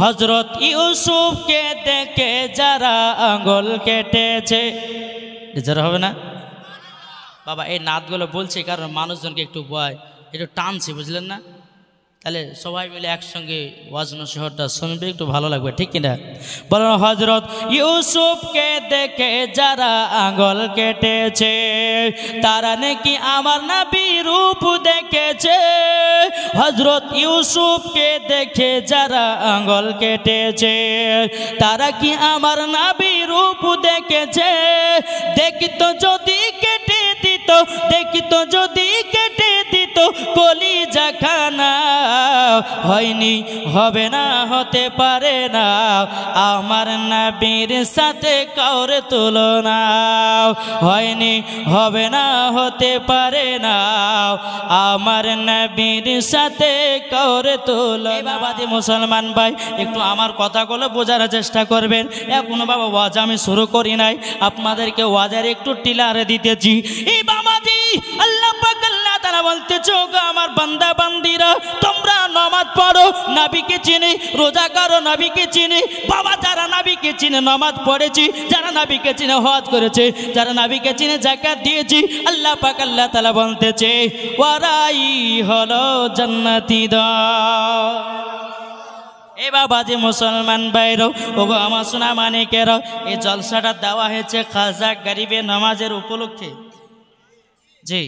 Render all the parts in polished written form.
হযরত ইউসুফকে দেখে যারা আঙ্গুল কেটেছে, যারা হবে না বাবা। এই নাতগুলো বলছি কারণ মানুষজনকে একটু ভয় একটু টানছি, বুঝলেন না? তাহলে সবাই মিলে একসঙ্গে ওয়াজ নসিহতটা শুনবে, একটু ভালো লাগবে, ঠিক কিনা? বলুন, হযরত ইউসুফকে দেখে যারা আঙ্গুল কেটেছে তারা নাকি আমার নবী রূপ দেখেছে। হযরত ইউসুফকে দেখে যারা আঙ্গুল কেটেছে তারা কি আমার নবী রূপ দেখেছে? দেখিত যদি কেটে দিত, দেখিত যদি কেটে দিত কলিজা খানা, হয়নি, হবে না, হতে পারে না আমার নবীর সাথে কাউরে তুলনা, হয়নি, হবে না, হতে পারে না আমার নবীর সাথে কাউরে তুলনা। বাবাজি মুসলমান ভাই, একটু আমার কথাগুলো বোঝার চেষ্টা করবেন। এখনো বাবা ওয়াজ আমি শুরু করি নাই, আপনাদেরকে ওয়াজের একটু টিলারে দিতেছি। এই বাবাজি আল্লাহ পাক আল্লাহ তাআলা বলতেছে, গো আমার বান্দা বান্দিরা, তোমরা নামাজ পড়ো, নবীকে চিনি, রোজা করো, নবীকে চিনি। বাবা, যারা নবীকে চিনে নামাজ পড়েছি, যারা নবীকে চিনে হজ করেছে, যারা নবীকে চিনে যাকাত দিয়েছি, আল্লাহ পাক আল্লাহ তাআলা বলতেছে ওরাই হলো জান্নাতি দল। এ বাবাজি মুসলমান ভাইরো, ওগো আমার সোনা মানিকেরও, এই জলসাটা দেওয়া হয়েছে খাজা গরিবে নামাজের উপলক্ষে। জি,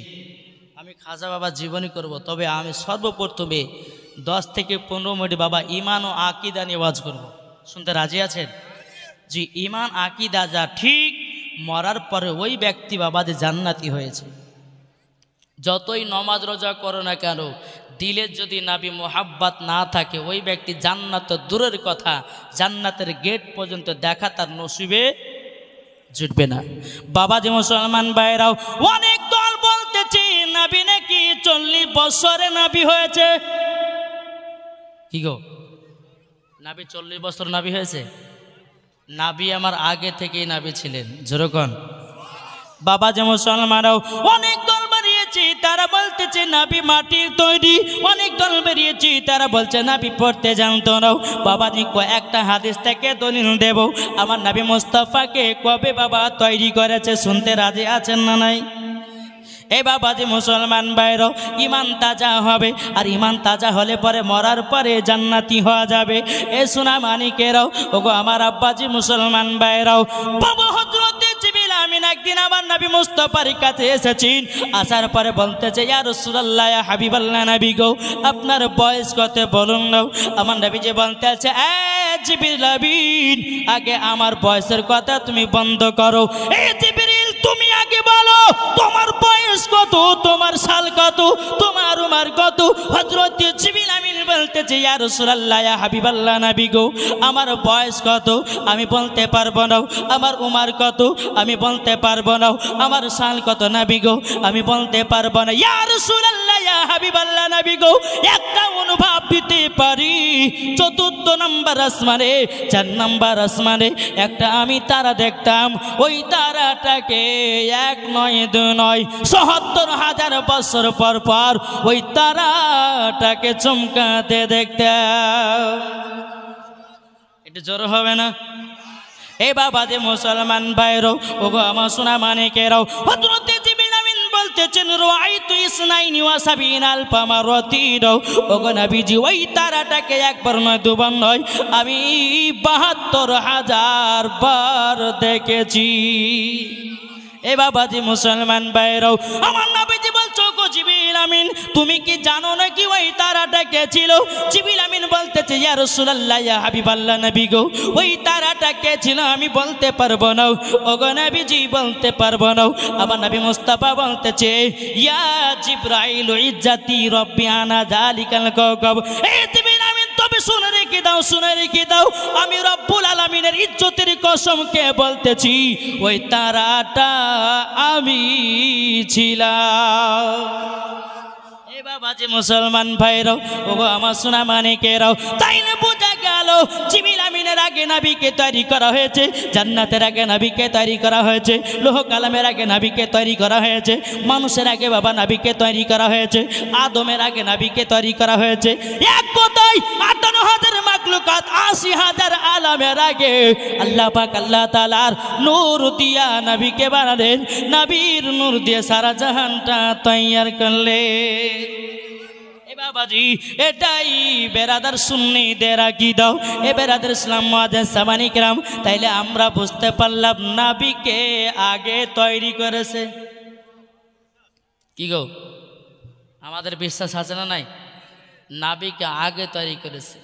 আমি খাজা বাবা জীবনী করব, তবে আমি সর্বপ্রথমে 10 থেকে 15 মিনিট বাবা ইমান ও আকিদা নিয়ে ওয়াজ করব। শুনতে রাজি আছেন? জি, ইমান আকিদা যা ঠিক, মরার পরে ওই ব্যক্তি বাবা যে জান্নাতি হয়েছে। যতই নমাজ রোজা করো না কেন, দিলে যদি নবী মোহাব্বত না থাকে, ওই ব্যক্তি জান্নাত দূরের কথা, জান্নাতের গেট পর্যন্ত দেখা তার নসিবে জুটবে না। বাবা যে মুসলমান ভাইরাও, অনেক দল বলতেছে নবী নাকি 40 বছরে নবী হয়েছে। কি গো, নবী 40 বছর নবী হয়েছে? নবী আমার আগে থেকেই নবী ছিলেন, যেরকম বাবা যে মুসলমানরাও, অনেক দল বেরিয়েছে তারা বলতেছে নবী মাটির তৈরি, অনেক দল বেরিয়েছে তারা বলছে নবী পড়তে জানতো না। বাবাজি কয়েকটা হাদিস থেকে দলিল দেব, আমার নবী মুস্তাফাকে কবে বাবা তৈরি করেছে, শুনতে রাজি আছেন না নাই? এ বাবাজি মুসলমান ভাইরো, ইমান তাজা হবে, আর ইমান তাজা হলে পরে মরার পরে জান্নাতি হওয়া যাবে। এ সোনা মানিকেরাও, ওগো আমার আব্বাজি মুসলমান ভাইরাও, বাবা হযরতে জিবরিল আমিন একদিন আমার নবী মুস্তাফার কাছে এসেছেন। আসার পরে বলতেছে, ইয়া রাসূলুল্লাহ, ইয়া হাবিবাল্লাহ, নবী গো আপনার বয়স কত বলুন না। আমার নবীজি বলতেছে, এ জিবরিল আমিন, আগে আমার বয়সের কথা তুমি বন্ধ করো। এ জিবরিল, তুমি আগে বলো তোমার বয়স কত, তোমার সাল কত, তোমার উমর কত। হযরত জিবরিল আমিন বলতেছে, ইয়া রাসূলুল্লাহ, ইয়া হাবিবাল্লাহ, নবী গো আমার বয়স কত আমি বলতে পারবো না, আমার উমর কত আমি বলতে পারবো না, আমার সাল কত নবী গো আমি বলতে পারবো না। ইয়া রাসূলুল্লাহ, ইয়া হাবিবাল্লাহ, নবী গো একটা অনুভব দিতে পারি, 4th নম্বর আসমানে, 4 নম্বর আসমানে একটা আমি তারা দেখতাম, ওই তারাটাকে 1 নয় 2 নয় ৭৭,০০০ বছর পর পর ওই তারাটাকে চমকাতে দেখতাম। এটা জোর হবে না? এ বাবা যে মুসলমান ভাইরো, ওগো আমার সোনা মানিকেরাও, হযরতে জিবরিল আমিন বলতেছেন, রাআইতু ৭২ আলফা মারাতিন, ওগো নবীজি ওই তারাটাকে একবার নয়, দুবার নয়, আমি ৭২,০০০ বার দেখেছি। এ বাবাজি মুসলমান ভাইরাও, আমার নবীজি বলছো, গো জিবরিল আমিন, তুমি কি জানো না কি ওই তারাটা কে ছিল? জিবরিল আমিন বলতেছে, ইয়া রাসূলুল্লাহ, ইয়া হাবিবাল্লাহ, নবী গো ওই তারাটা কে ছিল আমি বলতে পারবো না, ওগো নবীজি বলতে পারবো না। আমার নবী মুস্তাফা বলতেছে, ইয়া জিবরাইল ইজ্জতি রব্বি আনা যালিকাল কাওকাব। এ জিবরিল আমিন, তবে শুনে রেখে দাও, শুনে রেখে দাও, আমি রব্বুল আলামিনের ইজ্জতের কসমকে বলতেছি, ওই তারাটা আমি ছিলাম। এ বাবাজি মুসলমান ভাইরাও, ওগো আমার সোনা মানিকেরাও, তাই না বোঝা গেল জিবরিল আমিনের আগে নবীকে তৈরি করা হয়েছে, জান্নাতের আগে নবীকে তৈরি করা হয়েছে, লোহ কালামের আগে নবীকে তৈরি করা হয়েছে, মানুষের আগে বাবা নবীকে তৈরি করা হয়েছে, আদমের আগে নবীকে তৈরি করা হয়েছে। এক কথায় ৫৮,০০০ ৮০,০০০ আলামের আগে আল্লাহ পাক আল্লাহ তাআলার নূর দিয়া নবীকে বানালেন, নবীর নূর দিয়ে সারা জাহানটা তৈয়ার করলেন। বাবাজি এটাই বেরাদার সুন্নিদের আকীদা। এ বেরাদার ইসলাম মুআজ্জিজ সামানি کرام, তাইলে আমরা বুঝতে পারলাম নবীকে আগে তৈরি করেছে। কি গো, আমাদের বিশ্বাস আছে না নাই? নবীকে আগে তৈরি করেছে।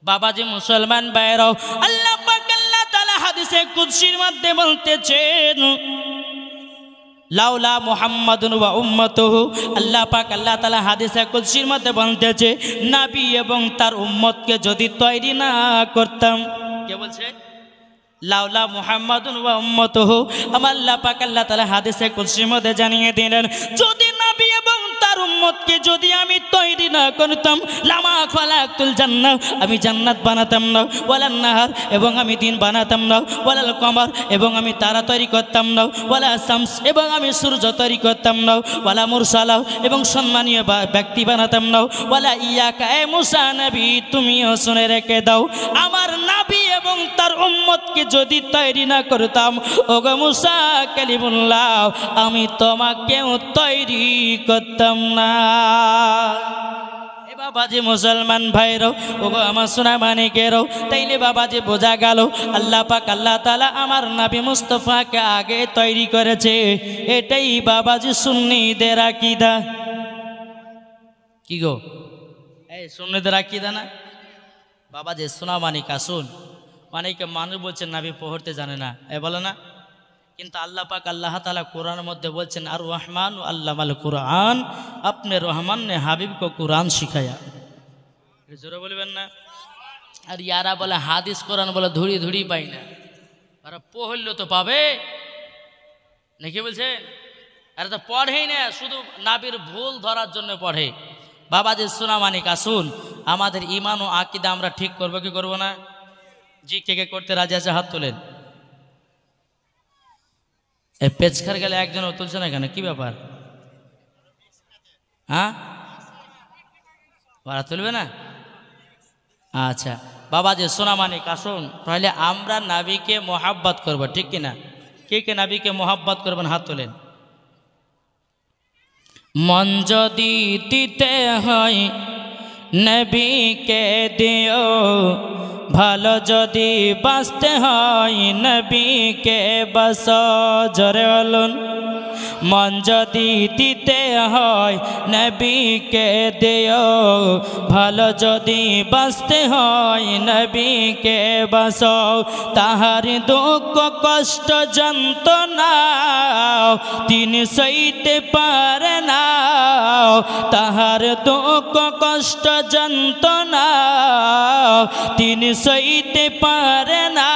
বাবাজি মুসলমান ভাইরাও, আল্লাহ পাক আল্লাহ তাআলা হাদিসে কুদসির মধ্যে বলতেছেন, লাউলা মুহাম্মাদুন ওয়া উম্মতুহু, আল্লাহ পাক আল্লাহ তাআলা হাদিসে কুদসির মধ্যে বলতেছে, নবী এবং তার উম্মতকে যদি তৈরি না করতাম। কে বলছে? লাউলা মুহাম্মাদুন ওয়া উম্মতুহু। আমার আল্লাহ পাক আল্লাহ তাআলা হাদিসে কুদসির মধ্যে জানিয়ে দিলেন, যদি নবী এবং তার উম্মতকে যদি আমি তৈরি না করতাম, লামা খালাকতুল জান্নাহ, আমি জান্নাত বানাতাম না, ওয়ালান নাহার, এবং আমি দিন বানাতাম না, ওয়ালাল কমর, এবং আমি তারা তৈরি করতাম না, ওয়ালা শামস, এবং আমি সূর্য তৈরি করতাম না, ওয়ালা মুরসালা, এবং সম্মানীয় ব্যক্তি বানাতাম না, ওয়ালা ইয়াকা, এ মুসা নবী তুমিও শুনে রেখে দাও, আমার নবী এবং তার উম্মতকে যদি তৈরি না করতাম, ওগো মুসা কালিমুল্লাহ, আমি তোমাকেও তৈরি করতাম না। এ বাবাজি মুসলমান ভাইরও, ওগো আমার সোনা মানিকেরও, তাইলে বাবাজি বোঝা গেল আল্লাহ পাক আল্লাহ তাআলা আমার নবী মুস্তাফাকে আগে তৈরি করেছে। এটাই বাবাজি সুন্নিদের আকীদা। কি গো, এই সুন্নিদের আকীদা না? বাবাজি সোনা মানিক আসুন, অনেকে মানুষ বলছেন নবী পড়তে জানে না, এ বলে না, কিন্তু আল্লাহ পাক আল্লাহ তাআলা কোরআনের মধ্যে বলছেন, আর রহমান আল্লামাল কুরআন, আপনি রহমান ने হাবিব को कुरान सिखाया। জোরে বলবেন না? আর ইয়ারা বলে হাদিস কোরআন বলে ধুড়ি ধুড়ি পাই না, আর পড়লে তো পাবে নাকি বলছে? আর তো পড়েই না, শুধু নবীর ভুল ধরার জন্য পড়ে। বাবাজি সোনা মানিক আসুন, আমাদের ঈমান ও আকীদা আমরা ঠিক করব কি করব না? জি, কে কে করতে রাজি আছে হাত তোলেন। এই পেচখার গেলে একজনও তুলছে না কেন, কি ব্যাপার? হ্যাঁ, ওরা তুলবে না? আচ্ছা বাবাজি সোনা মানিক আসুন, তাহলে আমরা নবীকে মোহাব্বত করব, ঠিক কিনা? কে কে নবীকে মোহাব্বত করবেন হাত তোলেন। মন যদি দিতে হয় নবীকে দিও, ভালো যদি বাঁচতে হয় নবীকে বাস। জোরে বলুন, মন যদি দিতে হয় নবীকে দিও, ভালো যদি বাঁচতে হয় নবীকে বাস। তাহার দুঃখ কষ্ট যন্ত্রণা তিনি সইতে পারে না, তাহার দুঃখ কষ্ট যন্ত্রণা তিনি সইতে পারে না।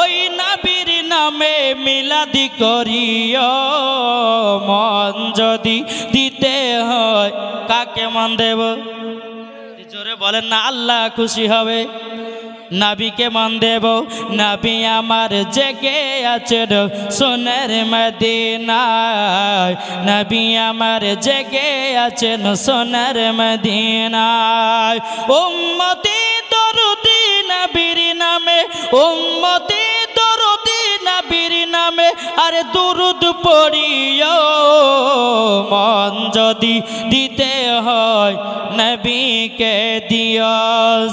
ওই নবীর নামে মিলাদি করিও, মন যদি দিতে হয়। কাকে মন দেব? জোরে বলেন না, আল্লাহ খুশি হবে। নবীকে মন দেব। নবী আমার জেগে আছেন সোনার মদিনায়, নবী আমার জেগে আছেন সোনার মদিনায়। উম্মতি দরুদি নবীর নামে, উম্মতি দরুদি নবীর নামে, আরে দুরুদ পড়িও, মন যদি দিতে হয় নবীকে দিও।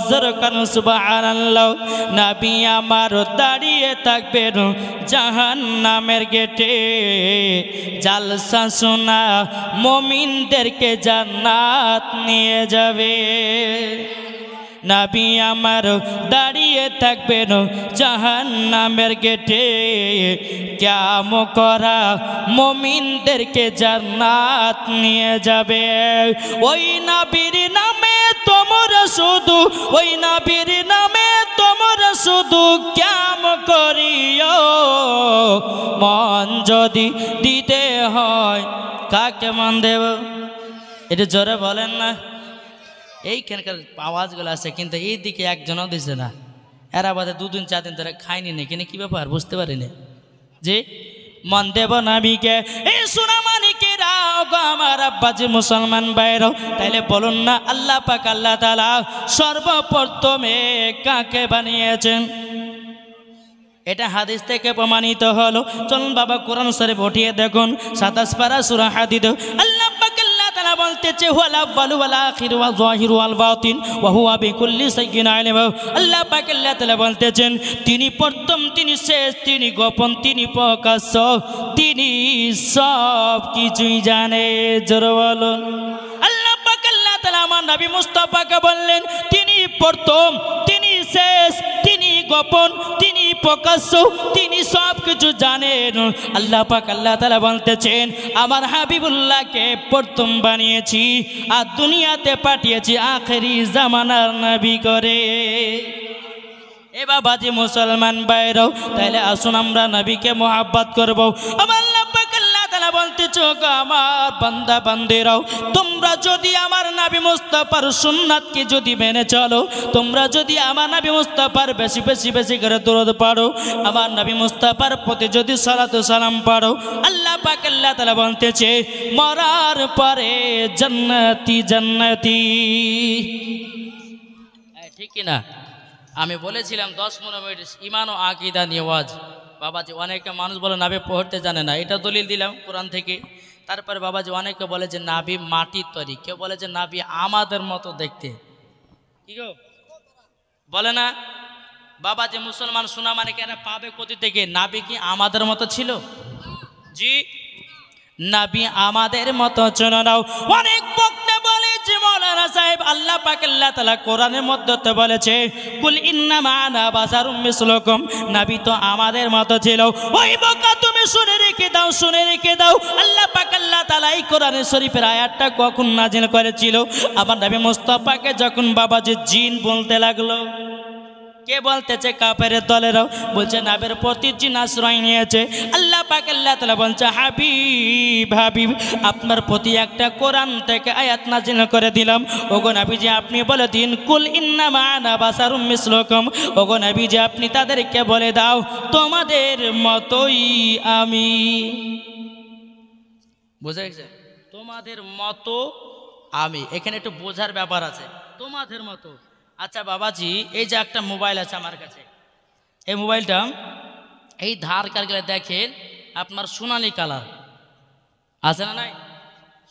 জরকান সুবহানাল্লাহ। নবী আমার দাঁড়িয়ে থাকবেন জাহান্নামের গেটে, জালসা শোনা মুমিনদেরকে জান্নাত নিয়ে যাবে। নবী আমার দাঁড়িয়ে থাকবেন জাহান্নামের গেটে, কিয়াম করা মুমিনদেরকে জান্নাত নিয়ে যাবে। ওই নবীর নামে তোমরা শুধু, ওই নবীর নামে তোমরা শুধু কিয়াম করিও, মন যদি দিতে হয়। কাকে মন দেব? এটা জোরে বলেন না। এইখানকার আওয়াজগুলো আছে, কিন্তু এই দিকে একজনও দিছে না। এরা বাদে 2 দিন 4 দিন ধরে খায়নি না, কিন্তু কি ব্যাপার বুঝতে পারিনি। যে মন দেব নবীকে। এই সোনা মানিকেরা গো আমার আব্বাজি মুসলমান ভাইরাও, তাইলে বলুন না আল্লাহ পাক আল্লাহ তাআলা সর্বপ্রথমে কাকে বানিয়েছেন? এটা হাদিস থেকে প্রমাণিত হলো। চলুন বাবা কোরআন শরীফ উঠিয়ে দেখুন 27 পারা সূরা হাদীদ। আল্লাহ পাক আল্লাহ তাআলা বলতেছে ওয়াল আউয়ালু ওয়াল আখিরু ওয়াল যাহিরু ওয়াল বাতিন ওয়া হুয়া বিকুল্লি শাইইন আলিম। আল্লাহ পাক আল্লাহ তাআলা বলতেছেন তিনি প্রথম, তিনি শেষ, তিনি গোপন, তিনি প্রকাশ্য, তিনি সব কিছুই জানে। জোরে বলুন আল্লাহ পাক আল্লাহ তাআলা আমার নবী মুস্তাফাকে বললেন তিনি প্রথম, তিনি শেষ, তিনি গোপন, তিনি প্রকাশ্য, তিনি সব কিছু জানেন। আল্লাহ পাক আল্লাহ তাআলা বলতেছেন আমার হাবিবুল্লাহকে প্রথম বানিয়েছি আর দুনিয়াতে পাঠিয়েছি আখেরি জামানার নবী করে। এ বাবাজি মুসলমান ভাইরাও, তাইলে আসুন আমরা নবীকে মোহাব্বত করব। আমার আল্লাহ পাক আল্লাহ তাআলা বলতেছে গো আমার বান্দা বান্দিরাও, তোমরা যদি আমার নবী মুস্তাফার সুন্নাতকে যদি মেনে চলো, তোমরা যদি আমার নবী মুস্তাফার বেশি বেশি বেশি করে দরুদ পড়ো, আমার নবী মুস্তাফার প্রতি যদি সালাত ও সালাম পড়ো, আল্লাহ পাক আল্লাহ তাআলা বলতেছে মরার পরে জান্নাতি জান্নাতি। ঠিক কি না? আমি বলেছিলাম 10-15 মিনিট ইমান ও আকীদা নিয়ে ওয়াজ। বাবাজি অনেকে মানুষ বলে নাবি পড়তে জানে না, এটা দলিল দিলাম কোরআন থেকে। তারপরে বাবাজি অনেকে বলে যে নাবি মাটির তৈরি, কেউ বলে যে নাবি আমাদের মতো দেখতে। কি গো বলে না? বাবাজি মুসলমান শোনা মানে কেন পাবে কোথা থেকে? নাবি কি আমাদের মতো ছিল? জি নাবি আমাদের মতো ছিল না। অনেক বক্তা বলে যে মৌলানা সাহেব আল্লাহ পাক আল্লাহ তাআলা কোরআনের মধ্যে বলেছে কুল ইন্নামা আনা বাশারুম মিসলুকুম, নবী তো আমাদের মতো ছিল। ওই বকা তুমি শুনে রেখে দাও, শুনে রেখে দাও। আল্লাহ পাক আল্লাহ তাআলা এই কোরআনের শরীফের আয়াতটা কখন নাজিল করেছিল? আমার নবী মুস্তাফাকে যখন বাবাজি জিন বলতে লাগলো। কে বলতেছে? কাফেরের দলেরাও বলছে নাবের প্রতি জিন আশ্রয় নিয়েছে। আল্লাহ পাক আল্লাহ তাআলা বলছে হাবিব হাবিব আপনার প্রতি একটা কোরআন থেকে আয়াত নাজিল করে দিলাম। ওগো নবীজি আপনি বলে দিন কুল ইন্নামা আনা বাশারুম মিসলুকুম, ওগো নবীজি আপনি তাদেরকে বলে দাও তোমাদের মতোই আমি। বুঝা গেছে? তোমাদের মতো আমি, এখানে একটু বোঝার ব্যাপার আছে। তোমাদের মতো। আচ্ছা বাবাজি এই যে একটা মোবাইল আছে আমার কাছে, এই মোবাইলটা এই ধার কারগুলো দেখেন আপনার সোনালি কালার আছে না? নাই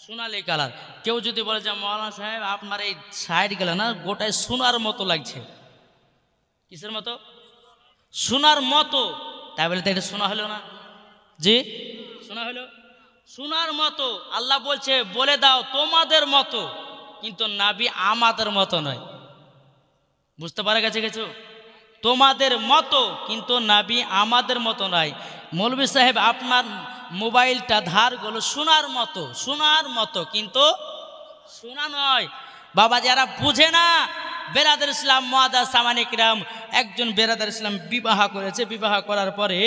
সোনালি কালার। কেউ যদি বলে যে মৌলানা সাহেব আপনার এই সাইড গেলে না গোটায় সোনার মতো লাগছে। কিসের মতো? সোনার মতো। তাই বলে তো এটা শোনা হলো না? জি শোনা হলো সোনার মতো। আল্লাহ বলছে বলে দাও তোমাদের মতো, কিন্তু নাবি আমাদের মতো নয়। বুঝতে পারা গেছে কিছু? তোমাদের মতো কিন্তু নাবি আমাদের মতো নয়। মৌলভী সাহেব আপনার মোবাইলটা ধারগুলো সোনার মতো, সোনার মতো কিন্তু সোনা নয়। বাবা যারা বুঝে না, বেরাদার ইসলাম মুআদ্দাস সামানে কিরাম, একজন বেরাদার ইসলাম বিবাহ করেছে। বিবাহ করার পরে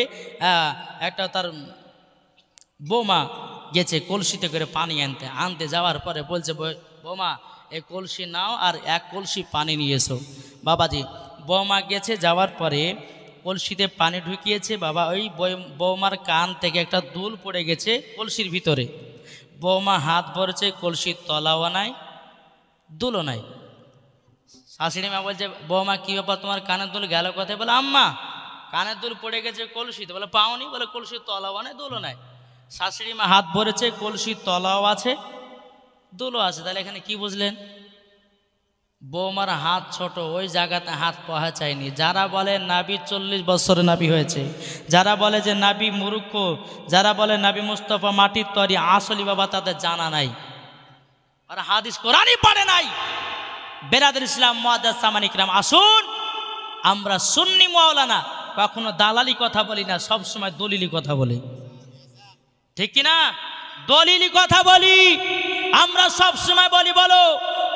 একটা তার বৌমা গেছে কলসিতে করে পানি আনতে। আনতে যাওয়ার পরে বলছে বৌমা এই কলসি নাও আর এক কলসি পানি নিয়ে এসো। বাবাজি বৌমা গেছে, যাওয়ার পরে কলসিতে পানি ঢুকিয়েছে। বাবা ওই বৌমার কান থেকে একটা দুল পড়ে গেছে কলসির ভিতরে। বৌমা হাত ভরেছে, কলসির তলাও নাই দুলও নাই। শাশুড়ি মা বলছে বৌমা কী ব্যাপার তোমার কানের দুল গেল কোথায়? বলে আম্মা কানের দুল পড়ে গেছে কলসিতে। বলে পাওনি? বলে কলসির তলাও নাই দুলও নাই। শাশুড়ি মা হাত ভরেছে, কলসির তলাও আছে দুলও আছে। তাহলে এখানে কি বুঝলেন? বৌমার হাত ছোট, ওই জায়গাতে হাত পৌঁছায়নি। যারা বলে নাবি 40 বছরে নাবি হয়েছে, যারা বলে যে নাবি মূর্খ, যারা বলে নাবি মুস্তাফা মাটির তৈরি, আসলি বাবা তাদের জানা নাই, আর হাদিস কোরআনই পড়ে নাই। বেরাদার ইসলাম মুআদ্দাস সামানে কিরাম আসুন, আমরা সুন্নি মাওলানা কখনো দালালি কথা বলি না, সব সময় দলিলি কথা বলি। ঠিক কিনা? দলিলি কথা বলি আমরা সব সময় বলি। বলো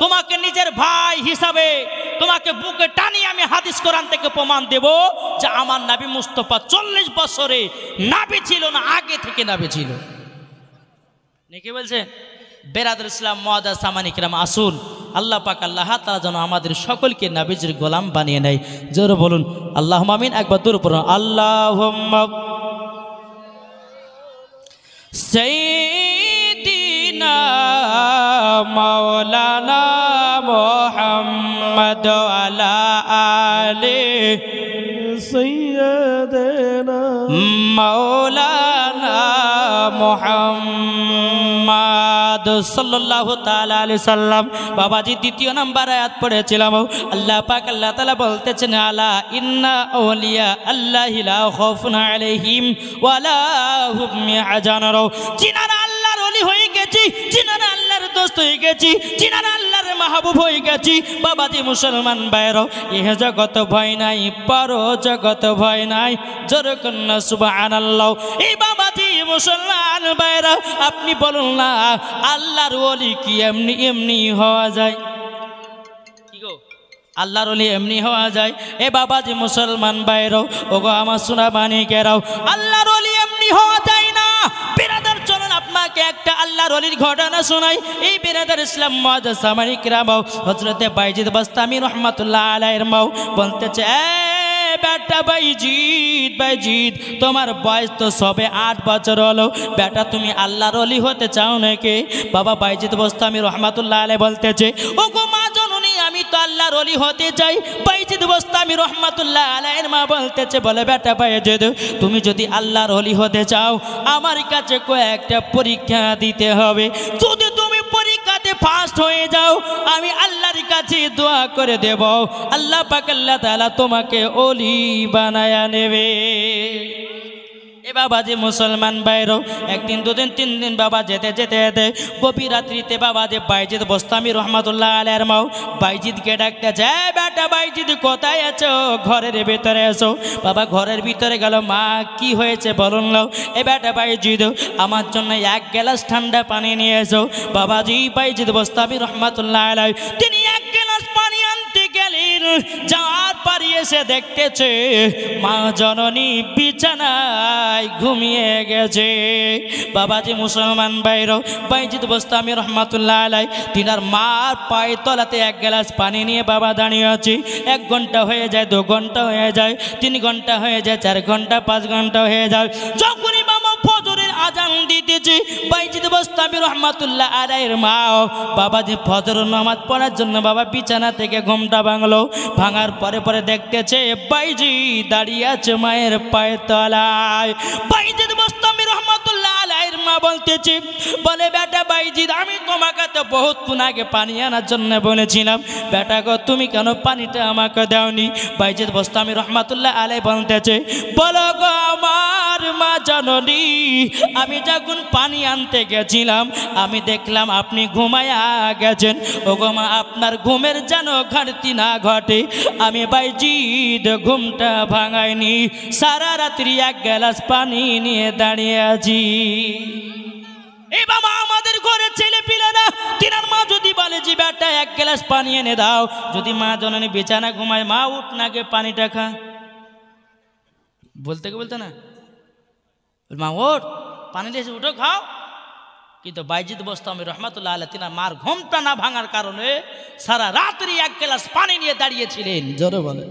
তোমাকে নিজের ভাই হিসাবে তোমাকে বুকে টানিয়ে আমি হাদিস কোরআন থেকে প্রমাণ দেব যে আমার নবী মুস্তাফা 40 বছরে নাবি ছিল না, আগে থেকে নাবি ছিল। নাকি বলছে? বেরাদার ইসলাম মুআদ্দাস সামানে কিরাম আসুন, আল্লাহ পাক আল্লাহ তাআলা যেন আমাদের সকলকে নবীজির গোলাম বানিয়ে নেয়। জোরে বলুন আল্লাহুম্মা আমিন। একবার দূর পড়ুন আল্লাহুম্মা সাইয়্যিদিনা মাওলানা মুহাম্মদ আলা আলি سيدنا মাওলানা মুহাম্মদ সাল্লাল্লাহু তাআলা আলাইহি সাল্লাম। বাবাজি দ্বিতীয় নাম্বার আয়াত পড়েছিলাম। আল্লাহ পাক আল্লাহ তাআলা বলতেছেন আলা ইন্না আউলিয়া আল্লাহি লা খাউফুন আলাইহিম ওয়া লা হুম ইয়াহজানুন। যিনারা আল্লাহর ওলি হয়ে গেছি, যিনারা আল্লাহর দোস্ত হয়ে গেছি, যিনারা আল্লাহর মাহবুব হয়ে গেছি, বাবাজি মুসলমান ভাইরা, ইহ জগত ভয় নাই, পর জগত ভয় নাই। জোরে কন্না সুবহানাল্লাহ। এই বাবাজি মুসলমান ভাইরা, আপনি বলুন না আল্লাহর ওলি কি এমনি এমনি হওয়া যায়? কি গো, আল্লাহর ওলি এমনি হওয়া যায়? এ বাবাজি মুসলমান ভাইরা, ওগো আমার সোনা মানিকেরাও, আল্লাহর ওলি এমনি হওয়া যায় না। বিরাদার চলুন আপনাকে একটা আল্লাহর ওলির ঘটনা শোনাই। এই বিরাদার ইসলাম মুআজ্জাজ সামানি কিরামাও হযরতে বাইজিদ বাস্তামি রাহমাতুল্লাহ আলাইহির মাও বলতেছে, বেটা বাইজিদ, বাইজিদ তোমার বয়স তো সবে 8 বছর হলো, বেটা তুমি আল্লাহর ওলি হতে চাও নাকি? বাবা বাইজিদ বাস্তামি রাহমাতুল্লাহ আলাইহি বলতেছে, ও গো মা জননী, আমি তো আল্লাহর ওলি হতে চাই। বাইজিদ বাস্তামি রাহমাতুল্লাহ আলাইহির মা বলতেছে, বলে বেটা বাইজিদ, তুমি যদি আল্লাহর ওলি হতে চাও আমার কাছে কয়েকটা পরীক্ষা দিতে হবে। যদি তুমি পরীক্ষাতে ফার্স্ট হয়ে যাও, আমি আল্লাহর কাছে দোয়া করে দেব, আল্লাহ পাক আল্লাহ তাআলা তোমাকে ওলি বানায়া নেবে। এ বাবাজি মুসলমান ভাইরো, একদিন দুদিন তিন দিন বাবা যেতে যেতে যেতে গভীর রাত্রিতে বাবাজি বাইজিদ বাস্তামি রাহমাতুল্লাহ আলাইহির মাও বাইজিদকে ডাকতেছে, বেটা বাইজিদ কোথায় আছো? ঘরের ভিতরে এসো। বাবা ঘরের ভিতরে গেল, মা কি হয়েছে বলুন নাও। এ বেটা বাইজিদ আমার জন্য 1 গ্লাস ঠান্ডা পানি নিয়ে এসো। বাবাজি বাইজিদ বাস্তামি রাহমাতুল্লাহ আলাইহি তিনি 1 গ্লাস পানি আনতে গেলেন, যাওয়ার পরে এসে দেখতেছে মা জননী বিছানায় ঘুমিয়ে গেছে। বাবাজি মুসলমান ভাইরা, বাইজিদ বাস্তামি রাহমাতুল্লাহ আলাইহি তিনার মার পায়ের তলাতে 1 গ্লাস পানি নিয়ে বাবা দাঁড়িয়ে আছে। 1 ঘন্টা হয়ে যায়, 2 ঘন্টা হয়ে যায়, 3 ঘন্টা হয়ে যায়, 4 ঘন্টা, 5 ঘন্টা হয়ে যায়। যখনই বাবা ফজরের আজান দিতেছে, বাইজিদ বাস্তামি রাহমাতুল্লাহ আলাইহির মা বাবাজি ফজরের নামাজ পড়ার জন্য বাবা বিছানা থেকে ঘুমটা ভাঙলো। ভাঙার পরে পরে দেখতেছে বাইজিদ দাঁড়িয়ে আছে মায়ের পায়ের তলায়। বাইজিদ বাস্তামি রাহমাতুল্লাহ আলাইহির মা বলতেছে, বলে বেটা বাইজিদ, আমি তোমাকে তো বহুতক্ষণ আগে পানি আনার জন্য বলেছিলাম, বেটা গো তুমি কেন পানিটা আমাকে দাওনি? বাইজিদ বাস্তামি রাহমাতুল্লাহ আলাইহি বলতেছে, বলো গো আমার মা জননী, আমি যখন পানি আনতে গেছিলাম আমি দেখলাম আপনি ঘুমায়া গেছেন। ওগো মা, আপনার ঘুমের যেন ঘাটতি না ঘটে, আমি বাইজিদ ঘুমটা ভাঙাইনি, সারা রাত্রি 1 গ্লাস পানি নিয়ে দাঁড়িয়ে আছি। এই বাবা আমাদের ঘরে ছেলে পিলে না, তিনার মা যদি বলে যে বেটা 1 গ্লাস পানি এনে দাও, যদি মা জননী বিছানা ঘুমায়, মা উঠ না গে পানিটা খা, বলতে না, মা ওঠ পানি দিয়েছে উঠো খাও। কিন্তু বাইজিদ বাস্তামি রাহমাতুল্লাহ আলাইহি তিনার মার ঘুমটা না ভাঙার কারণে সারা রাত্রি 1 গ্লাস পানি নিয়ে দাঁড়িয়েছিলেন। জোরে বলেন।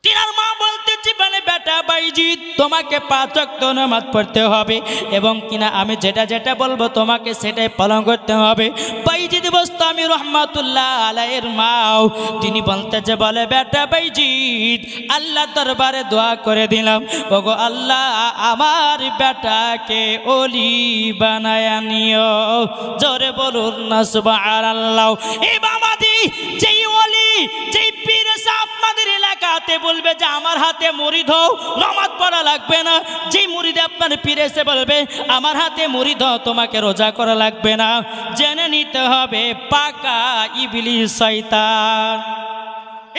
তিনার মা বলতেছি, মানে বেটা বাইজিদ তোমাকে 5 ওয়াক্ত নামাজ পড়তে হবে এবং কিনা আমি যেটা যেটা বলবো তোমাকে সেটাই পালন করতে হবে। বাইজিদ বাস্তামি রাহমাতুল্লাহ আলাইহির মা তিনি বলতেছে, বলে বেটা বাইজিদ আল্লাহ দরবারে দোয়া করে দিলাম, ওগো আল্লাহ আমার বেটাকে ওলি বানায়া নিও। জোরে বলুন না সুবহানাল্লাহ। এই বাবাজি যেই ওলি, যেই পীর সাহেব আপনাদের এলাকাতে বলবে যে আমার হাতে মুরিদ হও, নামাজ পড়া লাগবে না, যেই মুরিদ আপনার পীর এসে বলবে আমার হাতে মুরিদ হও, তোমাকে রোজা করা লাগবে না, জেনে নিতে হবে পাকা ইবলিস শয়তান।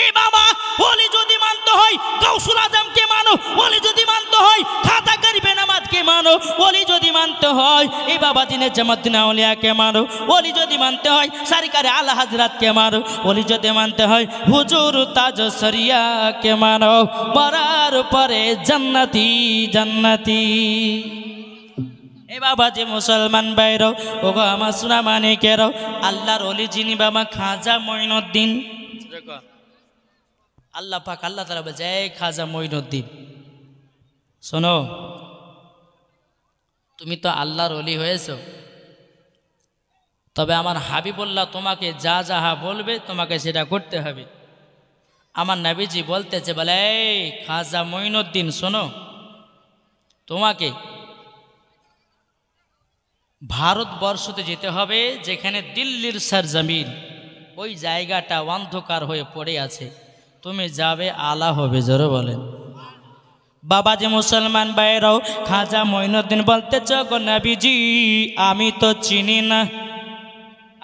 এই বাবা ওলি যদি মানতে হয় গাউসুল আজমকে মানো, ওলি যদি মানতে হয় খাজা গরিবে নামাজকে মানো, ওলি যদি মানতে হয় এই বাবা দিনের জামাতুল আউলিয়াকে মানো, ওলি যদি মানতে হয় সরকারে আলা হযরতকে মানো, ওলি যদি মানতে হয় হুজুর তাজ শরিয়াকে মানো, মরার পরে জান্নাতি জান্নাতি। এ বাবা যে মুসলমান ভাইরা, ওগো আমার সোনা মানিকেরা, আল্লাহর ওলি যিনি বাবা খাজা মঈনুদ্দিন, আল্লাহ পাক আল্লাহ তাআলা বলছে, এই খাজা মঈনুদ্দিন শোনো, তুমি তো আল্লাহর ওলি হয়েছো, তবে আমার হাবিবুল্লাহ তোমাকে যা যাহা বলবে তোমাকে সেটা করতে হবে। আমার নবীজি বলতেছে, বলে এই খাজা মঈনুদ্দিন শোনো, তোমাকে ভারতবর্ষতে যেতে হবে, যেখানে দিল্লির সরজমিন, ওই জায়গাটা অন্ধকার হয়ে পড়ে আছে, তুমি যাবে, আলা হবে। জোরে বলেন। বাবাজি মুসলমান ভাইরাও, খাজা মঈনুদ্দিন বলতেছে, গো নবীজি আমি তো চিনি না,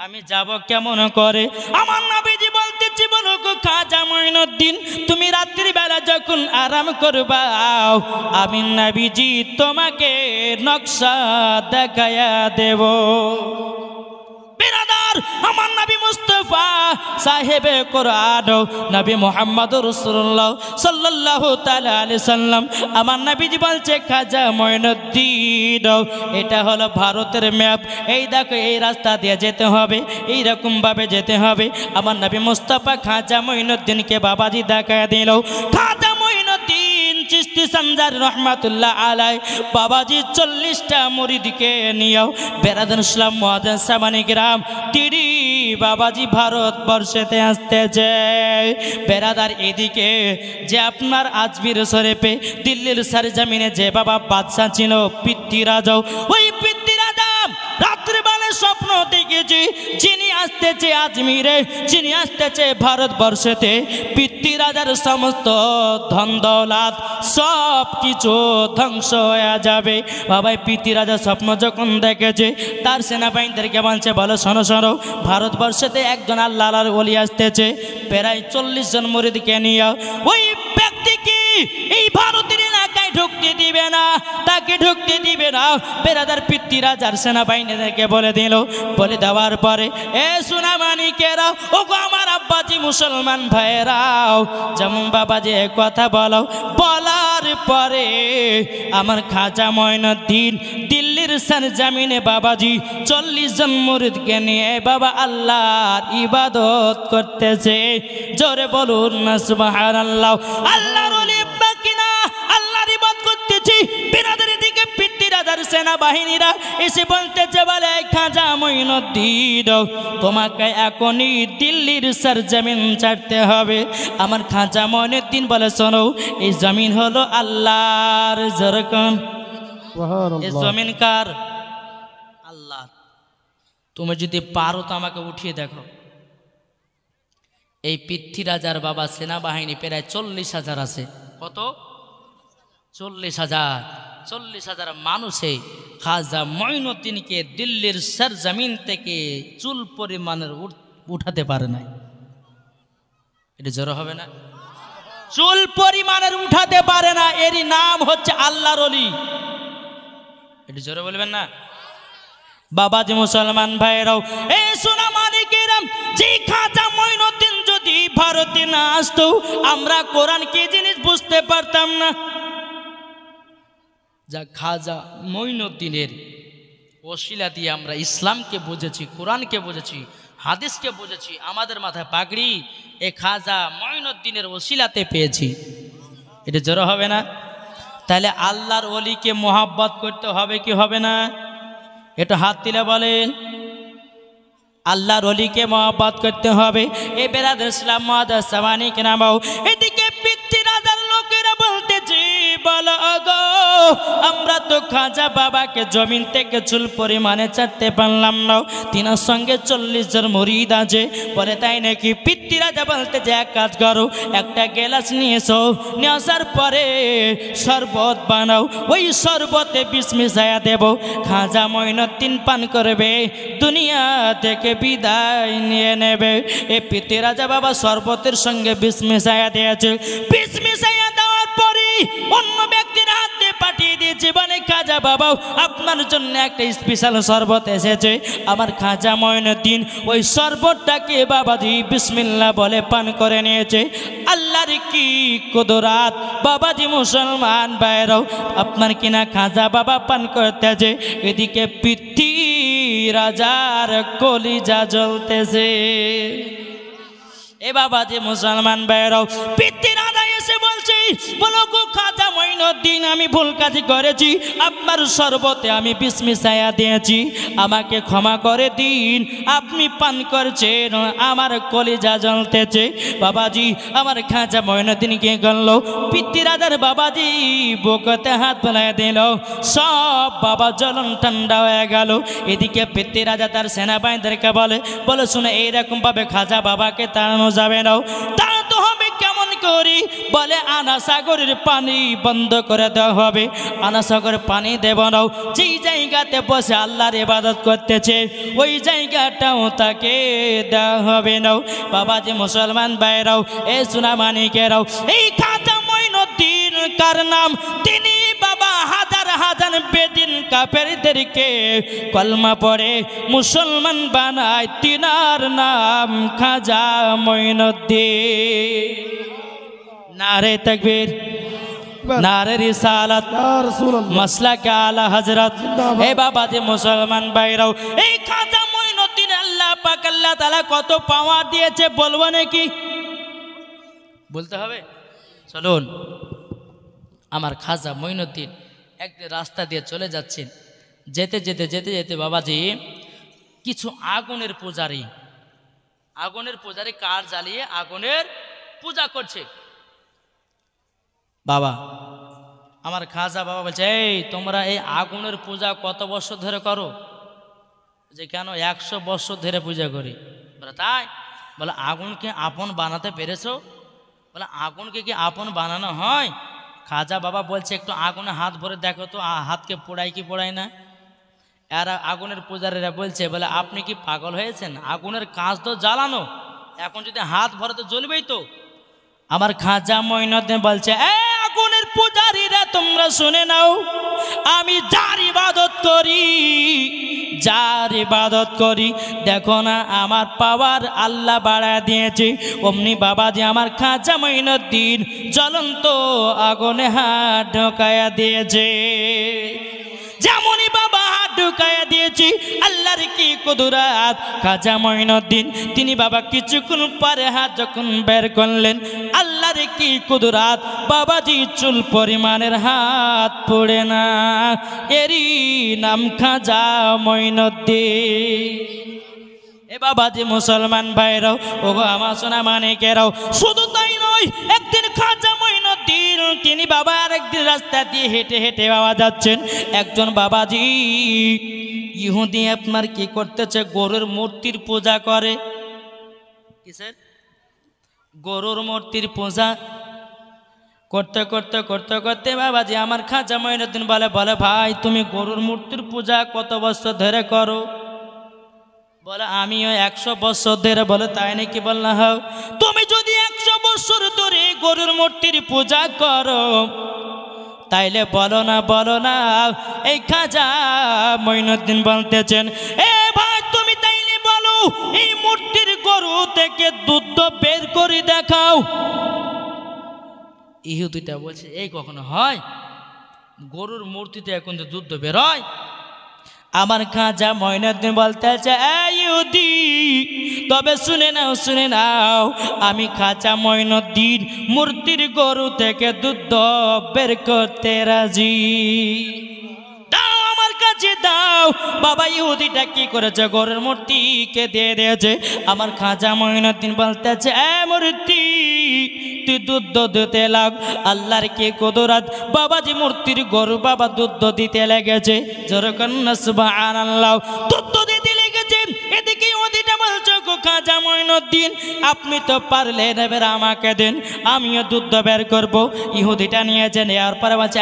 আমি যাব কেমন করে? আমার নবীজি বলতেছি, বলো গো খাজা মঈনুদ্দিন, তুমি রাত্রি বেলা যখন আরাম করবা, আমি নবীজি তোমাকে নকশা দেখায়া দেব। বিরাদার, আমার নবী মুস্তাফা সাহেবে কোরআন নবী মুহাম্মদ রাসূলুল্লাহ সাল্লাল্লাহু তাআলা আলাইহি সাল্লাম, আমার নবীজি বলছে, খাজা মঈনুদ্দিন এটা হলো ভারতের ম্যাপ, এই দেখো এই রাস্তা দিয়ে যেতে হবে, এই রকম ভাবে যেতে হবে। আমার নবী মুস্তাফা খাজা মঈনুদ্দিনকে বাবাজি দেখায় দিল। খাজা মঈনুদ্দিন চিশতি সঞ্জার রহমাতুল্লাহ আলাই বাবাজি 40টা মুরিদকে নিয়েও বেরাদান ইসলাম মুআজ্জিন সামানি গ্রাম তিনি বাবাজি ভারতবর্ষেতে আসতেছে। বেরাদার এদিকে যে আপনার আজমির শরীফে দিল্লির সরজমিনে যে বাবা বাদশা ছিল পৃথ্বীরাজ, ওই পৃথ্বীরাজা রাত্রিবেলা স্বপ্ন দেখেছি যিনি আসতেছে আজমিরে, যিনি আসতেছে ভারতবর্ষেতে, পৃথ্বীরাজার সমস্ত ধন দৌলত সব কিছু ধ্বংস হয়ে যাবে। বাবাই পৃথ্বীরাজা স্বপ্ন যখন দেখেছে, তার সেনাবাহিনীদেরকে বলছে, বলো শোনো শোনো, ভারতবর্ষেতে একজন আল্লাহর ওলি আসতেছে, প্রায় 40 জন মুরিদকে নিয়ে, ওই ব্যক্তিকে এই ভারতের এলাকায় ঢুকতে দিবে না, তাকে ঢুকতে দিবে না। বেরাদার পৃথ্বীরাজার সেনাবাহিনীদেরকে বলে দিল। বলে দেওয়ার পরে, এ সোনামানিকেরা, ও গো আমার আব্বাজি মুসলমান ভাইয়েরাও, যেমন বাবাজি কথা বলো, বলার পরে আমার খাজা মঈনুদ্দিন দিল্লির সরজমিনে বাবাজি 40 জন মুরিদকে নিয়ে বাবা আল্লাহর ইবাদত করতেছে। জোরে বলুন না সুবহানাল্লাহ। আল্লাহর ওলি বাকিনা আল্লাহর ইবাদত করতেছি। বিরাদের দিকে পৃথ্বীরাজার সেনাবাহিনীরা এসে বলতেছে, বলে খাজা মঈনুদ্দিন তোমাকে এখনই দিল্লির সরজমিন ছাড়তে হবে। আমার খাজা মঈনুদ্দিন বলে, শোনো, এই জমিন হলো আল্লাহর। যেরকম এই জমিন কার? আল্লাহ। তুমি যদি পারো তো আমাকে উঠিয়ে দেখো। এই পৃথ্বীরাজার বাবা সেনাবাহিনী প্রায় 40,000 আছে। কত? 40,000। 40,000 মানুষে খাজা মঈনুদ্দিনকে দিল্লির সরজমিন থেকে চুল পরিমাণের উঠাতে পারে নাই। এটা জোর হবে না? চুল পরিমাণের উঠাতে পারে না, এরই নাম হচ্ছে আল্লাহর ওলি। এটা জোরে বলবেন না? বাবাজি মুসলমান ভাইরাও, এ সোনা মানিকেরাম, যে খাজা মঈনুদ্দিন যদি ভারতে না আসতো, আমরা কোরআন কি জিনিস বুঝতে পারতাম না। যা খাজা মঈনুদ্দিনের ওসিলা দিয়ে আমরা ইসলামকে বুঝেছি, কোরআনকে বুঝেছি, হাদিসকে বুঝেছি, আমাদের মাথায় পাগড়ি এ খাজা মঈনুদ্দিনের ওসিলাতে পেয়েছি। এটা জোর হবে না? তাহলে আল্লাহর ওলিকে মোহাব্বত করতে হবে কি হবে না? এটা হাত তুলে বলেন। আল্লাহর ওলিকে মোহাব্বত করতে হবে। এই বেরাদার ইসলাম মুআজ্জিন সামানি কেরামাও, এদিকে পৃথ্বীরাজার লোকেরা বলতেছে, বলো গো, আমরা তো খাজা বাবাকে জমিন থেকে চুল পরিমাণে ছাড়তে পারলাম না, তিনার সঙ্গে 40 জন মুরিদ আছে। বলে তাই নাকি? পৃথ্বীরাজা বলতে যে এক কাজ করো, একটা গ্লাস নিয়ে এসো, নিয়ে আসার পরে শরবত বানাও, ওই শরবতে বিষ মিশাইয়া দেব, খাজা মঈনুদ্দিন পান করবে, দুনিয়া থেকে বিদায় নিয়ে নেবে। এ পৃথ্বীরাজা বাবা শরবতের সঙ্গে বিষ মিশাইয়া দিয়েছে। বিষ মিশাইয়া দেওয়ার পরে অন্য ব্যক্তির হাতে পাঠিয়ে দিয়েছে, বলে খাজা বাবা আপনার জন্য একটা স্পেশাল শরবত এসেছে। আমার খাজা মঈনুদ্দিন ওই শরবতটাকে বাবাজি বিসমিল্লাহ বলে পান করে নিয়েছে। আল্লাহর কি কুদরত বাবাজি মুসলমান ভাইরাও, আপনার কিনা খাজা বাবা পান করতেছে, এদিকে পৃথ্বীরাজার কলিজা জ্বলতেছে। এ বাবাজি মুসলমান ভাইরাও, পৃথ্বীরাজা এসে বলছে, বলো গো খাজা মঈনুদ্দিন, আমি ভুল কাজ করেছি, আপনার আপনার শরবতে আমি বিষ মিশাইয়া দিয়েছি, আমাকে ক্ষমা করে দিন। আপনি পান করছেন, আমার কলিজা জ্বলতেছে। বাবাজি আমার খাজা মঈনুদ্দিন কে করলো, পিতৃরাজার বাবাজি বুকতে হাত ফেলাইয়া দিল, সব বাবা জ্বলন ঠান্ডা হয়ে গেল। এদিকে পিতৃরাজা তার সেনাবাহিনীদেরকে বলে শুনে এইরকম ভাবে খাজা বাবাকে তাড়ানো যাবে না, তাড়াতে হবে কেমন করি? বলে আনা সাগরের পানি বন্ধ করে দেওয়া হবে। আনা সাগরের পানি দেব না, যেই জায়গাতে বসে আল্লাহর ইবাদত করতেছে ওই জায়গাটাও তাকে দেওয়া হবে না। বাবাজি মুসলমান ভাইরাও, এ সোনামানিকেরাও, এই খাজা মঈনুদ্দিন কার নাম? তিনি বাবা হাজার হাজার বেদিন কাফেরদেরকে কলমা পড়ে মুসলমান বানায়, তিনার নাম খাজা মঈনুদ্দিন। নারে তাকবীর, নারে রিসালাত, মাসলাকে আলা হযরত। এ বাবাজি মুসলমান ভাইরাও, এই খাজা মঈনুদ্দিন আল্লাহ পাক আল্লাহ তাআলা কত পাওয়ার দিয়েছে বলবো নাকি? বলতে হবে? চলুন। আমার খাজা মঈনুদ্দিন একদিন রাস্তা দিয়ে চলে যাচ্ছেন, যেতে যেতে যেতে যেতে বাবাজি কিছু আগুনের পূজারী কাঠ জ্বালিয়ে আগুনের পূজা করছে। বাবা আমার খাজা বাবা বলছে, এই তোমরা এই আগুনের পূজা কত বছর ধরে করো? যে কেন 100 বছর ধরে পূজা করি। বলে তাই? বলে আগুনকে আপন বানাতে পেরেছো? বলে আগুনকে কি আপন বানানো হয়? খাজা বাবা বলছে, একটু আগুনে হাত ভরে দেখো তো, হাতকে পোড়াই কি পোড়াই না? এরা আগুনের পূজারীরা বলছে, বলে আপনি কি পাগল হয়েছেন? আগুনের কাজ তো জ্বালানো, এখন যদি হাত ভরে তো জ্বলবেই তো। আমার খাজা মঈনুদ্দিন বলছে, এ আগুনের পূজারীরা তোমরা শুনে নাও, আমি যার ইবাদত করি দেখো না আমার পাওয়ার আল্লাহ বাড়ায় দিয়েছে। অমনি বাবাজি আমার খাজা মঈনুদ্দিন জ্বলন্ত আগুনে হাত ঢোকায়া দিয়েছে। যেমনই বাবা হাত ঢুকাইয়া দিয়েছি, আল্লাহর কি কুদরত! খাজা মঈনুদ্দিন তিনি বাবা কিছুক্ষণ পরে হাত যখন বের করলেন, আল্লাহর কি কুদরত! বাবাজি চুল পরিমাণের হাত পড়ে না, এরই নাম খাজা মঈনুদ্দিন। এ বাবাজি মুসলমান ভাইরাও, ও আমার সোনা মানিকেরাও, শুধু তাই নয়, একদিন খাজা মঈনুদ্দিন তিনি বাবা আরেকদিন রাস্তা দিয়ে হেঁটে হেঁটে বাবা যাচ্ছেন। একজন বাবাজি ইহুদি আপনার কি করতেছে, গরুর মূর্তির পূজা করে। কিসের? গরুর মূর্তির পূজা করতে করতে করতে করতে বাবাজি আমার খাজা মঈনুদ্দিন বলে, ভাই তুমি গরুর মূর্তির পূজা কত বছর ধরে করো? বলে আমিও 100 বছর ধরে। বলে তাই নাকি? বললাম হ্যাঁ। তুমি যদি 100 বছর ধরে গরুর মূর্তির পূজা করো তাইলে বলো না এই খাজা মঈনুদ্দিন বলতেছেন, এ ভাই তুমি তাইলে বলো এই মূর্তির গরু থেকে দুধ বের করে দেখাও। ইহুদিটা বলছে, এই কখনো হয়? গরুর মূর্তিতে এখন তো দুধ বের হয়? আমার খাজা মঈনুদ্দিন বলতেছে, ইহুদি তবে শুনে নাও, আমি খাজা মঈনুদ্দিন মূর্তির গরু থেকে দুধ বের করতে রাজি। দাও আমার কাছে দাও। বাবা ইহুদিটা কি করেছে, গরুর মূর্তিকে দিয়ে দিয়েছে। আমার খাজা মঈনুদ্দিন বলতেছে, মূর্তি তুই দুধ দিতে লাগ। আল্লাহর কি কুদরত! বাবাজি মূর্তির গরু বাবা দুধ দিতে লেগেছে। যেরকম সুবহানাল্লাহ, দুধ দিতে লেগেছে। এদিকে ওদিকে বলছে, খাজা মঈনুদ্দিন আপনি তো পারলেন, এবার আমাকে দেন, আমিও দুধ বের করবো। ইহুদিটা নিয়েছে, নেওয়ার পরে বলছে,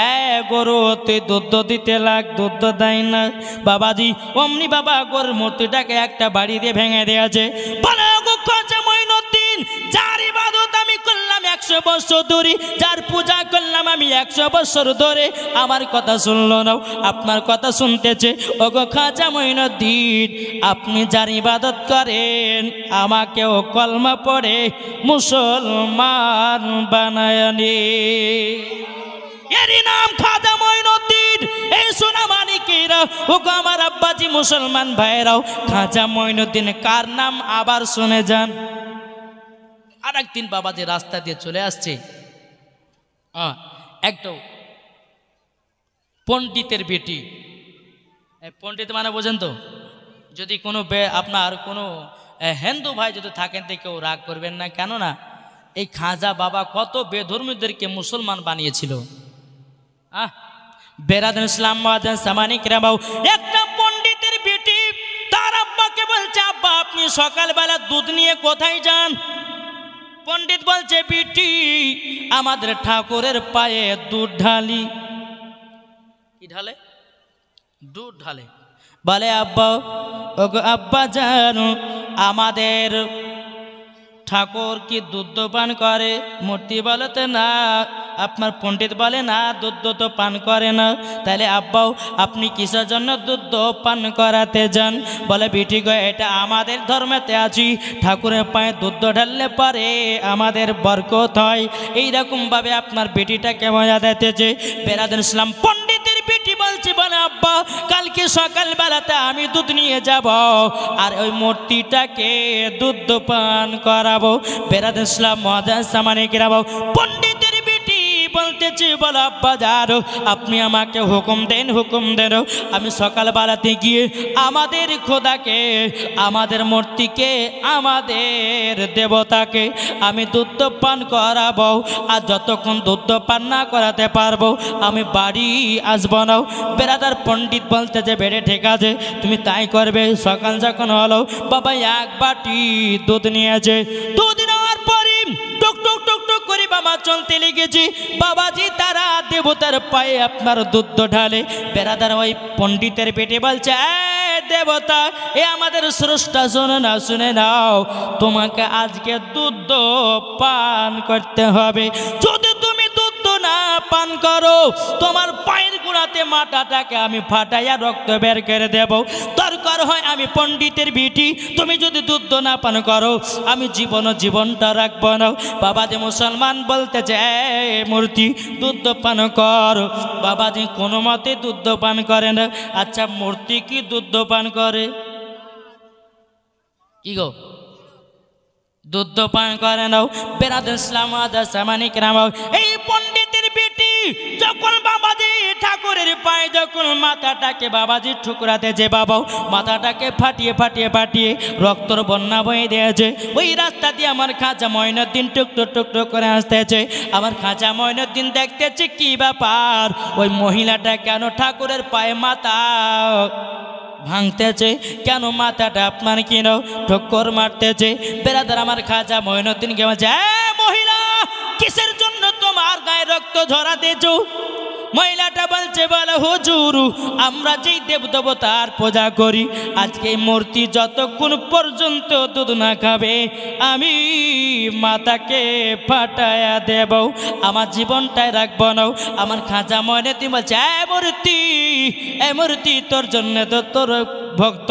গরু তুই দুধ দিতে লাগ, দুধ দেয় না। বাবাজি অমনি বাবা গরুর মূর্তিটাকে একটা বাড়ি দিয়ে ভেঙে দিয়েছে। বলে খাজা মঈনুদ্দিন, যার ইবাদত আমি করলাম 100 বছর ধরে, যার পূজা করলাম আমি 100 বছর ধরে, আমার কথা শুনলো না, আপনার কথা শুনতেছে। ওগো খাজা মঈনুদ্দিন, আপনি যার ইবাদত করেন আমাকেও কলমা পড়ে মুসলমান বানায় নে। এরই নাম খাজা মঈনুদ্দিন। এই সোনা মানিকেরা, ওগো আমার আব্বাজি মুসলমান ভাইরাও, খাজা মঈনুদ্দিন কার নাম আবার শুনে যান। আর একদিন বাবাজি রাস্তা দিয়ে চলে আসছে, একটু পণ্ডিতের বেটি। পণ্ডিত মানে বোঝেন তো? যদি কোনো আপনার কোনো হিন্দু ভাই যদি থাকেন তো কেউ রাগ করবেন না, কেননা এই খাজা বাবা কত বেধর্মীদেরকে মুসলমান বানিয়েছিল। বেরাদুল ইসলাম সামানিক রাবাও, একটা পণ্ডিতের বেটি তার আব্বাকে বলছে, আব্বা আপনি সকালবেলা দুধ নিয়ে কোথায় যান? পণ্ডিত বলছে, বেটি আমাদের ঠাকুরের পায়ে দুধ ঢালি। কি ঢালে? দুধ ঢালে। বলে আব্বা, ওগো আব্বা জানো আমাদের ঠাকুর কি দুধ পান করে? মূর্তি বলে তো না। আপনার পণ্ডিত বলে না, দুধ তো পান করে না। তাহলে আব্বাও আপনি কিসের জন্য দুধ পান করাতে যান? বলে বেটি গো, এটা আমাদের ধর্মেতে আছি, ঠাকুরের পায়ে দুধ ঢাললে পারে আমাদের বরকত হয়। এইরকমভাবে আপনার বেটিটাকে মজা দিতেছে। বেরাদুল ইসলাম পণ্ডিতের বেটি বলছে, বলে আব্বা কালকে সকালবেলাতে আমি দুধ নিয়ে যাব আর ওই মূর্তিটাকে দুধ পান করাবো। বেরাদুল ইসলাম সামানিক রাবাও, পণ্ডিতের বেটি বলতেছি, বলো আব্বা যারো আপনি আমাকে হুকুম দেন, হুকুম দেন। আমি সকালবেলাতে গিয়ে আমাদের খোদাকে, আমাদের মূর্তিকে, আমাদের দেবতাকে আমি দুধ পান করাবো। আর যতক্ষণ দুধ পান না করাতে পারবো আমি বাড়ি আসবো না। বেরাদার পণ্ডিত বলতে যে বেড়ে ঠিক আছে, তুমি তাই করবে। সকাল যখন হলো বাবা এক বাটি দুধ নিয়েছে। দুধ নেওয়ার পরে টুক টুক টুক টুক করে বাবা চলতে লেগেছে। বাবাজি তারা দেবতার পায়ে আপনার দুধ ঢালে। বেরাদার ওই পণ্ডিতের পেটে বলছে, দেবতা এ আমাদের স্রষ্টা, শোনো না, শুনে নাও, তোমাকে আজকে দুধ পান করতে হবে। যদি তুমি দুধ না পান করো তোমার পায়ের গোড়াতে মাথাটাকে আমি ফাটাইয়া রক্ত বের করে দেব। দরকার হয় আমি পণ্ডিতের বিটি, তুমি যদি দুধ না পান করো আমি জীবনটা রাখবো না। বাবাজি মুসলমান বলতে চায় মূর্তি দুধ পান কর। বাবাজি কোনো মতে দুধ পান করে না। আচ্ছা মূর্তি কি দুধ পান করে? কি গো? দুধ পান করে নাও। বেরাদুল ইসলাম সামানিক রাবাও, এই পণ্ডিতের বেটি যখন বাবাজি ঠাকুরের পায়ে যখন মাথাটাকে বাবাজি ঠুকরাতে যে বাবাও মাথাটাকে ফাটিয়ে ফাটিয়ে ফাটিয়ে রক্তর বন্যা বয়ে দিয়েছে। ওই রাস্তা দিয়ে আমার খাজা মঈনুদ্দিন টুকটুক টুকটুক করে আসতেছে। আমার খাজা মঈনুদ্দিন দেখতেছে কি ব্যাপার, ওই মহিলাটা কেন ঠাকুরের পায়ে মাথা ভাঙতেছে, কেন মাথাটা আপনার কেন ঠক্কর মারতেছে। বেরাদার আমার খাজা মঈনুদ্দিনকে বলছে, মহিলা কিসের জন্য তোমার গায়ে রক্ত ঝরাতেছ? মহিলাটা বলছে, বলে হুজুর আমরা যেই দেবতার পূজা করি আজকে এই মূর্তি যতক্ষণ পর্যন্ত দুধ না খাবে আমি মাথাকে ফাটায়া দেব, আমার জীবনটাই রাখবো না। আমার খাজা মঈনুদ্দিন বলছে, এ মূর্তি তোর জন্য তো তোর ভক্ত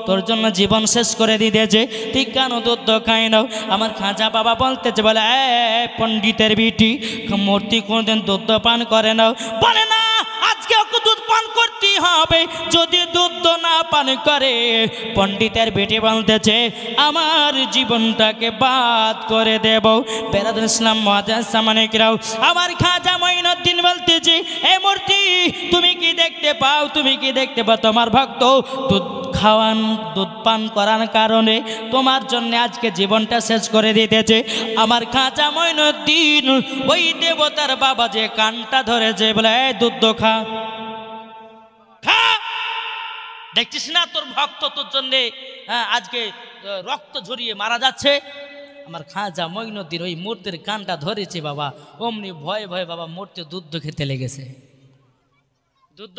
তোর জন্য জীবন শেষ করে দিতেছে, তুই কেন দুধ খাই নাও? আমার খাজা বাবা বলতেছে, বলে পণ্ডিতের বিটি মূর্তি কোনদিন দুধ পান করে নাও? বলে না, আজকে ওকে দুধ পান করতে হবে। যদি দুধ না পান করে পণ্ডিতের বেটি বলতেছে আমার জীবনটাকে বাদ করে দেব। বেরাদুল ইসলাম সামানিক রাও, আমার খাজা মঈনুদ্দিন বলতেছে, এ মূর্তি তুমি কি দেখতে পাও? তুমি কি দেখতে পাও? তোমার ভক্ত দুধ দুধ পান করার কারণে তোমার জন্য আজকে জীবনটা শেষ করে দিতেছে। আমার খাজা মঈনুদ্দিন ওই দেবতার বাবা যে কানটা ধরেছে, বলে দুধ খা, দেখছিস না তোর ভক্ত তোর জন্য আজকে রক্ত ঝরিয়ে মারা যাচ্ছে। আমার খাজা মঈনুদ্দিন ওই মূর্তির কানটা ধরেছে বাবা, অমনি ভয়ে ভয়ে বাবা মূর্তি দুধ খেতে লেগেছে, দুধ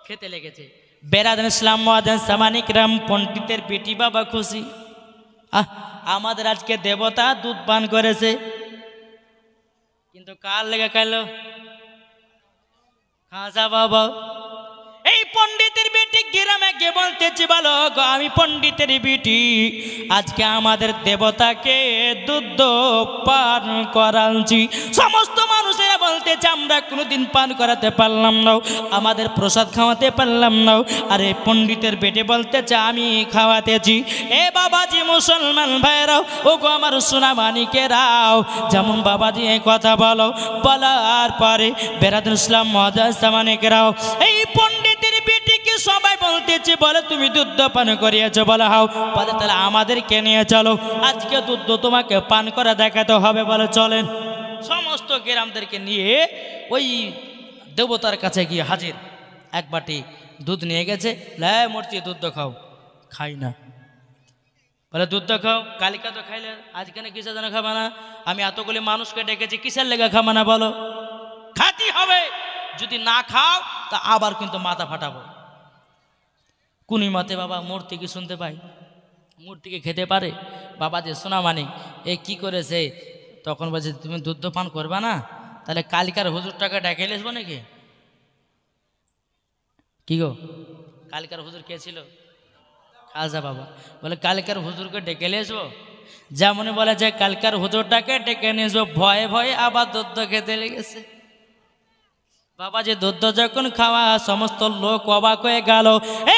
খেতে লেগেছে। বেরাদুল ইসলাম সামানিক রাম পণ্ডিতের বেটি বাবা খুশি, আমাদের আজকে দেবতা দুধ পান করেছে। কিন্তু কার লেগে খাইল? খাজা বাবা। এই পণ্ডিতের বেটি গ্রামে গিয়ে বলতেছি, বলো গো আমি পণ্ডিতের বেটি, আজকে আমাদের দেবতাকে দুধ পান করাচ্ছি। সমস্ত মানুষেরা বলতেছে আমরা কোনোদিন পান করাতে পারলাম না, আমাদের প্রসাদ খাওয়াতে পারলাম না। আর এই পণ্ডিতের বেটি বলতেছে আমি খাওয়াতেছি। এ বাবাজি মুসলমান ভাইরাও, ও গো আমার সোনা মানিকেরাও, যেমন বাবাজি এই কথা বলো, বলার পরে বেরাদুল ইসলাম মুআজ্জাজ মানিকেরাও, এই পণ্ডিতের বেটিকে সবাই বলতেছে, বলে তুমি দুধ পান করিয়েছো, বলা হাও, বলে তাহলে আমাদেরকে নিয়ে চলো, আজকে দুধ তোমাকে পান করে দেখাতে হবে। বলে চলেন। সমস্ত গ্রামদেরকে নিয়ে ওই দেবতার কাছে গিয়ে হাজির। এক বাটি দুধ নিয়ে গেছে, লে মূর্তি দুধ খাও। খাই না। বলে দুধ খাও, কালিকা তো খাইলে, আজকে না কিসের জন্য খাবা না? আমি এতগুলি মানুষকে ডেকেছি, কিসের লেগে খাবা না বলো? খাতি হবে, যদি না খাও তা আবার কিন্তু মাথা ফাটাবো। কোন মতে বাবা মূর্তি কি শুনতে পাই? মূর্তিকে খেতে পারে? বাবা যে সোনা মানিক এ কি করেছে, তখন বলছে তুমি দুধ পান করবা না, তাহলে কালিকার হুজুরটাকে ডেকে নিয়ে আসবো নাকি? কি গো, কালিকার হুজুর কে ছিল? খাজা বাবা। বলে কালকার হুজুরকে ডেকে নিয়ে আসবো? যেমন বলে যে কালকার হুজুরটাকে ডেকে নিয়ে আসবো, ভয়ে ভয়ে আবার দুধ খেতে লেগেছে। বাবা যে দুধ যখন খাওয়া, সমস্ত লোক অবাক হয়ে গেল।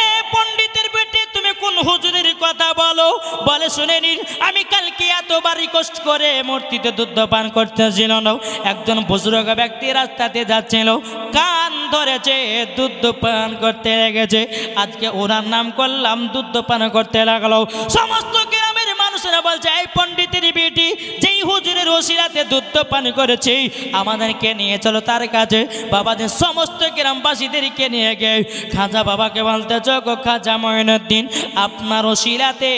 এ পণ্ডিতের বেটি, তুমি কোন হুজুরের কথা বলো? বলে শুনে নিন, আমি কালকে এতবার রিকোয়েস্ট করে মূর্তিতে দুধ পান করতেছিল না, একজন বুজুর্গ ব্যক্তি রাস্তাতে যাচ্ছিল, কান ধরেছে, দুধ পান করতে লেগেছে, আজকে ওনার নাম করলাম, দুধ পান করতে লাগলো। সমস্ত গ্রামের মানুষেরা বলছে এই পণ্ডিতের বেটি যেই হুজুরের ওসিলাতে দুধ পান করেছে, আমাদেরকে নিয়ে চলো তার কাছে। বাবাদের সমস্ত গ্রামবাসীদেরকে নিয়ে গিয়ে খাজা বাবাকে বলতে, গো খাজা মঈনুদ্দিন, আপনার ওসিলাতে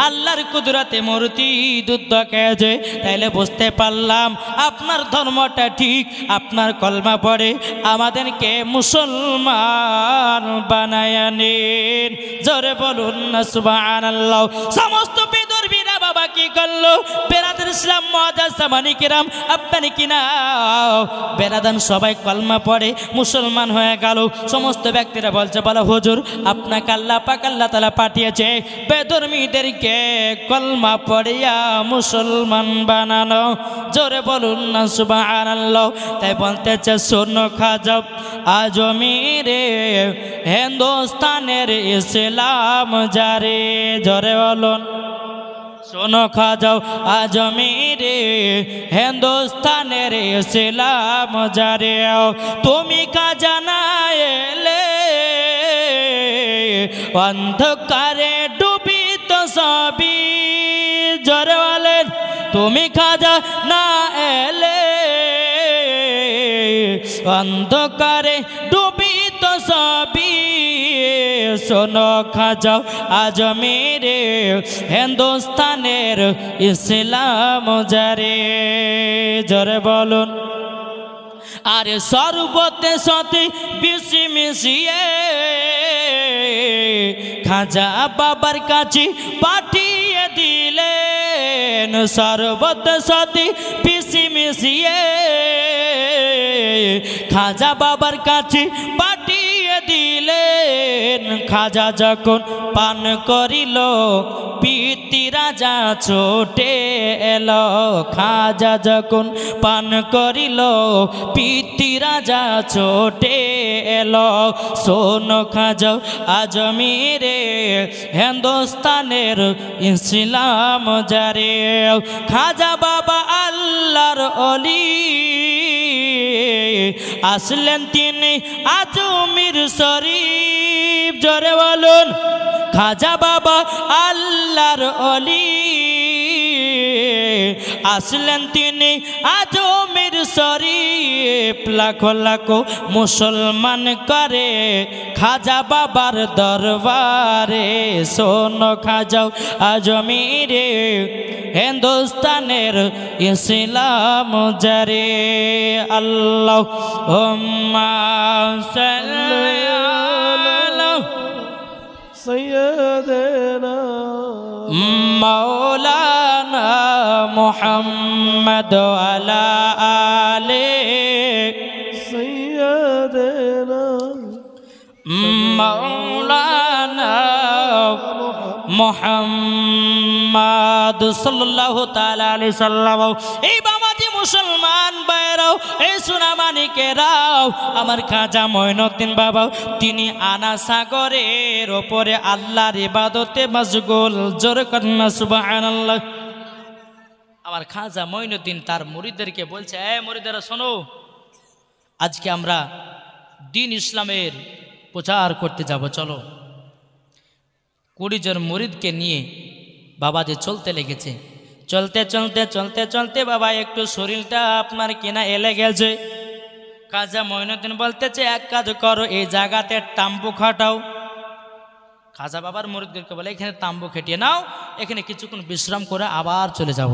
আল্লাহর কুদরতে মূর্তি দুধ খেয়েছে, তাইলে বুঝতে পারলাম আপনার ধর্মটা ঠিক, আপনার কলমা পড়ে আমাদেরকে মুসলমান বানায় নিন। জোরে বলুন না সুবহানাল্লাহ। সমস্ত বিদর্ভীরা বাবা কি করলো, বেরাদুল ইসলাম মুআজ্জাজ মানিকেরাম, আপনার কি না বেরাদান সবাই কলমা পড়ে মুসলমান হয়ে গেল। সমস্ত ব্যক্তিরা বলছে, বলো হুজুর আপনাকে আল্লাহ পাক আল্লাহ তাআলা পাঠিয়েছে বেদর্মীদেরকে কলমা পড়িয়া মুসলমান বানানো। জোরে বলুন না সুবহানাল্লাহ। তাই বলতেছে শোনো খাজা আজমিরে হিন্দুস্তানের ইসলাম যারে, জোরে বলুন। শোনো খাজা আজমিরে হিন্দুস্তানের ইসলাম যারে, তুমি খাজা না এলে অন্ধকারে ডুবিত সবই। জোরে বলেন, তুমি খাজা না এলে অন্ধকারে ডুবিত সবই। শোনো খাজা আজমিরে হিন্দুস্তানের ইসলাম যারে, জোরে বলুন। আরে সর্বতে সতে বিশি মিশিয়ে খাজা বাবার কাছে পাঠিয়ে দিলেন, সর্বতে সতে বিশি মিশিয়ে খাজা বাবার কাছে পাঠিয়ে দিলেন। খাজা যখন পান করিল পিতি রাজা ছোটে এলো, খাজা যখন পান করিল পিতি রাজা ছোটে এলো। শোনো খাজা আজমিরে হিন্দুস্তানের ইসলাম যারে, খাজা বাবা আল্লাহর অলি আসলেন তিনি আজমির শরীফ। জোরে বলুন, খাজা বাবা আল্লাহর অলি আসলেন তিনি আজমির শরীফ। লাখো লাখো মুসলমান করে খাজা বাবার দরবারে। শোনো খাজা আজমিরে হিন্দুস্তানের ইসলাম যারে। আল্লাহুম্মা সাল্লি আলা সাইয়্যিদিনা মাওলানা মুহাম্মদ ওয়ালা আলি সাইয়্যিদিনা মাওলানা মুহাম্মদ সাল্লাল্লাহু তাআলা আলাইহি সাল্লাম। এই বাবাজি মুসলমান ভাইরাও, এই সোনামানিকেরাও, আমার খাজা মঈনুদ্দিন বাবা তিনি আনা সাগরের ওপরে আল্লাহর ইবাদতে মশগুল। জোরে কন্না সুবহানাল্লাহ। আমার খাজা মঈনুদ্দিন তার মুরিদদেরকে বলছে, এ মুরিদেরা শোনো, আজকে আমরা দ্বীন ইসলামের প্রচার করতে যাব, চলো। 20 জন মুরিদকে নিয়ে বাবাজি চলতে লেগেছে। চলতে চলতে চলতে চলতে বাবা একটু শরীরটা আপনার কিনা এলে গেছে। খাজা মঈনুদ্দিন বলতেছে, এক কাজ করো, এই জায়গাতে তাম্বু খাটাও। খাজা বাবার মুরিদদেরকে বলে, এখানে তাম্বু খেটিয়ে নাও, এখানে কিছুক্ষণ বিশ্রাম করে আবার চলে যাব।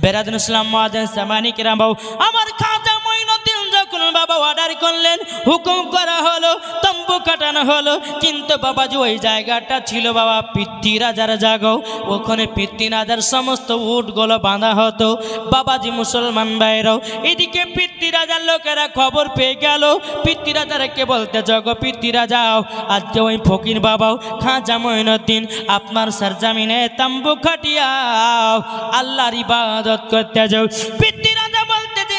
বেরাদুল ইসলাম মুআজ্জিন সামানি কিরাম বাবু, আমার খাজা মঈনুদ্দিন যখন বাবা অর্ডার করলেন, হুকুম করা হলো, তাম্বু কাটানো হলো। কিন্তু বাবাজি ওই জায়গাটা ছিল বাবা পৃথ্বীরাজার জায়গা, ওখানে পৃথ্বীরাজার সমস্ত উটগুলো বাঁধা হতো। বাবাজি মুসলমান ভাইরাও, এদিকে পৃথ্বীরাজার লোকেরা খবর পেয়ে গেল। পৃথ্বীরাজারকে বলতে জগো পৃথ্বীরাজাও, আজকে ওই ফকির বাবাও খাজা মঈনুদ্দিন আপনার সরজমিনে তাম্বু খাটিয়াও, আল্লাহর ইবাদত করতে যাও। পৃথ্বীরাজা বলতে যে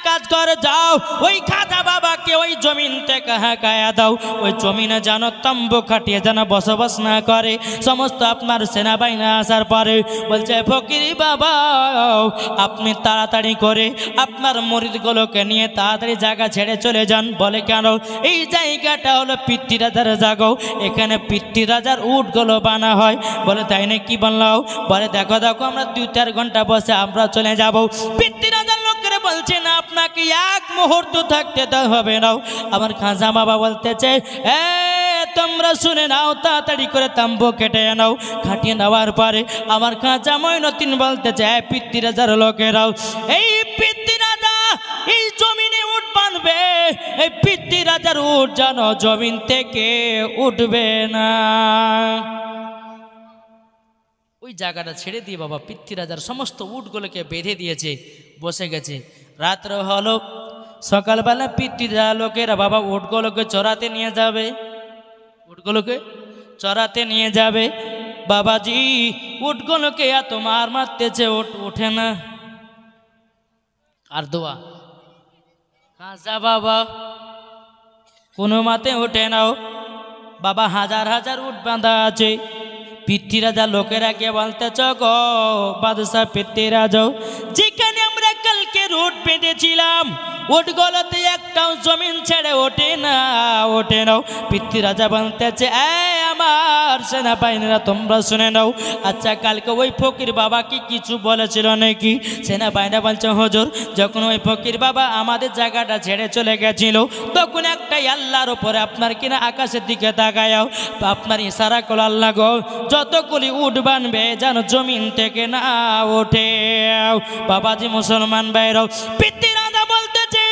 কাজ করে যাও, ওই খাজা বাবাকে ওই জমিন থেকে হাঁকায়া দাও, ওই জমিনে যেন তাম্বু খাটিয়ে যেন বসবাস না করে। সমস্ত আপনার সেনাবাহিনী আসার পরে বলছে, ফকির বাবা আপনি তাড়াতাড়ি করে আপনার মুরিদগুলোকে নিয়ে তাড়াতাড়ি জায়গা ছেড়ে চলে যান। বলে কেন? এই জায়গাটা হলো পৃথ্বীরাজার জায়গা, এখানে পৃথ্বীরাজার উটগুলো বানা হয়। বলে তাই না? কি বললাম? বলে দেখো দেখো আমরা 2-4 ঘন্টা বসে আমরা চলে যাব। পৃথ্বীরাজার লোকেরা বলছে না, আপনাকে এক মুহূর্ত থাকতে দেওয়া হবে না। আমার খাজা বাবা বলতেছে, তোমরা শুনে নাও, তাড়াতাড়ি করে তাম্বু কেটে নাও। খাটিয়ে নেওয়ার পরে আমার খাজা মঈনুদ্দিন বলতেছে, পৃথ্বীরাজার লোকেরাও, এই পৃথ্বীরাজা এই জমিনে উট বাঁধবে, এই পৃথ্বীরাজার উট যেন জমিন থেকে উঠবে না। ওই জায়গাটা ছেড়ে দিয়ে বাবা পৃথ্বীরাজার সমস্ত উটগুলোকে বেঁধে দিয়েছে, বসে গেছে। রাত্র হলো, সকালবেলা পৃথ্বীরাজার লোকেরা বাবা উটগুলোকে চড়াতে নিয়ে যাবে, উটগুলোকে চড়াতে নিয়ে যাবে। বাবাজি উটগুলোকে এত মার মারতেছে, ওঠে না। আর দোয়া খাজা বাবা কোনো মাতে ওঠে নাও। বাবা হাজার হাজার উট বাঁধা আছে। পৃথ্বীরাজা লোকেরা কে বলতেছ গো বাদশাহ পৃথ্বীরাজ, যেখানে আমরা কালকে উট বেঁধেছিলাম উটগুলোতে একটাও জমিন ছেড়ে ওঠে না, ওঠে নাও। পৃথ্বীরাজা বলতেছে, আমার সেনাবাহিনীরা তোমরা শুনে নাও, আচ্ছা কালকে ওই ফকির বাবা কি কিছু বলেছিল নাকি? সেনাবাহিনীরা বলছে, হুজুর যখন ওই ফকির বাবা আমাদের জায়গাটা ছেড়ে চলে গেছিল, তখন একটাই আল্লাহর উপরে আপনার কিনা আকাশের দিকে তাকায়াও, আপনার ইশারা করল, আল্লাহ গো যতগুলি উট বানবে যেন জমিন থেকে না ওঠে। বাবাজি মুসলমান ভাইরাও, পৃথ্বীরাজা বলতেছে,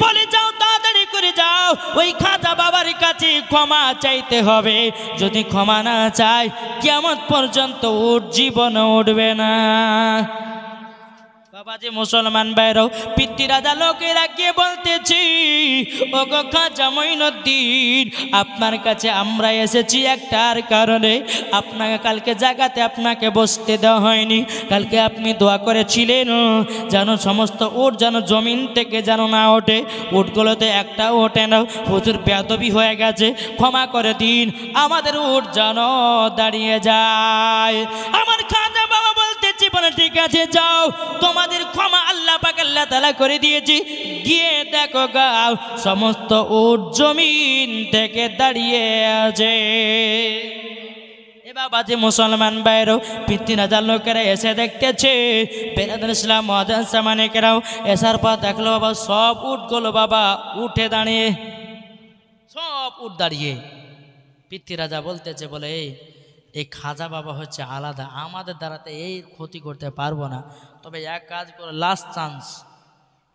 বলে যাও তাড়াতাড়ি করে যাও, ওই খাজা বাবার কাছে ক্ষমা চাইতে হবে। যদি ক্ষমা না চায় কিয়ামত পর্যন্ত উট জীবন উঠবে না। বাবাজি মুসলমান ভাইরাও, পৃথ্বীরাজা লোকেরা কে বলতেছি, ও গো খাজা মঈনুদ্দিন আপনার কাছে আমরা এসেছি একটার কারণে। আপনাকে কালকে জায়গাতে আপনাকে বসতে দেওয়া হয়নি। কালকে আপনি দোয়া করেছিলেন যেন সমস্ত উট যেন জমিন থেকে যেন না ওঠে, উটগুলোতে একটাও ওঠে না। হুজুর বেয়াদবি হয়ে গেছে, ক্ষমা করে দিন, আমাদের উট যেন দাঁড়িয়ে যায়। আমার খাজা বাবা বলতেছি, বলে ঠিক আছে যাও, তোমাদের ক্ষমা আল্লাহ পাক আল্লাহ তাআলা করে দিয়েছি। গিয়ে দেখো গাও সমস্ত উট জমিন থেকে দাঁড়িয়ে আছে। বাবাজি মুসলমান ভাইরও, পৃথ্বীরাজার লোকেরা এসে দেখতেছে, বেরাদুল ইসলাম মুআজ্জিন সামানিকেরাও এসার পর দেখলো বাবা সব উটগুলো বাবা উঠে দাঁড়িয়ে, সব উট দাঁড়িয়ে। পৃথ্বীরাজা বলতেছে, বলে এই খাজা বাবা হচ্ছে আলাদা, আমাদের দ্বারাতে এই ক্ষতি করতে পারবো না, তবে এক কাজ করে লাস্ট চান্স,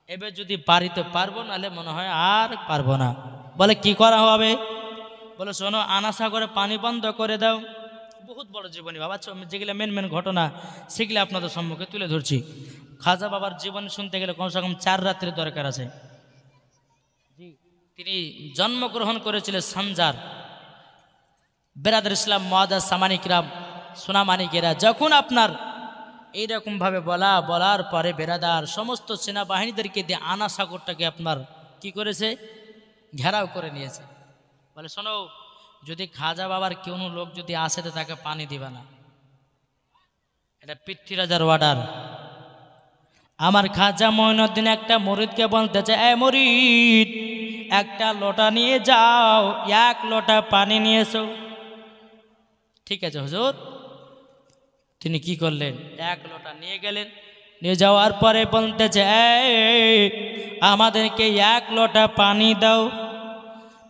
এবার যদি পারি তো পারবো, নাহলে মনে হয় আর পারবো না। বলে কি করা হবে? বলে শোনো, আনাসা করে পানি বন্ধ করে দাও। বহুত বড় জীবনী বাবা, যেগুলো মেন মেন ঘটনা সেগুলো আপনাদের সম্মুখে তুলে ধরছি। খাজা বাবার জীবন শুনতে গেলে কমসে কম 4 রাত্রির দরকার আছে। তিনি জন্মগ্রহণ করেছিলেন সানজার, বেরাদার ইসলাম মুআজ্জাজ সামানিকরাম সোনামানিকেরা, যখন আপনার এইরকমভাবে বলার পরে বেরাদার সমস্ত সেনাবাহিনীদেরকে দিয়ে আনা সাগরটাকে আপনার কি করেছে, ঘেরাও করে নিয়েছে। বলে শোনো, যদি খাজা বাবার কোনো লোক যদি আসে তো তাকে পানি দিবা না, এটা পৃথ্বীরাজার অর্ডার। আমার খাজা মঈনুদ্দিন একটা মুরিদকে বলতেছে, এ মুরিদ, একটা লোটা নিয়ে যাও, এক লোটা পানি নিয়ে এসো। ঠিক আছে হুজুর। তিনি কি করলেন, এক লোটা নিয়ে গেলেন। নিয়ে যাওয়ার পরে বলতেছে, আমাদেরকে এক লোটা পানি দাও।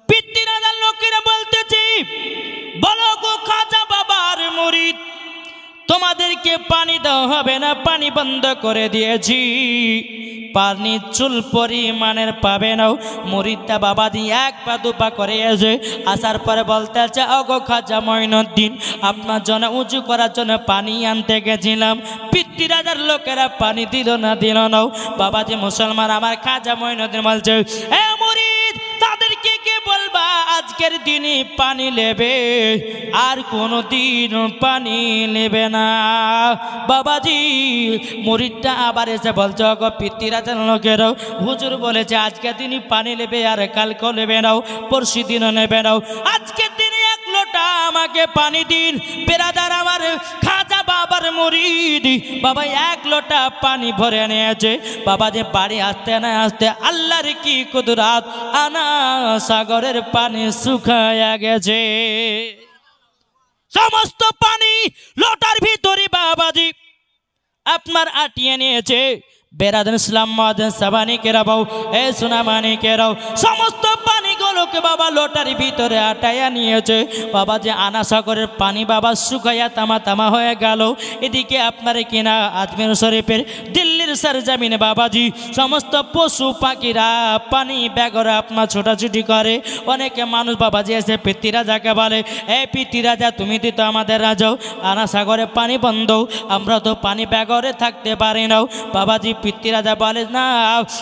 পৃথ্বীরাজার লোকেরা বলতেছে, বলো গো খাজা বাবার মুরিদ, তোমাদেরকে পানি দেওয়া হবে না, পানি বন্ধ করে দিয়েছি, পানি চুল পরিমাণের পাবে না। মুরিদটা বাবাজি এক পা দুপা করে আসার পরে বলতেছে, ওগো খাজা মঈনুদ্দিন, আপনার জন্য উঁচু করার জন্য পানি আনতে গেছিলাম, পৃথ্বীরাজার লোকেরা পানি দিল না। বাবাজি মুসলমান আমার খাজা মঈনুদ্দিন বলছে, এ মুরিদ, তাদেরকে কে বলবা আজকের দিনে পানি নেবে, আর কোনো দিন পানি নেবে না। বাবাজি মুরিদটা আবার এসে বলছে, ওগো পৃথ্বীরাজার লোকেরাও, হুজুর বলেছে আজকের দিনই পানি নেবে, আর কালকেও নেবে নাও, পরশু দিনও নেবে নাও, আজকের দিনে এক লোটা আমাকে পানি দিন। বেরাদার আমার খাজা বাবার মুরিদ বাবা এক লোটা পানি ভরে নিয়েছে। বাবা যে বাড়ি আসতে না আসতে আল্লাহর কি কুদরত, আনা সাগরের পানি শুকায়া গেছে। সমস্ত পানি লোটার ভিতরে বাবাজি আপনার আটিয়ে নিয়েছে। বেরাদার ইসলাম মুআজ্জাজ সামানিকেরাও, এ সোনামানিকেরাও, সমস্ত পানিগুলোকে বাবা লোটার ভিতরে আটাইয়া নিয়েছে। বাবা যে আনা সাগরের পানি বাবা শুকাইয়া তামা তামা হয়ে গেল। এদিকে আপনার কিনা আজমির শরীফের দিল্লির সরজমিনে বাবাজি সমস্ত পশু পাখিরা পানি ব্যাগরে আপনার ছোটাছুটি করে। অনেকে মানুষ বাবাজি এসে পৃথ্বীরাজাকে বলে, এ পৃথ্বীরাজা, তুমি দিত আমাদের রাজাও, আনা সাগরে পানি বন্ধ, আমরা তো পানি ব্যাগরে থাকতে পারি না। বাবাজি পৃথ্বীরাজা বলে, না,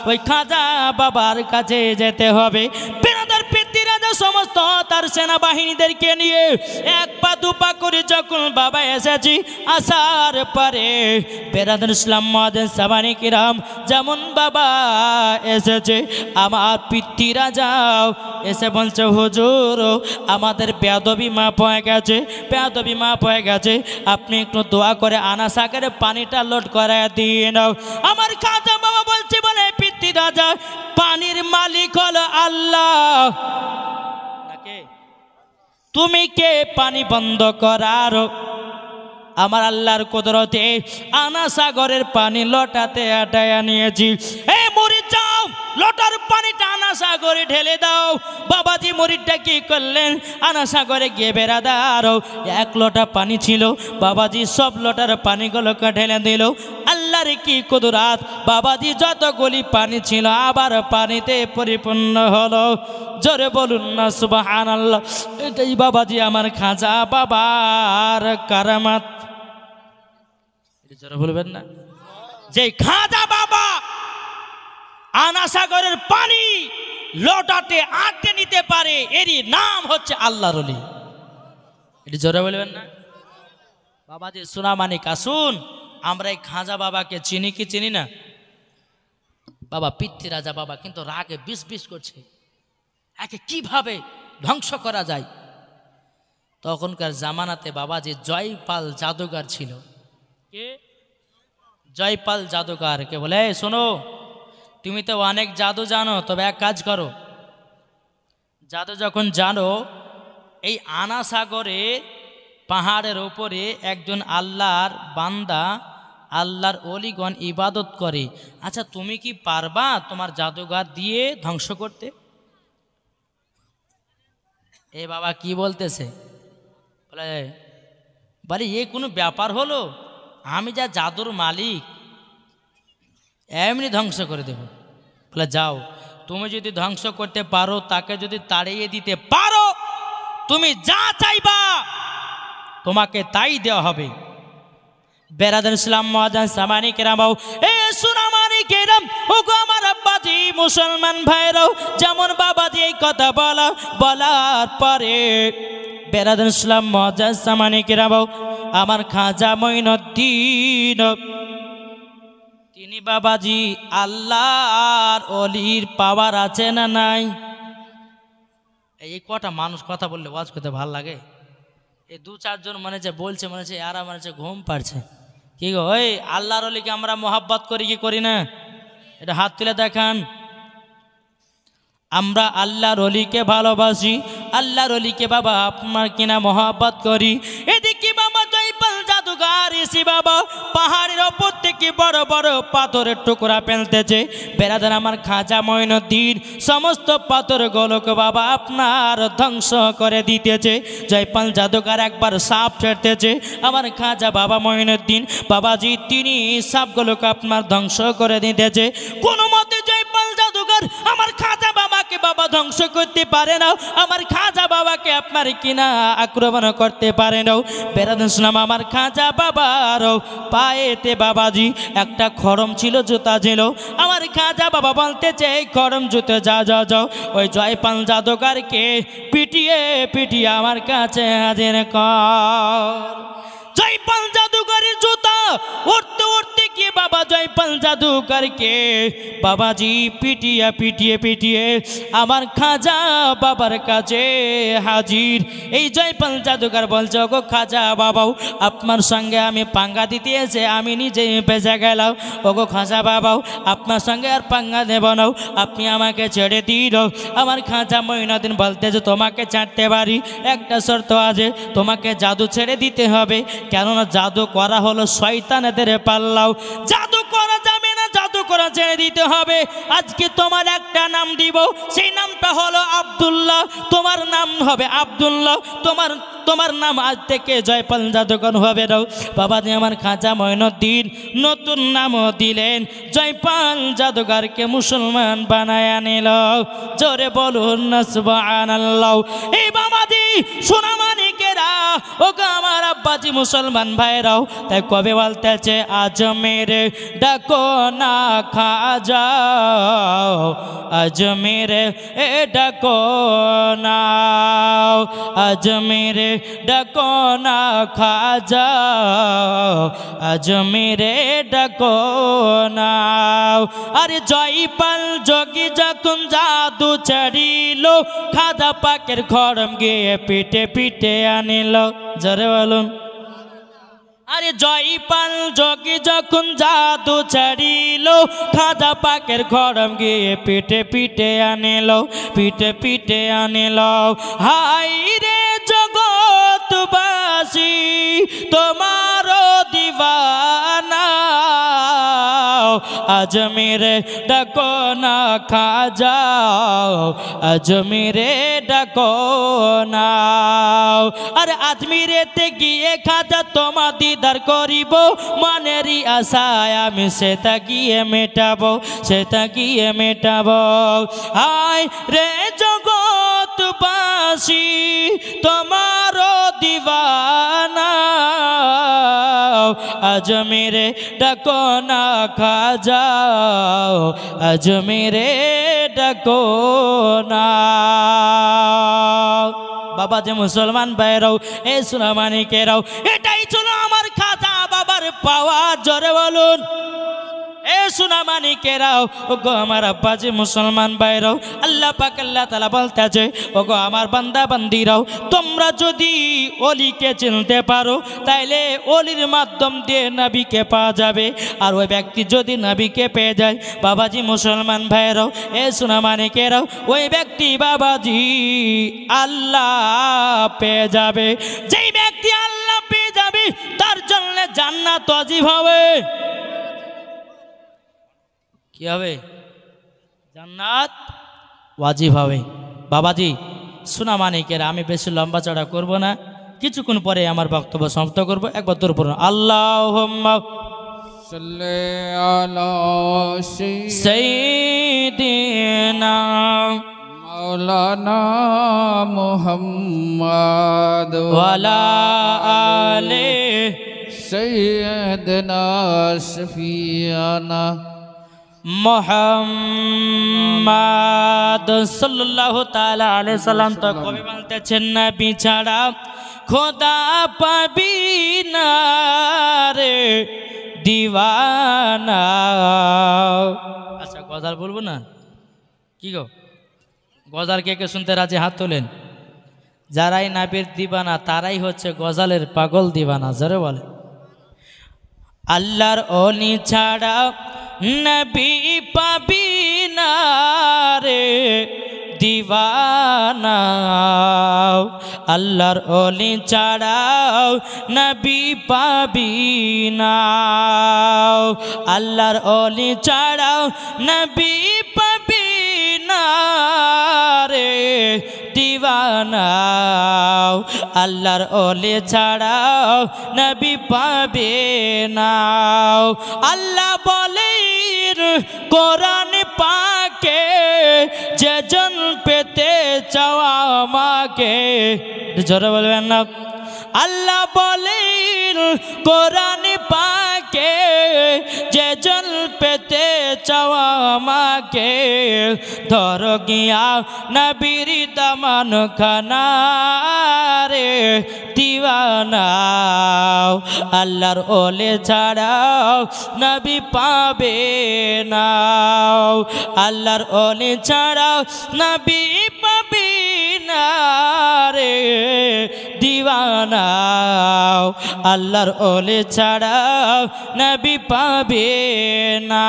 ওই খাজা বাবার কাছে যেতে হবে। বেরাদার পৃথ্বীরাজা সমস্ত তার সেনাবাহিনীদেরকে নিয়ে এক পা দুপা করে যখন বাবা এসেছি, আসার পরে বেরাদার ইসলাম মুআজ্জাজ সামানিকরাম যেমন বাবা এসেছে, আমার পৃথ্বীরাজাও এসে বলছে, হুজুর আমাদের বেয়াদবি মাপ হয়ে গেছে, বেয়াদবি মাপ হয়ে গেছে, আপনি একটু দোয়া করে আনা সাগরে পানিটা লোড করায় দিয়ে নাও। আমার খাজা বাবা বলছে, বলে পৃথ্বীরাজা, পানির মালিক হলো আল্লাহ, তুমি কে পানি বন্ধ করার? আমার আল্লাহর কুদরতে আনা সাগরের পানি লোটাতে আটায়া নিয়েছি। এই মুরিদ যাও, লোটার পানিটা আনা সাগরে ঢেলে দাও। বাবাজি মুরিদটা কি করলেন, আনা সাগরে গিয়ে বেরাদার এক লোটা পানি ছিল, বাবাজি সব লোটার পানিগুলোকে ঢেলে দিল। আল্লাহর কি কুদরত, বাবাজি যতগুলি পানি ছিল আবার পানিতে পরিপূর্ণ হলো। জোরে বলুন না সুবহানাল্লাহ। এটাই বাবাজি আমার খাজা বাবার কারামাত। জোরে বলবেন না, যে খাজা বাবা আনা সাগরের পানি লোটাতে আটকে নিতে পারে, এরই নাম হচ্ছে আল্লাহর ওলি। এটি জোরে বলবেন না। বাবাজি সোনামানিক, আসুন আমরা এই খাজা বাবাকে চিনি কি চিনি না? বাবা পৃথ্বীরাজা বাবা কিন্তু রাগে বিষ বিষ করছে, একে কিভাবে ধ্বংস করা যায়। তখনকার জামানাতে বাবাজি জয়পাল জাদুঘর ছিল। কে? জয়পাল জাদুঘর। কে বলে, শোনো, তুমি তো অনেক জাদু জানো, তবে এক কাজ করো, জাদু যখন জানো, এই আনা সাগরে পাহাড়ের ওপরে একজন আল্লাহর বান্দা, আল্লাহর ওলিগণ ইবাদত করে, আচ্ছা তুমি কি পারবা তোমার জাদুঘর দিয়ে ধ্বংস করতে? এ বাবা কি বলতেছে, বলে এ কোনো ব্যাপার হলো? আমি যা জাদুর মালিক, এমনি ধ্বংস করে দেব। বলে যাও, তুমি যদি ধ্বংস করতে পারো, তাকে যদি তাড়িয়ে দিতে পারো, তুমি যা চাইবা তোমাকে তাই দেওয়া হবে। বেরাদার ইসলাম মুআজ্জাজ সামানিকরাম, এ সোনামানিকেরাম, ওগো আমার আব্বাজি মুসলমান ভাইরাও, যেমন বাবাজি এই কথা বলার পরে বেরাদান ইসলাম মুআজ্জাজ সামানি কিরাম, আমার খাজা মঈনুদ্দিন তিনি বাবাজি আল্লাহর ওলির পাওয়ার আছে না নাই? এই কটা মানুষ কথা বললে ওয়াজ করতে ভাল লাগে। এই দু চারজন মানে যে বলছে মনে হচ্ছে এরা মানে হচ্ছে ঘুম পাড়ছে। কি গো ওই আল্লাহর ওলিকে আমরা মোহাব্বত করি কি করি না? এটা হাত তুলে দেখান। আমরা আল্লাহর ওলিকে ভালোবাসি, আল্লাহর ওলিকে বাবা আপনার কিনা মোহাব্বত করি। এদিকে বাবা জয়পাল জাদুঘর এসে বাবা পাহাড়ের ওপর থেকে বড় বড় পাথরের টুকরা ফেলতেছে। বেরাদার আমার খাজা মঈনুদ্দিন সমস্ত পাথরগুলোকে বাবা আপনার ধ্বংস করে দিতেছে। জয়পাল জাদুঘর একবার সাপ ছেড়তেছে, আমার খাজা বাবা মঈনুদ্দিন বাবাজি তিনি সাপগুলোকে আপনার ধ্বংস করে দিতেছে। কোনো মতে জয়পাল জাদুঘর আমার খাজা বাবাকে বাবা ধ্বংস করতে পারে না, আমার খাজা বাবাকে আপনার কিনা আক্রমণ করতে পারে না। বেরাদান ইসলাম আমার খাজা বাবার পায়েতে বাবাজি একটা খড়ম ছিল, জুতা ছিল। আমার খাজা বাবা বলতেছে এই খড়ম জুতো যাও ওই জয়পাল জাদুঘরকে পিটিয়ে পিটিয়ে আমার কাছে হাজির কর। জয়পাল জাদুঘরের জুতা উঠতে উঠতে কি বাবা জয়পাল জাদুঘরকে বাবাজি পিটিয়ে পিটিয়ে পিটিয়ে আমার খাজা বাবার কাছে হাজির। এই জয়পাল জাদুঘর বলছে ওগো খাজা বাবাও আপনার সঙ্গে আমি পাঙ্গা দিতে এসে আমি নিজে বেঁচে গেলাম। ওগো খাজা বাবাও আপনার সঙ্গে আর পাঙ্গা দেব না, আপনি আমাকে ছেড়ে দিন। আমার খাজা মঈনুদ্দিন বলতেছে তোমাকে ছাড়তে পারি, একটা শর্ত আছে, তোমাকে জাদু ছেড়ে দিতে হবে, কেননা জাদু করা হলো শয়তানেদের পাল্লাও, জাদু করা যাবে না, জাদু করা ছেড়ে দিতে হবে। আজকে তোমার একটা নাম দিব, সেই নামটা হলো আব্দুল্লাহ, তোমার নাম হবে আব্দুল্লাহ, তোমার নাম আজ থেকে জয়পাল জাদুঘর হবে না। বাবাজি আমার খাজা মঈনুদ্দিন নতুন নামও দিলেন, জয়পাল জাদুঘরকে মুসলমান বানায় নিল। জোরে বলুন না সুবহানাল্লাহ। এই বাবাজি সোনা মানিকেরা ও আমার আব্বাজি মুসলমান ভাইরাও তাই কবে বলতেছে আজ মেরে ডাকো না খাজা, আজ মেরে ডাকো না, আজ মেরে ডাকো না খাজা, আজ মেরে ডাকো না। আরে জয়পাল যোগী যখন জাদু ছাড়িল, খাজা পাকের খড়ম গিয়ে পিটে পিটে আনিল। জোরে বলুন। আরে জয়পাল যোগী যখন জাদু ছাড়িল, খাজা পাকের খড়ম গিয়ে পিটে পিটে আনিল, পিটে পিটে আনিল। হাই রে জগৎবাসী তোমার দিওয়ানা, আজ মেরে ডাকো না খাজা, আজ মেরে ডাকো না। আরে আজমিরেতে গিয়ে খাজা তোমা দিদার করিব, মনেরই আশায় আমি সেটা গিয়ে মেটাবো, সেটা গিয়ে মেটাবো। হায় রে জগৎবাসী তোমার দিওয়ানা, আজ মেরে ডাকো না খাজা, আজ মেরে ডাকো না। বাবা যে মুসলমান ভাইরাও এ সোনা মানিকেরাও এটাই ছিল আমার খাজা বাবার পাওয়া। জোরে বলুন। এ সোনা মানিকেরাও ও গো আমার আব্বাজি মুসলমান ভাইরাও আল্লাহ পাক আল্লাহ তাআলা বলতেছে ও গো আমার বান্দা বান্দিরাও তোমরা যদি ওলিকে চিনতে পারো তাইলে ওলির মাধ্যম দিয়ে নবীকে পাওয়া যাবে। আর ওই ব্যক্তি যদি নবীকে পেয়ে যায় বাবাজি মুসলমান ভাইরাও এ সোনা মানিকেরাও ওই ব্যক্তি বাবাজি আল্লাহ পেয়ে যাবে। যেই ব্যক্তি আল্লাহ পেয়ে যাবে তার জন্য জান্নাত ওয়াজিব হবে। কি হবে? জান্নাত ওয়াজিব হবে। বাবাজি সোনা মানিকেরা আমি বেশি লম্বা চড়া করব না, কিছুক্ষণ পরে আমার বক্তব্য সমাপ্ত করব। একবার দূর পড়ুন আল্লাহুম্মা সাল্লি আলা সাইয়্যিদিনা মাওলানা মুহাম্মদ ওয়া আলা আলি সাইয়্যিদিনা শফিয়ানা মোহাম্মদ সাল্লাল্লাহু তাআলা আলাইহি সাল্লাম তো কবি বলতেছেন নবী ছাড়া খোদা পাবি না রে দিওয়ানা। আচ্ছা গজাল বলবো না কি গো, গজাল কে কে শুনতে রাজি হাত তোলেন। যারাই নবীর দিবানা তারাই হচ্ছে গজালের পাগল দিবানা, জোরে বলে। আল্লাহর ওলি ছাড়া নবী পাবি না রে দিওয়ানা, আল্লাহর ওলি ছাড়াও নবী পাবি না, আল্লাহর ওলি ছাড়াও নবী পাবি না রে দিওয়ানা, আল্লাহর ওলি ছাড়াও নবী পাবে না। আল্লাহ বলেন কোরআন পাকে যে জন পেতে চাও আমাকে, জোরে বলবেন না। আল্লাহ বলেন কোরআন পাকে যে জন পেতে চাও আমাকে, ধর গিয়া নবীর দামান খানা রে দিওয়ানা, আল্লাহর ওলি ছাড়াও নবী পাবে না, আল্লাহর ওলি ছাড়াও নবী পাবে না রে দিওয়ানা, আল্লাহর ওলি ছাড়াও নবী পাবে না।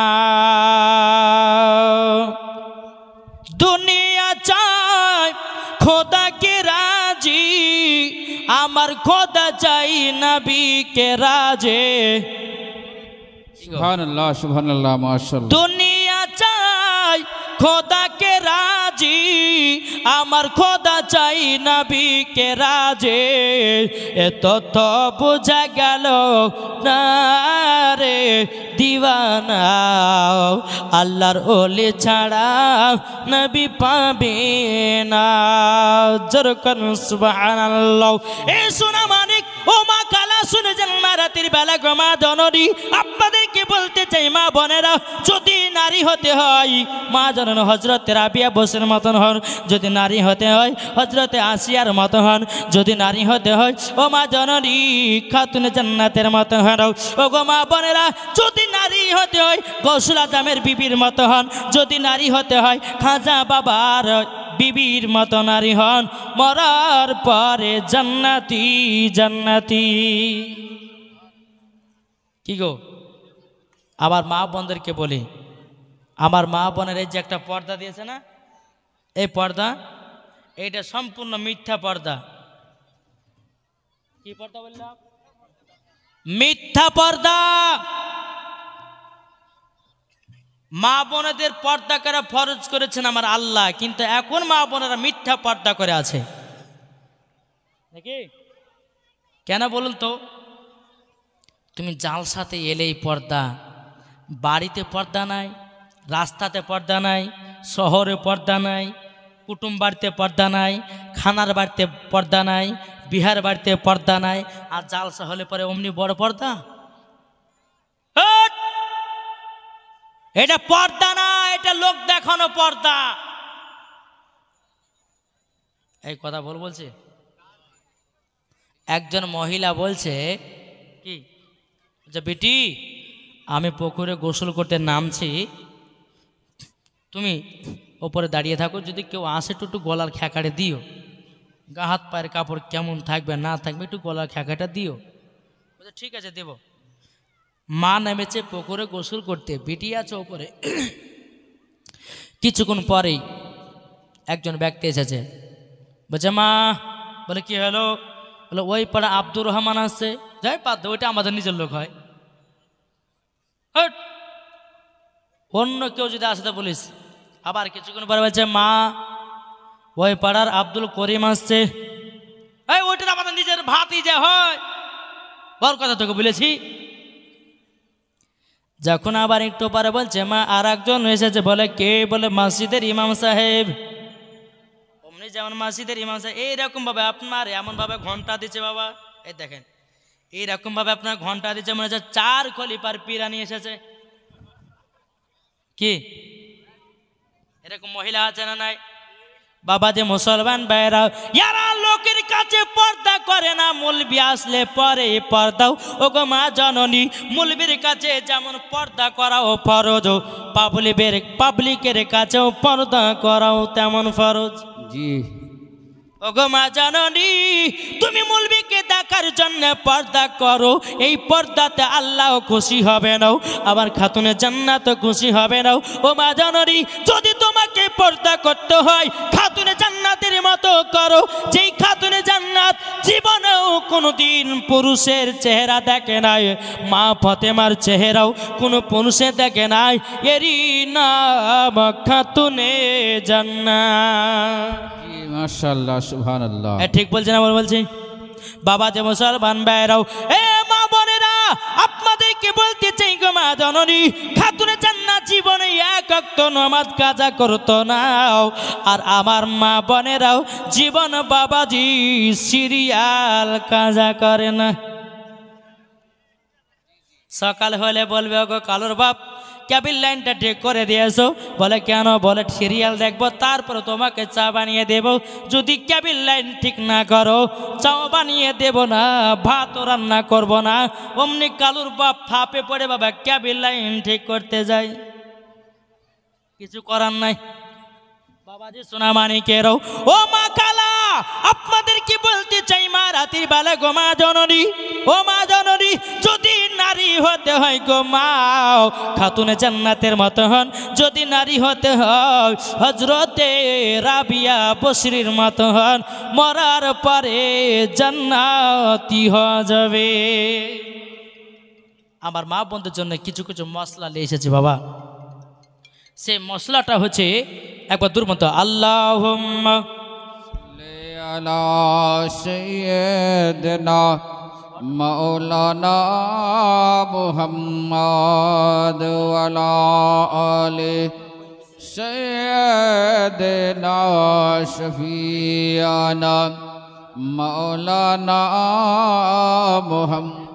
দুনিয়া চাই খোদা কে রাজি, আমার খোদা চাই নবী কে রাজে। সুবহানাল্লাহ সুবহানাল্লাহ মাশাআল্লাহ। দুনিয়া চাই খোদা কে রাজি, আমার খোদা চাই নবী কে রাজে। এত তো বুঝা গেল না রে দিওয়ানা, আল্লাহর ওলি ছাড়া নবী পাবে না, জোরে করুন সুবহানাল্লাহ। এ সোনা মানিক ও মা কালা শুনে যান মা রাতের বেলা গমা জননী, আপনাদেরকে বলতে চাই মা বোনেরা, যদি নারী হতে হয় মা জনন হযরত রাবিয়া বসের মতন হন, যদি নারী হতে হয় হযরতে আসিয়ার মতো হন, যদি নারী হতে হয় ও মা জননী খাতুন জান্নাতের মতো হন, ও গো মা বোনেরা যদি নারী হতে হয় গৌসুল আজমের বিবির মতো হন, যদি নারী হতে হয় খাজা বাবার বিবির মতো নারী হন, মরার পরে জান্নাতি জান্নাতি। কি গো, আবার মা বোনদেরকে বলি, আমার মা বোনের এই যে একটা পর্দা দিয়েছে না, এই পর্দা এইটা সম্পূর্ণ মিথ্যা পর্দা। কি পর্দা বললাম? মিথ্যা পর্দা। মা বোনেদের পর্দা করা ফরজ করেছেন আমার আল্লাহ, কিন্তু এখন মা বোনেরা মিথ্যা পর্দা করে আছে নাকি? কেন বলুন তো? তুমি জালসাতে এলেই পর্দা, বাড়িতে পর্দা নাই, রাস্তাতে পর্দা নাই, শহরে পর্দা নাই, কুটুম বাড়িতে পর্দা নাই, খানার বাড়িতে পর্দা নাই, বিহার বাড়িতে পর্দা নাই, আর জালসা হলে পরে অমনি বড় পর্দা। এটা পর্দা না, এটা লোক দেখানো পর্দা। এই কথা বলছে একজন মহিলা, বলছে কি যে বেটি আমি পুকুরে গোসল করতে নামছি, তুমি ওপরে দাঁড়িয়ে থাকো, যদি কেউ আসে একটু গলার খ্যাকাড়ে দিও, গা হাত পায়ের কাপড় কেমন থাকবে না থাকবে একটু গলার খ্যাকাটা দিও। বলছে ঠিক আছে দেব। মা নেমেছে পুকুরে গোসল করতে, বেটি আছে ওপরে। কিছুক্ষণ পরেই একজন ব্যক্তি এসেছে, বলছে মা, বলে কি হলো? বলে ওই পাড়া আব্দুর রহমান আসছে। যাই পাদ্য, ওইটা আমাদের নিজের লোক হয়, অন্য কেউ যদি আসে তা বলিস। আবার কিছুক্ষণ পরে বলছে মা, ওই পাড়ার আব্দুল করিম আসছে। ওইটা আমাদের নিজের ভাতই যে হয়, বল কথা তোকে বলেছি। যখন আবার একটু পরে বলছে মা আর একজন এসেছে। বলে কে? বলে মসজিদের ইমাম সাহেব। অমনি যেমন মসজিদের ইমাম সাহেব এইরকম ভাবে আপনার এমন ভাবে ঘন্টা দিচ্ছে বাবা, এই দেখেন এইরকম ভাবে আপনার ঘন্টা দিচ্ছে, মনে হচ্ছে 4 খলিফার পিরানি এসেছে। কি এরকম মহিলা আছে না নাই? বাবা যে মুসলমান ভাইরা, যারা লোকের কাছে পর্দা করে না, মৌলবি আসলে পরে পর্দাও। ও গো মা জননী, মৌলবির কাছে যেমন পর্দা করাও ফরজ, পাবলিকের কাছেও পর্দা করাও তেমন ফরজ। জি। ও গো মা জননী, তুমি মৌলবিকে দেখার জন্য পর্দা করো, এই পর্দাতে আল্লাহ খুশি হবে না, আবার খাতুনে জান্নাত খুশি হবে না। ও মা জননী, যদি তোমাকে পর্দা করতে হয়, খাতুনে জান্নাতের মতো করো, যেই খাতুনে জান্নাত জীবনেও কোনোদিন পুরুষের চেহারা দেখে নাই, মা ফাতেমার চেহারাও কোনো পুরুষে দেখে নাই, এরই নাম খাতুনে জান্নাত। জি মাশাআল্লাহ, সুবহানাল্লাহ। ঠিক বলছে না? বলছি বাবা যে মুসলমান ভাইরাও, এ মা বোনেরা, আপনাদেরকে বলতে চাই গো মা জননী, খাতুনে জান্নাত জীবনে এক ওয়াক্ত নামাজ কাজা করতো না, আর আমার মা বোনেরাও জীবন বাবাজি সিরিয়াল কাজা করে না। সকাল হলে বলবে ওগো কালোর বাপ, কেবিল লাইনটা ঠিক করে দিয়েছো। বলে কেন? বলে সিরিয়াল দেখবো, তারপর তোমাকে চা বানিয়ে দেব। যদি কেবিল লাইন ঠিক না করো, চাও বানিয়ে দেব না, ভাতও রান্না করব না। অমনি কালুর বাপ ফাপে পড়ে বাবা কেবিল লাইন ঠিক করতে যায়, কিছু করার নাই। বাবাজি সোনা মানিকেরও, ও মা কালা, আপনাদের কি বলতে চাই মা রাতের বেলা গো মা জননী, ও মা জননী, যদি নারী হতে হয় গো মা, খাতুনে জান্নাতের মতো হন। যদি নারী হতে হয়, হজরতে রাবিয়া বসরির মতো হন, মরার পরে জান্নাতি হয়ে যাবে। আমার মা বোনদের জন্য কিছু কিছু মশলা নিয়ে এসেছে বাবা। সে মশলাটা হচ্ছে, একবার দুর্মন্ত আল্লাহুম্মা সাল্লি আলা সাইয়্যিদিনা মাওলানা মুহাম্মদ ওয়া আলা আলি সাইয়্যিদিনা শফিয়ানা মাওলানা মুহাম্মদ।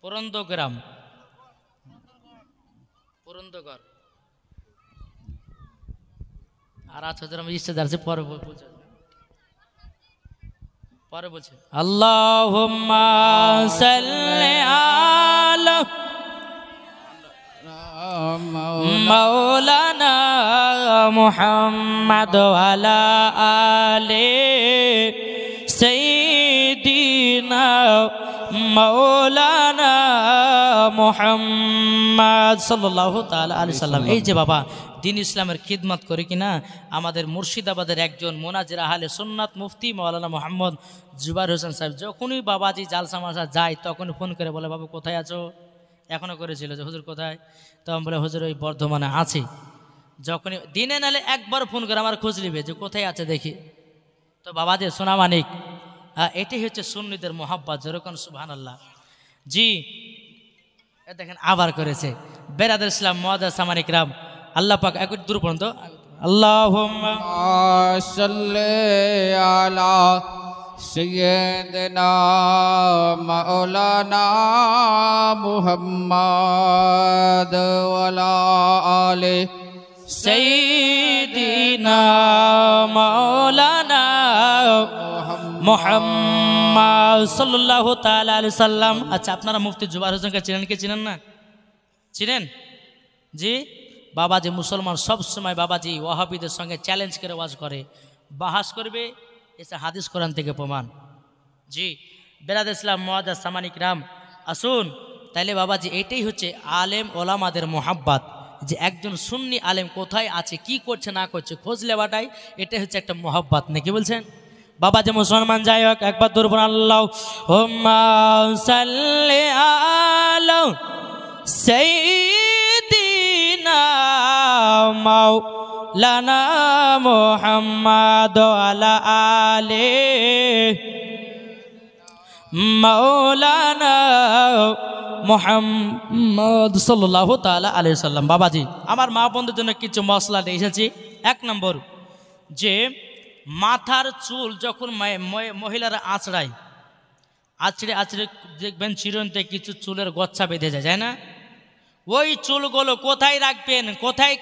পুরন্দগ্রাম, পুরন্দগর আর আছে যারা ইস্তেদার আছে, পরে বলছে, পরে বলছে আল্লাহুম্মা সাল্লি আলা মাওলানা মুহাম্মদ ওয়া আলা আলি সাইয়্যিদিনা মাওলানা মুহাম্মদ সাল্লাল্লাহু তাআলা আলাইহি সাল্লাম। এই যে বাবা দিন ইসলামের খিদমত করে কিনা, আমাদের মুর্শিদাবাদের একজন মোনাজির আহলে সুন্নাত মুফতি মাওলানা মোহাম্মদ জুবাইর হোসেন সাহেব, যখনই বাবাজি জালসা মাসা যায় তখন ফোন করে বলে, বাবু কোথায় আছো? এখনও করেছিল যে হুজুর কোথায়, তখন বলে হুজুর ওই বর্ধমানে আছি। যখনই দিনে নালে একবার ফোন করে আমার খোঁজ নিবে যে কোথায় আছে দেখি। তো বাবাজি সোনা মানিক, এটাই হচ্ছে সুন্নিদের মোহাব্বত, যেরকম সুবহানাল্লাহ। জি দেখেন আবার করেছে বেরাদার ইসলাম মুআজ্জাজ সামানিক রাম, আল্লাহ পাক এক দূর পর্যন্ত আল্লাহুম্মা সাল্লি আলা সাইয়্যিদিনা মাওলানা মুহাম্মদ ওয়া আলা আলি সাইয়্যিদিনা মাওলানা মুহাম্মদ সাল্লাল্লাহু তাআলা আলাইহি সাল্লাম। আচ্ছা, আপনারা মুফতি জুবাইর হোসেনকে চিনেন কি চিনেন না? চিনেন? জি। বাবাজি মুসলমান সব সময় বাবাজি ওয়াহাবিদের সঙ্গে চ্যালেঞ্জ করে ওয়াজ করে, বাহাস করবে, এসে হাদিস কোরআন থেকে প্রমাণ। জি বেরাদার ইসলাম মুআজ্জাজ সামানিক রাম, আসুন তাইলে বাবাজি এটাই হচ্ছে আলেম ওলামাদের মোহাব্বত, যে একজন সুন্নি আলেম কোথায় আছে, কি করছে না করছে খোঁজ লেওয়াটাই এটাই হচ্ছে একটা মোহাব্বত, নাকি বলছেন? বাবা যে মুসলমান যাই হোক, একবার দূর আল্লাহুম্মা সাল্লি আলা সাইয়্যিদিনা মাওলানা মুহাম্মদ ওয়া আলা আলি মাওলানা মুহাম্মদ সাল্লাল্লাহু তাআলা আলাইহি সাল্লাম। বাবাজি আমার মা বোনদের জন্য কিছু মশলা দিয়ে এসেছি। এক নম্বর, যে মাথার চুল যখন মহিলারা আঁচড়ায়, আঁচড়ে আঁচড়ে দেখবেন চিরন্তে কিছু চুলের গচ্ছা বেঁধে যায়, না? ওই চুলগুলো কোথায় রাখবেন, কোথায়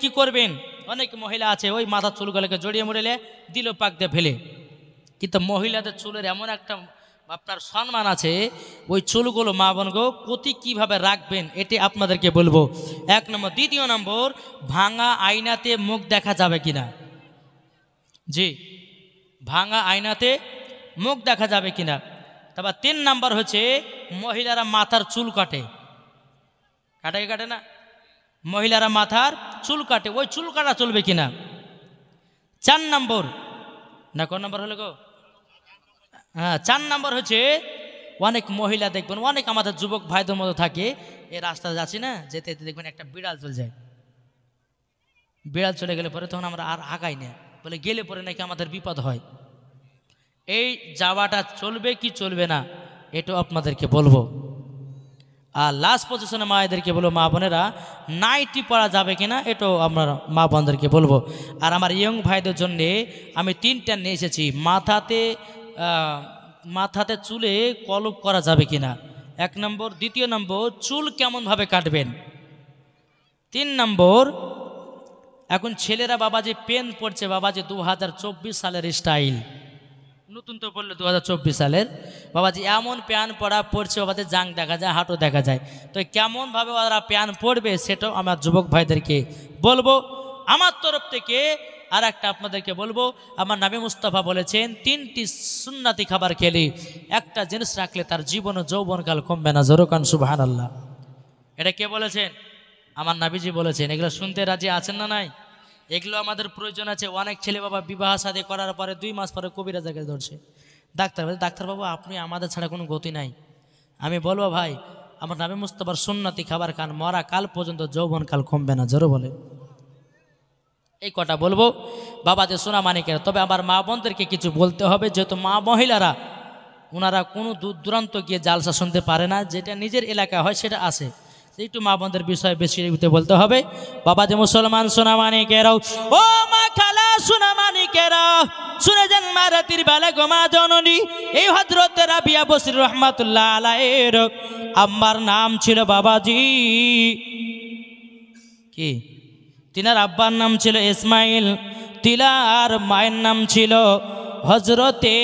কি করবেন? অনেক মহিলা আছে ওই মাথার চুলগুলোকে জড়িয়ে মুড়িলে দিল পাক দিয়ে ফেলে, কিন্তু মহিলাদের চুলের এমন একটা আপনার সম্মান আছে, ওই চুলগুলো মা বোনগো কীভাবে রাখবেন এটি আপনাদেরকে বলবো। 1 নম্বর। দ্বিতীয় নম্বর, ভাঙা আয়নাতে মুখ দেখা যাবে কিনা? জি, ভাঙা আয়নাতে মুখ দেখা যাবে কিনা। তারপর 3 নম্বর হচ্ছে মহিলারা মাথার চুল কাটে, কাটে না? মহিলারা মাথার চুল কাটে, ওই চুল কাটা চলবে কিনা। 4 নম্বর, না কোন নম্বর হলো গো? হ্যাঁ, 4 নম্বর হচ্ছে অনেক মহিলা দেখবেন, অনেক আমাদের যুবক ভাইদের মতো থাকে, এই রাস্তায় যাচ্ছি না, যেতে যেতে দেখবেন একটা বিড়াল চলে যায়। বিড়াল চলে গেলে পরে তখন আমরা আর আগাই না, বলে গেলে পরে নাকি আমাদের বিপদ হয়। এই যাওয়াটা চলবে কি চলবে না এটাও আপনাদেরকে বলবো। আর লাস্ট পজিশনে মায়েদেরকে বলবো, মা বোনেরা নাইটি পরা যাবে কিনা এটাও আমরা মা বোনদেরকে বলবো। আর আমার ইয়ং ভাইদের জন্যে আমি 3টা নিয়ে এসেছি। মাথাতে চুলে কলপ করা যাবে কিনা 1 নম্বর। দ্বিতীয় নম্বর, চুল কেমনভাবে কাটবেন। 3 নম্বর, এখন ছেলেরা বাবা যে পেন পড়ছে, বাবা যে 2024 সালের স্টাইল, নতুন তো পড়লো 2024 সালের, বাবাজি এমন প্যান পরা পড়ছে, বাবাদের জাং দেখা যায়, হাঁটু দেখা যায়। তো কেমনভাবে ওরা প্যান পড়বে সেটাও আমার যুবক ভাইদেরকে বলবো। আমার তরফ থেকে আর একটা আপনাদেরকে বলবো, আমার নবী মুস্তাফা বলেছেন 3টি সুন্নাতি খাবার খেলে একটা জিনিস রাখলে তার জীবন ও যৌবনকাল কমবে না। জোরকান সুবহানাল্লাহ। এটা কে বলেছেন? আমার নবীজি বলেছেন। এগুলো শুনতে রাজি আছেন না নাই? এগুলো আমাদের প্রয়োজন আছে। অনেক ছেলে বাবা বিবাহ শাদী করার পরে 2 মাস পরে কবিরাজকে ধরছে, ডাক্তারবাবু আপনি আমাদের ছাড়া কোনো গতি নাই। আমি বলবো ভাই, আমার নবী মুস্তাফার সুন্নতি খাবার খান, মরা কাল পর্যন্ত যৌবনকাল কমবে না। জোরে বলে এই কটা বলবো বাবাদের সোনা মানিকের। তবে আমার মা বোনদেরকে কিছু বলতে হবে, যেহেতু মা মহিলারা ওনারা কোনো দূর দূরান্ত গিয়ে জালসা শুনতে পারে না, যেটা নিজের এলাকা হয় সেটা আসে, একটু মা বোনদের বিষয়ে বেশি বলতে হবে। বাবা যে মুসলমান সোনা মানিকেরাও, ও মা খালা সোনা মানিকেরা, শুনে যান মা রাতির বেলা গোমা জননী, এই হযরত রাবিয়া বসরি রহমাতুল্লাহ আলাইহির আম্মার নাম ছিল বাবাজি কি? তিনার আব্বার নাম ছিল ইসমাইল, তিলার মায়ের নাম ছিল হযরতে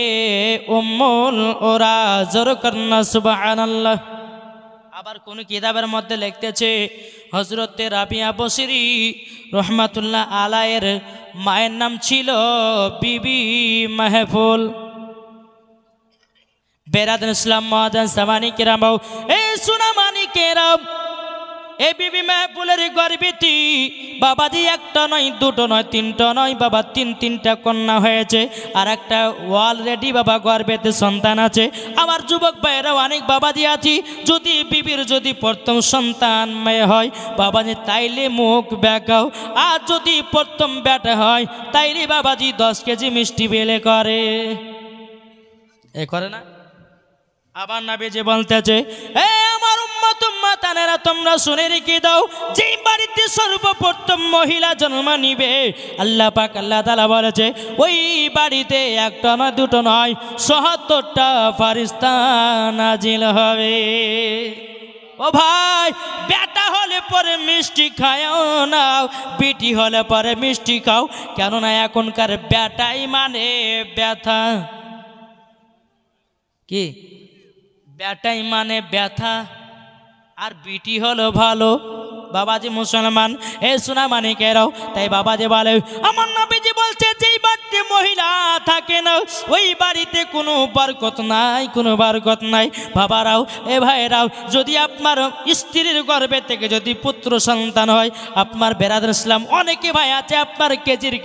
উম্মুল ওরা। জোরকান্না সুবহানাল্লাহ। আবার কোন কিতাবের মধ্যে লিখতেছে হযরতে রাবিয়া বসরি রহমাতুল্লাহ আলাইহির মায়ের নাম ছিল বিবি মাহফুল। বেরাদান ইসলাম মুআজ্জান সামানি কিরাম, এই সোনা মানিকেরাম, এই বিবি মাহফুলের গর্ভবতী বাবাজি 1টা নয় 2টো নয় 3টা নয় বাবা 3টা কন্যা হয়েছে, আর একটা অলরেডি বাবা গর্ভেতে সন্তান আছে। আমার যুবক ভাইয়েরা অনেক বাবাজি আছি, যদি বিবির যদি প্রথম সন্তান মেয়ে হয় বাবাজি তাইলে মুখ বেঁকাও, আর যদি প্রথম বেটা হয় তাইলে বাবাজি 10 কেজি মিষ্টি বেলে করে, এ করে না? আবার নবী যে বলতেছে, এ আমার উম্মত উম্মাতানেরা তোমরা শুনে রেখে দাও, যে বাড়িতে সর্বপ্রথম মহিলা জন্ম নিবে আল্লাহ পাক আল্লাহ তাআলা বলেছে ওই বাড়িতে 1টা নয় 2টো নয় 77টা ফেরেশতা নাজিল হবে। ও ভাই, বেটা হলে পরে মিষ্টি খাও না, বেটি হলে পরে মিষ্টি খাও, কেননা এখনকার বেটাই মানে ব্যথা। কি? বেটাই মানে ব্যথা, আর বিটি হলো ভালো। বাবাজি মুসলমান, এ সোনা মানিকেরাও, তাই বাবাজি বলে, আমার নবীজি বলছে যেই বাড়িতে মহিলা থাকে না ওই বাড়িতে কোনো বরকত নাই, কোনো বরকত নাই। বাবারাও, এ ভাইরাও, যদি আপনার স্ত্রীর গর্ভে থেকে যদি পুত্র সন্তান হয়, আপনার বেরাদার ইসলাম অনেকে ভাই আছে আপনার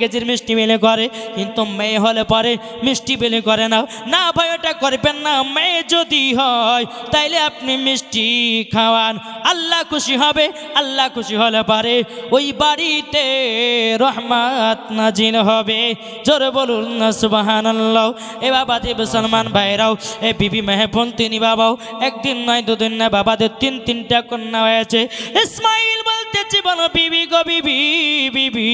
কেজির মিষ্টি বেলে করে, কিন্তু মেয়ে হলে পরে মিষ্টি বেলে করে না। না ভাই, ওটা করবেন না। মেয়ে যদি হয় তাইলে আপনি মিষ্টি খাওয়ান, আল্লাহ খুশি হবে। আল্লাহ খুশি হলে পারে ওই বাড়িতে রহমত নাজিল হবে। জোরে বলুন না সুবহানাল্লাহ। এ বাবাজি মুসলমান ভাইরাও, এ বিবি মাহফুল তিনি বাবাও 1 দিন নয় 2 দিন না বাবাদের 3টা কন্যা হয়েছে। ইসমাইল বলতেছে, বলো বিবি গো বিবি, বিবি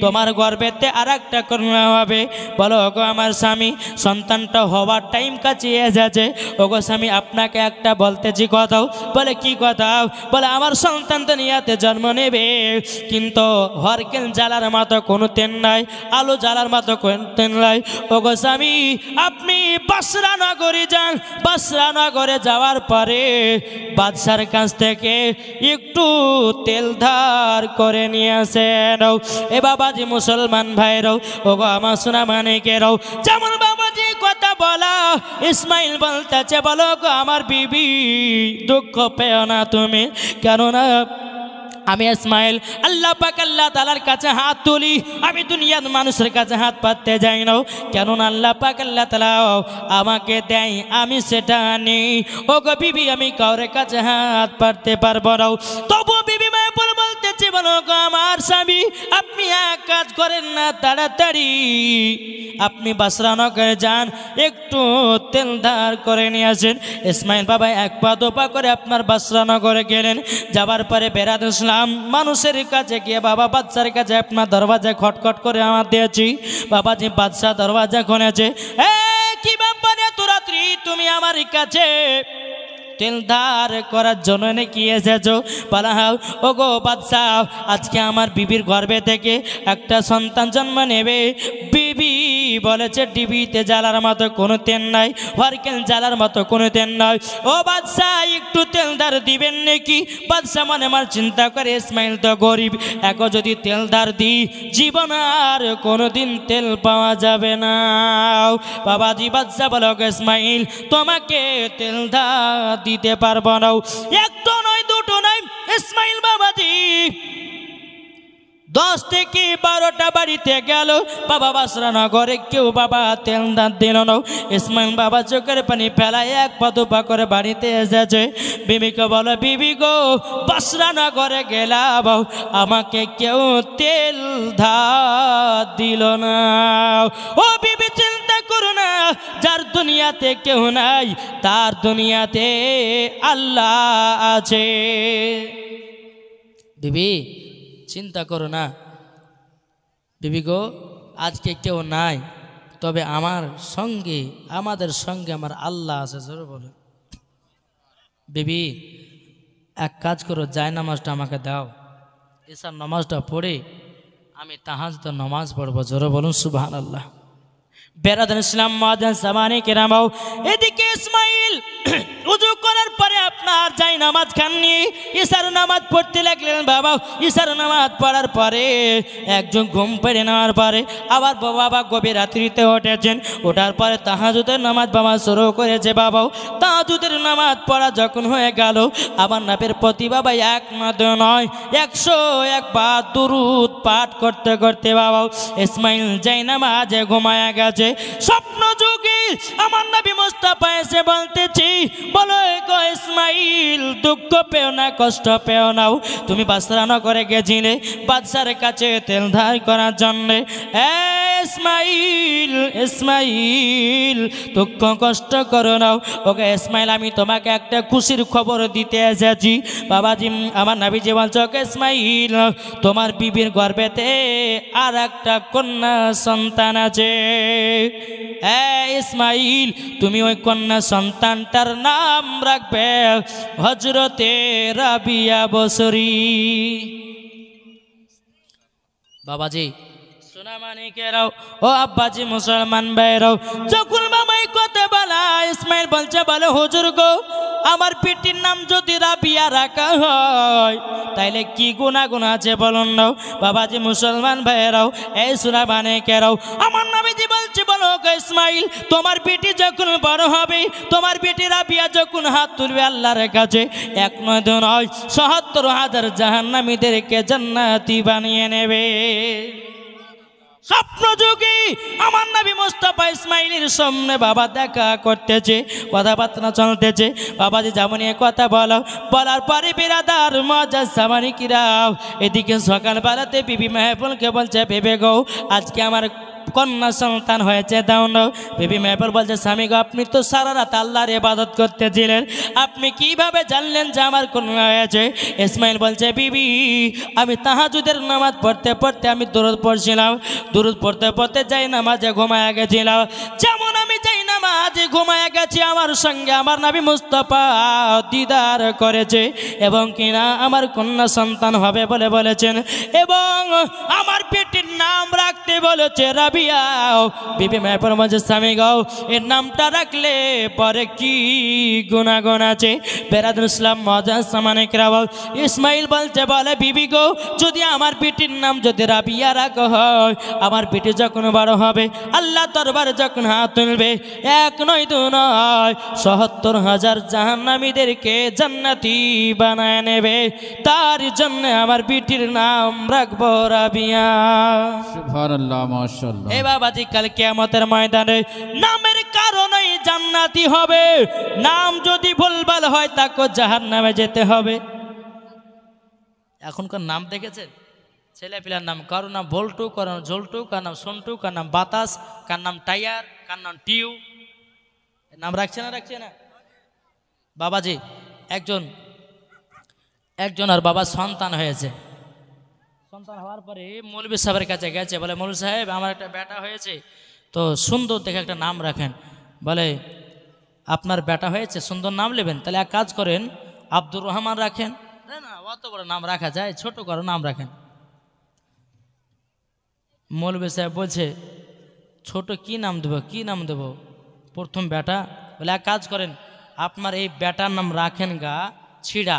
তোমার গর্ভেতে আর একটা কন্যা হবে। বলো ওগো আমার স্বামী, সন্তানটা হওয়ার টাইম কাছিয়ে যাচ্ছে। ওগো স্বামী, আপনাকে একটা বলতেছি কথাও। বলে কি কথা? বলে আমার সন্তান তো নিয়াতে জন্ম নেবে, কিন্তু হরকেল জ্বালার মতো কোনো তেল নাই, আলো জ্বালার মতো কোনো তেল নাই। ওগো স্বামী, আপনি বাসরা নগরে যান। বাসরা নগরে যাওয়ার পরে বাদশার কাছ থেকে একটু তেল ধার করে নিয়ে আসেন। এ বাবাজি মুসলমান ভাইরাও, ওগো আমার সোনা মানিকেরাও, যেমন বাবাজি কথা বলা ইসমাইল বলতেছে, বলো গো আমার বিবি দুঃখ পেও না তুমি, কেননা আমি ইসমাইল আল্লাহ পাক আল্লাহ তাআলার কাছে হাত তুলি, আমি দুনিয়ার মানুষের কাছে হাত পাততে যাই না, কেননা আল্লাহ পাক আল্লাহ তাআলা আমাকে দেয়, আমি সেটা নেই। ও গো বিবি, আমি কাউরে কাছে হাত পাততে পারবো না। তবু বিবি মায়াপুর বলতেছে, বলো গো আমার স্বামী, আপনি এক কাজ করেন না, তাড়াতাড়ি আপনি বাসরা নগরে যান, একটু তেল ধার করে নিয়ে আসেন। ইসমাইল বাবা এক পা দো পা করে আপনার বাসরা নগরে গেলেন। যাবার পরে বেরাদ ইসলাম মানুষের কাছে গিয়ে বাবা বাদশার কাছে আপনার দরওয়াজায় খটখট করে আমার দিয়েছি। বাবাজি বাদশাহ দরওয়াজা খুলেছে। কি ব্যাপারে এত রাত্রি তুমি আমার কাছে তেল ধার করার জন্য নাকি এসেছো? বলা হয়, ও গো বাদশাহ, আজকে আমার বিবির গর্ভে থেকে একটা সন্তান জন্ম নেবে। বিবি বলেছে ডিবিতে জ্বালার মতো কোনো তেল নাই, হরকেল জ্বালার মতো কোনো তেল নাই। ও বাদশাহ, একটু তেল ধার দিবেন নাকি? বাদশাহ মনে আমার চিন্তা করে, ইসমাইল তো গরিব, এখন যদি তেল ধার দিই জীবন আর কোনোদিন তেল পাওয়া যাবে না। বাবাজি বাদশাহ বলো, ইসমাইল তোমাকে তেল ধার দিতে পারবো না। একটা নয়, দুটো নয়, ইসমাইল বাবাজি 10 থেকে 12টা বাড়িতে গেল। বাবা বাসরা নগরে কেউ বাবা তেল ধার দিল না। ইসমাইল বাবা চোখের পানি ফেলায় এক পা দু পা করে বাড়িতে এসেছে। বিবিকে বলো, বিবি গো, বাসরা নগরে গেলাম, আমাকে কেউ তেল ধার দিল না। ও বিবি, চিন্তা করো না, যার দুনিয়াতে কেউ নাই তার দুনিয়াতে আল্লাহ আছে। বিবি চিন্তা করো না, বিবি গো, আজকে কেউ নাই, তবে আমাদের সঙ্গে আমার আল্লাহ আছে। জোরে বলে, বিবি এক কাজ করো, যায় নামাজটা আমাকে দাও, এসার নামাজটা পড়ে আমি তাহাজ্জুদের নামাজ পড়বো। জোরে বলুন সুবহানাল্লাহ। বেরাদান ইসলাম মাদান সামানি কেরামাও, এদিকে ইসমাইল উযু করার পরে আপনার যাই নামাজ খাননি, ইশার নামাজ পড়তে লাগলেন। বাবা ইশার নামাজ পড়ার পরে একজন ঘুম পেড়ে নেওয়ার পরে আবার বাবা গভীর রাত্রিতে উঠেছেন। ওঠার পরে তাহাজ্জুদের নামাজ বাবা শুরু করেছে। বাবাও তাহাজ্জুদের নামাজ পড়া যখন হয়ে গেল, আমার নবীর প্রতি বাবা এক নয় 101 বার দুরূদ পাঠ করতে করতে বাবাও ইসমাইল যাই নামাজে ঘুমায়া গেছে। স্বপ্ন যুগে আমার নবী মুস্তাফা এসে বলতেছি, বলো গো ইসমাইল, দুঃখ পেও না, কষ্ট পেও না, তুমি বাসরা নগরে গেছিলে বাদশার কাছে তেল ধার করার জন্য। ইসমাইল ইসমাইল দুঃখ কষ্ট করো না। ওকে ইসমাইল, আমি তোমাকে একটা খুশির খবর দিতে এসেছি। বাবাজি আমার নবীজি বলছে, ওকে ইসমাইল, তোমার বিবির গর্ভেতে আর একটা কন্যা সন্তান আছে। ইসমাইল, তুমি ওই কন্যা সন্তানটার নাম রাখবে হযরতে রাবিয়া বসরি। বাবাজি সোনা মানিকেরাও, ও আব্বাজি মুসলমান ভাইরাও, যখন বাবাই কথা বলা ইসমাইল বলছে, বলে হুজুর গো, আমার পিটির নাম যদি রাবিয়া রাখা হয় তাইলে কি গুনাহ আছে বলুন না। বাবাজি মুসলমান ভাইরাও, এই সোনা মানিকেরাও, আমার নবীজি বলছে, বলো গো ইসমাইল, তোমার পিটি যখন বড় হবে, তোমার পিটি রাবিয়া যখন হাত তুলবে আল্লাহর কাছে, 1 নয় 2 নয় ৭৭,০০০ জাহান্নামীদেরকে জান্নাতি বানিয়ে নেবে। স্বপ্ন যুগে আমার নবী মুস্তাফা ইসমাইলের সামনে বাবা দেখা করতেছে, কথাবার্তা চলতেছে। বাবাজি যেমন কথা বলার পরে বিরাদার মজা সামানি কিরাও, এদিকে সকালবেলাতে বিবি মেহবুলকে বলছে, ভেবে গো, আজকে আমার কন্যা সন্তান হয়েছে দাও না। বিবি মেহর বলছে স্বামী গো আপনি তো সারা রাত আল্লাহর ইবাদত করতেছিলেন, আপনি কিভাবে জানলেন যে আমার কন্যা হয়েছে? ইসমাইল বলছে বিবি আমি তাহাজ্জুদের নামাজ পড়তে পড়তে আমি দুরূদ পড়ছিলাম, দুরূদ পড়তে পড়তে যাই নামাজে ঘুমায়া গেছিলাম। যেমন আমি যাই নামাজে ঘুমায়া গেছি আমার সঙ্গে আমার নবী মুস্তাফা দিদার করেছে এবং কিনা আমার কন্যা সন্তান হবে বলে বলেছেন এবং আমার বেটির নাম রাখতে বলেছে রাবিয়া। বিবি মেহর বলছে স্বামী গো এর নামটা রাখলে পরে কি গুনাহগান আছে? বেরাদুল ইসলাম মজাজ সামানিক রাওয়াল ইসমাইল বলতে বলে বিবি গো যদি আমার বেটির নাম যদি রাবিয়া রাখা হয়, আমার বেটি যখন বড় হবে আল্লাহ দরবারে যখন হাত তুলবে এক নয় দু নয় ৭০,০০০ জাহান্নামীদেরকে জান্নাতি বানায় নেবে, তার জন্য আমার বেটির নাম রাখবো রাবিয়া। সুবহানাল্লাহ মাশাআল্লাহ। এ বাবাজি কাল কিয়ামতের ময়দানে নামের কারণেই জান্নাতি হবে, নাম যদি ভুলভাল হয় তাকে জাহান্নামে যেতে হবে। এখনকার নাম দেখেছেন ছেলে পিলার নাম, কারো নাম ভোল্টু, কারো নাম ঝোল্টু, কার নাম সন্টু, কার নাম বাতাস, কার নাম টায়ার, কার নাম টিউ, নাম রাখছে না? বাবাজি একজন আর বাবা সন্তান হয়েছে, সন্তান হওয়ার পরে মৌলভী সাহেবের কাছে গেছে, বলে মৌলভী সাহেব আমার একটা বেটা হয়েছে তো সুন্দর দেখে একটা নাম রাখেন। বলে আপনার বেটা হয়েছে সুন্দর নাম নেবেন, তাহলে এক কাজ করেন আব্দুর রহমান রাখেন। না অত বড় নাম রাখা যায়, ছোট করে নাম রাখেন। মৌলভী সাহেব বলছে ছোট কি নাম দেব প্রথম বেটা? বলে এক কাজ করেন আপনার এই বেটার নাম রাখেন গা ছিড়া।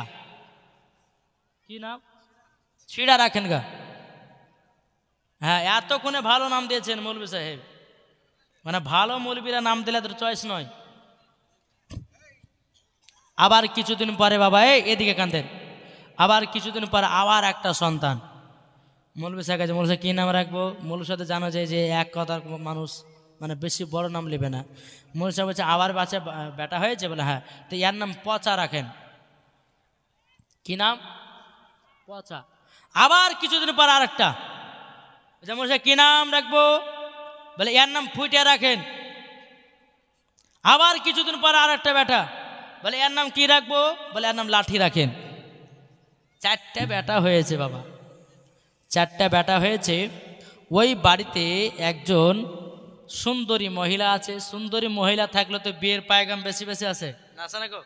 কি নাম? ছিড়া রাখেন গা। হ্যাঁ এতক্ষণে ভালো নাম দিয়েছেন মৌলভী সাহেব, মানে ভালো মৌলভীরা নাম দিলে তোর চয়েস নয়। আবার কিছুদিন পরে বাবা এদিকে কাঁদেন, আবার কিছুদিন পরে আবার একটা সন্তান। মৌলভী সাহেব কাছে মৌলভী সাহেব কী নাম রাখবো? মৌলভী সাহেব জানো যে এক কথার মানুষ মানে বেশি বড় নাম নেবে না। মৌলভী সাহেব বলছে আবার বাচ্চা বেটা হয়েছে? বলে হ্যাঁ, তো এর নাম পচা রাখেন। কি নাম? পচা। আবার কিছুদিন পর আর একটা, যেমন কি নাম রাখবো? বলে এর নাম ফুটিয়া রাখেন। আবার কিছুদিন পর আর একটা বেটা, বলে এর নাম কি রাখবো? বলে এর নাম লাঠি রাখেন। 4টে বেটা হয়েছে বাবা, 4টে বেটা হয়েছে। ওই বাড়িতে একজন সুন্দরী মহিলা আছে। সুন্দরী মহিলা থাকলে তো বিয়ের পায়গাম বেশি বেশি আছে না, আছে না গো?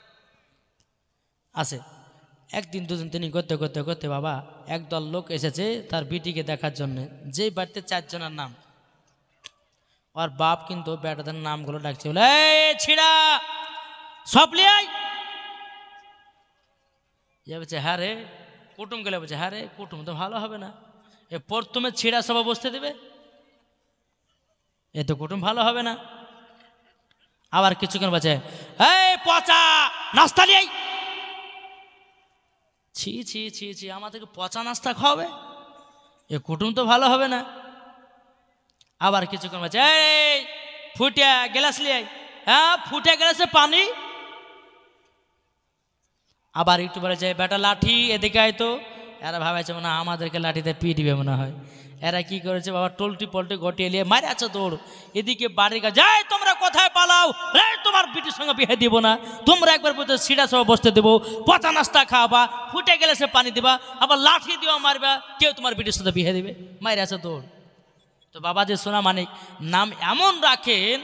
আছে। একদিন দুদিন তিনি করতে করতে করতে বাবা একদল লোক এসেছে তার বিটিকে দেখার জন্য। যেই বাড়িতে 4 জনের নাম, আর বাপ কিন্তু বেটাদের নামগুলো ডাকছে, বলে এই ছিড়া সব লিয়াই। বলছে হ্যাঁ রে কুটুম গেলে, বলছে হ্যাঁ রে কুটুম তো ভালো হবে না, এ প্রথমে ছিড়া সবাই বসতে দেবে, এ তো কুটুম ভালো হবে না। আবার কিছুক্ষণ বলছে এই পচা নাস্তা লিয়াই। ছি ছি ছি ছি আমাদেরকে পচা নাস্তা খাওয়াবে, এ কুটুম তো ভালো হবে না। আবার কিছুক্ষণ বলছে এই ফুটিয়া গ্লাস লিয়াই। হ্যাঁ ফুটিয়া গ্লাসে পানি। আবার একটু বলে যে বেটা লাঠি এদিকে আয় তো। এরা ভাবাইছে মনে হয় আমাদেরকে লাঠিতে পিটিবে মনে হয়। এরা কি করেছে বাবা টলটি পল্টি গটিয়ে নিয়ে মারে আছে দৌড়। এদিকে বাড়ির কাছে যাই তোমরা কোথায় পালাও, তোমার বিটির সঙ্গে বিয়ে দিব না, তোমরা একবার বলতে সিঁড়া সব বসতে দেবো, পচা নাস্তা খাওয়াবা, ফুটে গেলে সে পানি দিবা, আবার লাঠি দিও মারবা, কেউ তোমার বিটির সাথে বিয়ে দিবে। মারে আছে দৌড়। তো বাবা যে সোনা মানিক নাম এমন রাখেন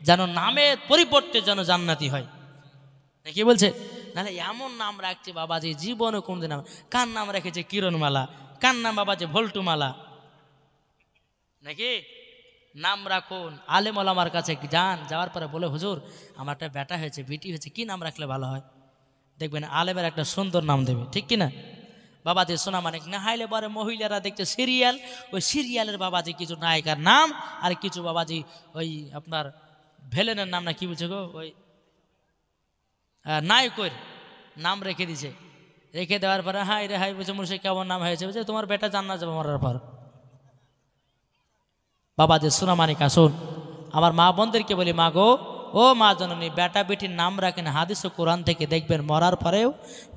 যেন নামের পরিবর্তে যেন জান্নাতি হয়, কি বলছে? নাহলে এমন নাম রাখছে বাবা যে জীবনে কোনদিন নাম। কার নাম রেখেছে কিরণমালা, কার নাম বাবা যে ভল্টুমালা, নাকি? নাম রাখুন। আলেম ওলামার কাছে যাওয়ার পরে বলে হুজুর আমার একটা বেটা হয়েছে বিটি হয়েছে, কি নাম রাখলে ভালো হয়? দেখবেন আলেমের একটা সুন্দর নাম দেবে, ঠিক কিনা? বাবাজি সোনা মানিক না হাইলে পরে মহিলারা দেখছে সিরিয়াল, ওই সিরিয়ালের বাবাজি কিছু নায়িকার নাম আর কিছু বাবাজি ওই আপনার ভেলেনের নাম না কি বলছে গো, ওই নায়কের নাম রেখে দিছে। রেখে দেওয়ার পরে হাই রে হাই বলছে মুর্শিদ কেমন নাম হয়েছে? বলছে তোমার বেটা জান্নাত যাবে মরার পর। বাবাজি সোনা মানিক আসুন, আমার মা বোনদেরকে বলি মা গো ও মা জননী বেটা বেটির নাম রাখেন হাদিস ও কোরআন থেকে, দেখবেন মরার পরেও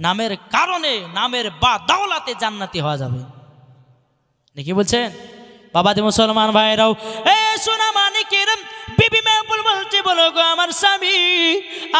নামের কারণে নামের বা দাওলাতে জান্নাতি হওয়া যাবে, নাকি বলছেন? বাবাজি মুসলমান ভাইরাও সোনা মানিকের বিবি মেহবুল বলছে, বলো গো আমার স্বামী,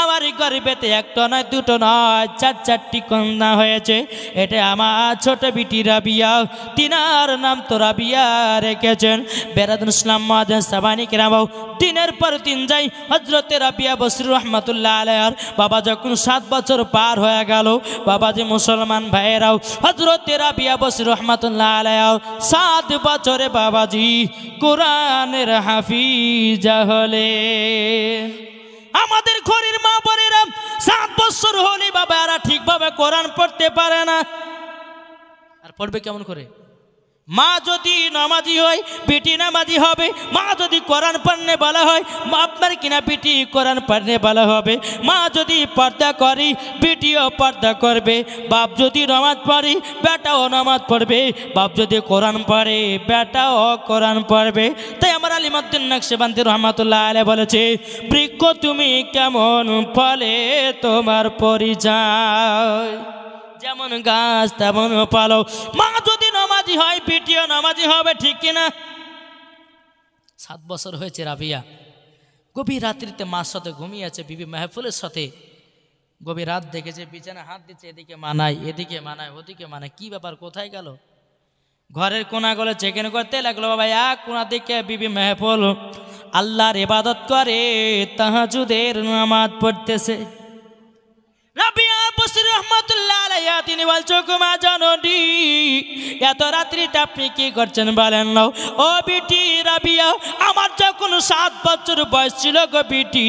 আমার গর্ভেতে একটা নয় দুটো নয় চারটি কন্যা হয়েছে। এটা আমার ছোট বিটি রাবিয়া, তিনার নাম তো রাবিয়া রেখেছেন। বেরাদুল ইসলাম মাদান সাবানি কেরামাও দিনের পর দিন যাই হজরতে রাবিয়া বসরি রহমাতুল্লাহ আলাইহার বাবা যখন 7 বছর পার হয়ে গেল, বাবাজি মুসলমান ভাইয়েরাও হজরতে রাবিয়া বসরি রহমাতুল্লাহ আলাইহার 7 বছরে বাবাজি কোরআনের হাফিজা হলে। আমাদের ঘরের মা বোনেরা 7 বছর হলে বাবারা ঠিকভাবে কোরআন পড়তে পারে না, আর পড়বে কেমন করে? মা যদি নামাজি হয় বেটি নামাজি হবে, মা যদি কোরআন পড়নে বলা হয় আপনার কিনা বেটি কোরআন পড়নে বলা হবে। মা যদি পর্দা করি বেটিও পর্দা করবে, বাপ যদি নামাজ পড়ে বেটাও নামাজ পড়বে, বাপ যদি কোরআন পড়ে বেটাও কোরআন পড়বে। তাই আমার আলিমউদ্দিন নকশবন্দি রহমাতুল্লাহ আলাইহি বলেছে, বৃক্ষ তুমি কেমন ফলে তোমার পরিচয়, যেমন গাছ তেমন পালো। মা যদি নামাজি হয় বেটিও নামাজি হবে, ঠিক কিনা? 7 বছর হয়েছে রাবিয়া গভীর রাত্রিতে মার সাথে ঘুমিয়েছে বিবি মেহফুলের সাথে। গভীর রাত দেখেছে বিছানা হাত দিচ্ছে, এদিকে মানায় এদিকে মানায় ওদিকে মানায়, কি ব্যাপার কোথায় গেল? ঘরের কোনাগুলো চেকেন করতে লাগলো। বাবা এক কোনা দিকে বিবি মেহফুল আল্লাহর ইবাদত করে, তাহাজ্জুদের নামাজ পড়তেছে। রাবিয়া বসরি রহমাতুল্লাহ আলাইহা তিনি বলছো, মা জননী এত রাত্রিতে আপনি কি করছেন বলেন না? ও বিটি রাবিয়া, আমার যখন 7 বছর বয়স ছিল গো বিটি,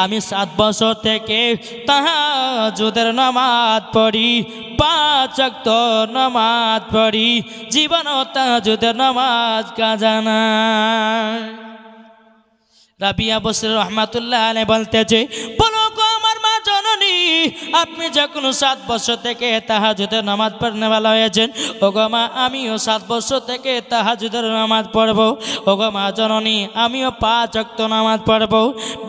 আমি 7 বছর থেকে তাহাজ্জুদের নামাজ পড়ি, 5 ওয়াক্ত নামাজ পড়ি, জীবনও তাহাজ্জুদের নামাজ কাজা না। রাবিয়া বসরি রহমাতুল্লাহ আলাইহি বলতেছে, বলো গো আমার মা জননী, আপনি যখন 7 বছর থেকে তাহাজ্জুদের নামাজ পড়নে ভালো হয়েছেন, ও গো মা আমিও 7 বছর থেকে তাহাজ্জুদের নামাজ পড়বো। ও গো মা জননী আমিও 5 ওয়াক্ত নামাজ পড়বো।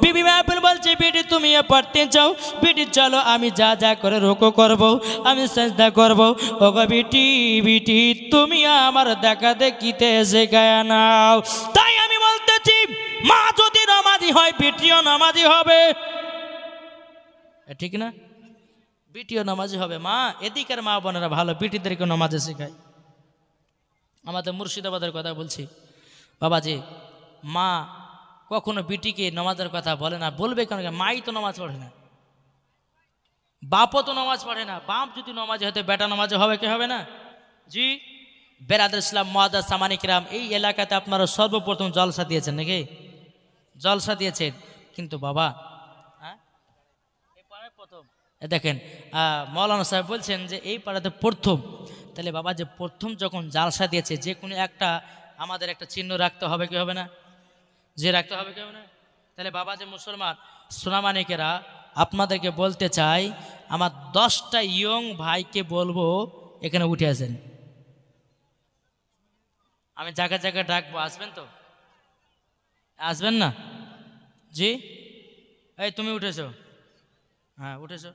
বিবি মেহফুল বলছে, বিটি তুমিও পড়তে চাও? বিটি চলো আমি যা যা করে রুকু করব, আমি সিজদা করব। ও গো বিটি বিটি তুমি আমার দেখা দেখিতে শেখায় নাও। তাই আমি বলতেছি, মা যদি নামাজি হয় বিটিও নামাজি হবে, ঠিক না? বিটিও নামাজি হবে। মা এদিকের মা বোনেরা ভালো বিটিদেরকে নামাজে শেখায়। আমাদের মুর্শিদাবাদের কথা বলছি বাবাজি, মা কখনো বিটিকে নামাজের কথা বলে না, বলবে কেন? মাই তো নামাজ পড়ে না, বাপও তো নামাজ পড়ে না। বাপ যদি নামাজে হতে বেটা নামাজে হবে, কে হবে না? জি বেরাদুল ইসলাম মুআদ্দাস সামানি কিরাম, এই এলাকাতে আপনারা সর্বপ্রথম জলসা দিয়েছেন নাকি? জলসা দিয়েছেন, কিন্তু বাবা প্রথম দেখেন মৌলানা সাহেব বলছেন যে এই পাড়াতে প্রথম। তাহলে বাবা যে প্রথম যখন জালসা দিয়েছে, যে কোনো একটা আমাদের একটা চিহ্ন রাখতে হবে, কি হবে না? যে রাখতে হবে, কি হবে না? তাহলে বাবা যে মুসলমান সোনামানিকেরা আপনাদেরকে বলতে চাই, আমার 10টা ইয়ং ভাইকে বলবো এখানে উঠে আসেন। আমি জায়গায় জায়গায় ডাকবো, আসবেন তো? আসবেন না? জি এই তুমি উঠেছো? হ্যাঁ উঠেছো।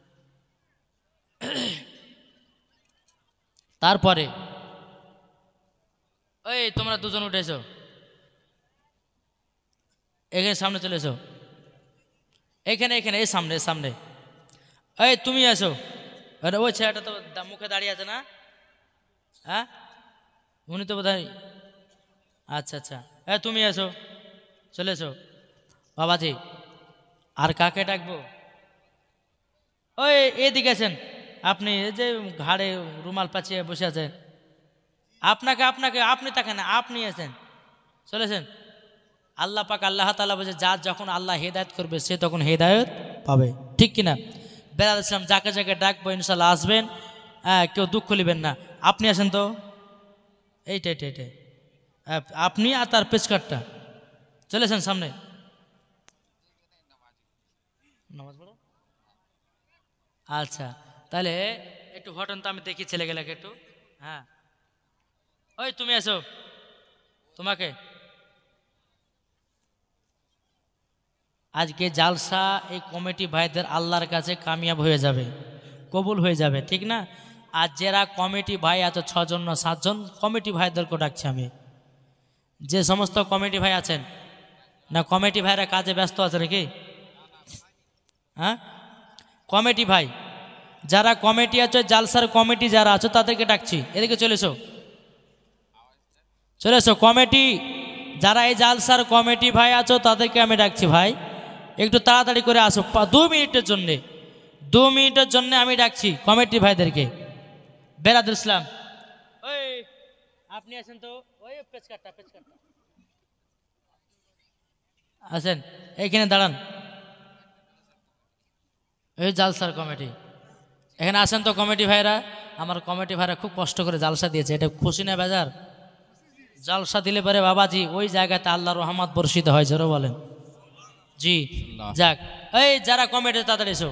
তারপরে ওই তোমরা দুজন উঠেছো, এখানে সামনে চলে এসো, এখানে এখানে এই সামনে সামনে। এই তুমি আসো। আরে ওই ছেলেটা তো মুখে দাঁড়িয়ে আছে না? হ্যাঁ উনি তো বোধহয়। আচ্ছা আচ্ছা, তুমি আসো, চলে এসো। বাবাজি আর কাকে ডাকবো? ওই এদিকে আছেন আপনি, এই যে ঘাড়ে রুমাল পাচিয়ে বসে আছেন, আপনাকে আপনাকে আপনি তাকে না, আপনি আছেন, চলেছেন। আল্লাহ পাক আল্লাহ তাআলা বলছে, যার যখন আল্লাহ হেদায়েত করবে সে তখন হেদায়েত পাবে, ঠিক কিনা? বেলাল ইসলাম যাকে যাকে ডাকবো ইনশাল্লাহ আসবেন, হ্যাঁ কেউ দুঃখ নেবেন না। আপনি আসেন তো, এইটা এইটা এইটা আপনি আর তার পেশকারটা চলেছেন সামনে। নামাজ পড়ো। আচ্ছা তাহলে একটু ঘটন তো, আমি দেখি ছেলেগুলাকে একটু। হ্যাঁ ওই তুমি আসো, তোমাকে আজকে জালসা এই কমিটি ভাইদের আল্লাহর কাছে কামিয়াব হয়ে যাবে, কবুল হয়ে যাবে, ঠিক না? আর যারা কমিটি ভাই এত 6 জন না 7 জন কমিটি ভাইদেরকে ডাকছি আমি, যে সমস্ত কমিটি ভাই আছেন, না কমিটি ভাইরা কাজে ব্যস্ত আছে নাকি? হ্যাঁ, কমিটি ভাই যারা কমিটি আছে, জালসার কমিটি যারা আছো তাদেরকে ডাকছি, এদিকে চলে এসো, চলে এসো। কমিটি যারা এই জালসার কমিটি ভাই আছো তাদেরকে আমি ডাকছি, ভাই একটু তাড়াতাড়ি করে আসো, 2 মিনিটের জন্যে, 2 মিনিটের জন্য আমি ডাকছি কমিটি ভাইদেরকে। বেরাদুল ইসলাম, ওই আপনি আছেন তো, ওই পেচকাটটা আছেন, এইখানে দাঁড়ান। এই জালসার কমিটি এখানে আসেন তো কমিটি ভাইরা। আমার কমিটি ভাইরা খুব কষ্ট করে জালসা দিয়েছে, এটা খুশি না বেজার? জালসা দিলে পরে বাবাজি ওই জায়গাতে আল্লাহর রহমত বর্ষিত হয়, জোরে বলেন জি। যাক, এই যারা কমিটি তাড়াতাড়ি এসো।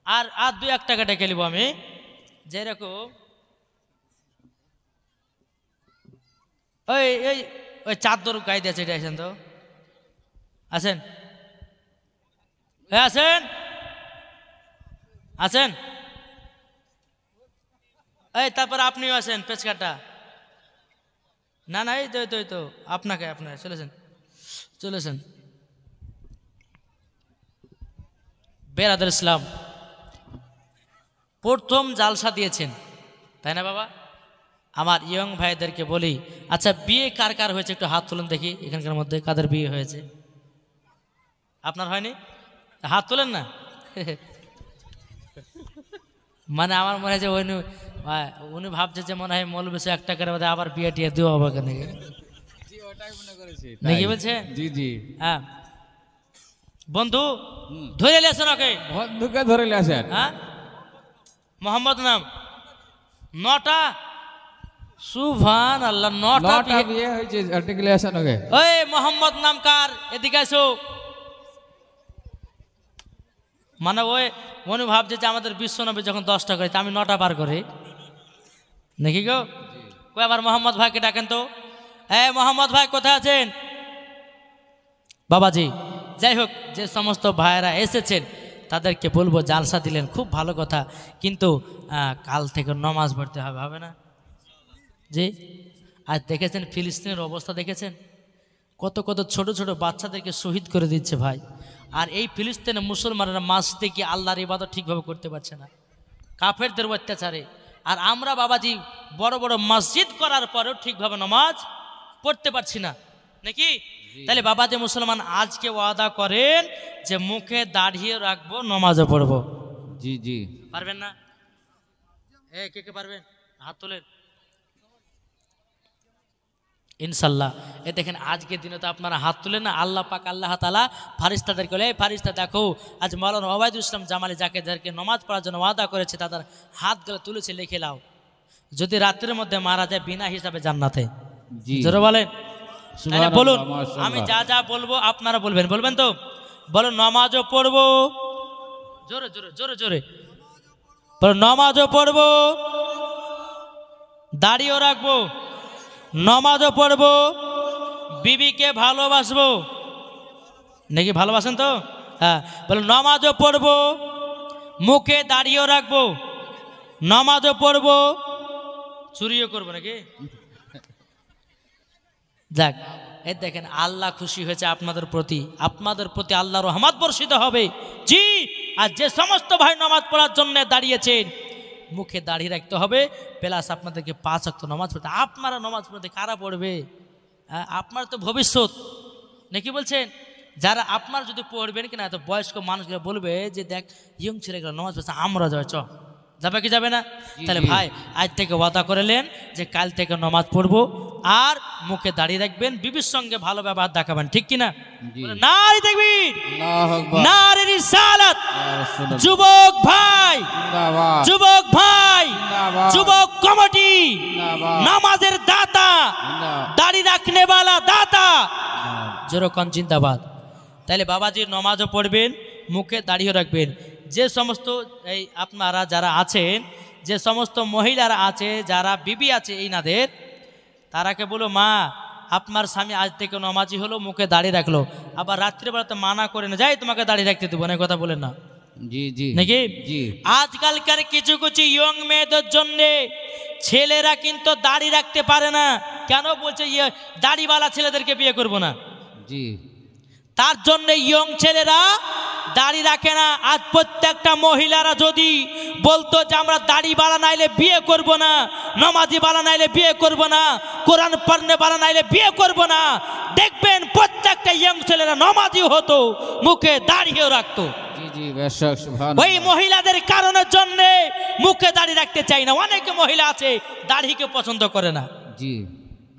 আর 2-1 টাকা ডেকে নিব আমি, যেরকম ওই ওই ওই চাদর গায়ে দিয়েছে, এটা আছেন তো, আছেন আছেন আছেন এই তারপরে আপনিও আছেন পেচকাটা, না না এই তো আপনাকে চলেছেন বেরাদুল ইসলাম প্রথম জালসা দিয়েছেন, তাই না বাবা? আমার ইয়ং ভাইদেরকে বলি, আচ্ছা বিয়ে কার কার হয়েছে একটু হাত তুলেন দেখি, এখানকার মধ্যে কাদের বিয়ে হয়েছে? আপনার হয়নি? হাত তোলেন না। মানে আমার মনে হয় যে উনি ভাবছে যে মনে হয় মৌলবি 1 টাকার মধ্যে আবার বিয়ে টিয়ে দেওয়া হবে নাকি, নাকি বলছে? জি জি, হ্যাঁ বন্ধু ধরে লেছেন, ওকে বন্ধুকে ধরে আসেন। হ্যাঁ, মোহাম্মদ নাম 9টা, সুবহান আল্লাহ, 9টা বিয়ে হয়েছে, আর্টিকেলে আসেন ওকে। ওই মোহাম্মদ নাম কার? এদিকে আসো। মানে ওই মনে ভাবছে যে আমাদের বিশ্বনবী যখন 10টা করে, আমি 9টা পার করি নাকি গো? কই আবার মোহাম্মদ ভাইকে ডাকেন তো। মোহাম্মদ ভাই কোথায় আছেন বাবাজি? যাই হোক, যে সমস্ত ভাইয়েরা এসেছেন তাদেরকে বলবো, জালসা দিলেন খুব ভালো কথা, কিন্তু কাল থেকে নমাজ পড়তে হবে, হবে না জি? আজ দেখেছেন ফিলিস্তিনের অবস্থা, দেখেছেন কত কত ছোট ছোট বাচ্চাদেরকে শহীদ করে দিচ্ছে ভাই। আর এই ফিলিস্তিনে মুসলমানেরা মসজিদে গিয়ে আল্লাহর ইবাদত ঠিকভাবে করতে পারছে না, কাফেরদের অত্যাচারে। আর আমরা বাবাজি বড় বড় মসজিদ করার পরেও ঠিকভাবে নামাজ পড়তে পারছি না নাকি? তাহলে বাবাজি মুসলমান আজকে ওয়াদা করেন যে মুখে দাঁড়িয়ে রাখবো, নামাজও পড়বো। জি জি, পারবেন না? কে কে পারবেন? হাত তোলেন ইনশাল্লাহ। দেখেন আজকের দিনে তো আপনারা হাত তুলেন না, আল্লাহ পাক আল্লাহ তাআলা ফারিস্তাদেরকে বলে, এই ফারিস্তা দেখো আজ মাওলানা ওবায়দুল ইসলাম জামালি যাদেরকে নামাজ পড়ার জন্য ওয়াদা করেছে তাদের হাতগুলো তুলেছে, লিখে লাও, যদি রাত্রের মধ্যে মারা যায় বিনা হিসাবে জান্নাতে। জোরে বলেন বলুন। আমি যা যা বলবো আপনারা বলবেন, বলবেন তো? বলো নামাজও পড়বো, জোরে জোরে জোরে জোরে বলো, নামাজও পড়বো, দাড়িও রাখবো, নামাজও পড়বো, বিবিকে ভালোবাসবো নাকি? ভালোবাসেন তো? হ্যাঁ, বলো নামাজও পড়বো, মুখে দাড়িও রাখবো, নামাজও পড়বো, চুরিও করবো নাকি? যাক, এই দেখেন আল্লাহ খুশি হয়েছে আপনাদের প্রতি, আল্লাহর রহমত বর্ষিত হবে জি। আর যে সমস্ত ভাই নামাজ পড়ার জন্য দাঁড়িয়েছেন, মুখে দাঁড়িয়ে রাখতে হবে, প্লাস আপনাদেরকে 5 ওয়াক্ত নামাজ পড়তে। আপনারা নামাজ পড়তে কারা পড়বে? আপনার তো ভবিষ্যৎ নাকি বলছেন? যারা আপনার যদি পড়বেন কিনা, তো বয়স্ক মানুষগুলো বলবে যে দেখ ইয়ং ছেলেগুলো নামাজ পড়ছে, আমরা যাবে, যাবে কি যাবে না? তাহলে ভাই আজ থেকে ওয়াদা করলেন যে কাল থেকে নামাজ পড়বো, আর মুখে দাঁড়িয়ে রাখবেন, বিবির সঙ্গে ভালো ব্যবহার দেখাবেন, ঠিক কিনা? নারী তাকবীর, নারী রিসালাত। যুবক ভাই, যুবক ভাই, যুবক কমিটি, নামাজের দাতা, দাড়ি রাখনে वाला দাতা, যেরকম জিন্দাবাদ। তাহলে বাবাজির নামাজও পড়বেন, মুখে দাঁড়িয়ে রাখবেন। যে সমস্ত এই আপনারা যারা আছেন, যে সমস্ত মহিলারা আছে, যারা বিবি আছে এইনাদের, তারাকে বলো মা আপনার স্বামী আজ থেকে নামাজি হলো, মুখে দাঁড়িয়ে রাখলো, আবার রাত্রিবেলাতে মানা করে না যাই তোমাকে দাঁড়িয়ে রাখতে দেবো না, কথা বলেন না জি জি নাকি? জি, আজকালকার কিছু কিছু ইয়ং মেয়েদের জন্য ছেলেরা কিন্তু দাঁড়িয়ে রাখতে পারে না। কেন বলছে দাড়িওয়ালা ছেলেদেরকে বিয়ে করব না? জি তার জন্য ইয়ং ছেলেরা দাড়ি রাখে না। আজ প্রত্যেকটা মহিলারা যদি বলতো যে আমরা দাড়ি বালা নাইলে বিয়ে করব না, নামাজি বালা নাইলে বিয়ে করব না, কোরআন পড়নে বালা নাইলে বিয়ে করব না, দেখবেন প্রত্যেকটা ইয়ং ছেলেরা নামাজি হতো, মুখে দাড়িও রাখতো। জি জি বেশক ওই মহিলাদের কারণের জন্য মুখে দাড়ি রাখতে চাই না। অনেক মহিলা আছে দাড়িকে পছন্দ করে না। জি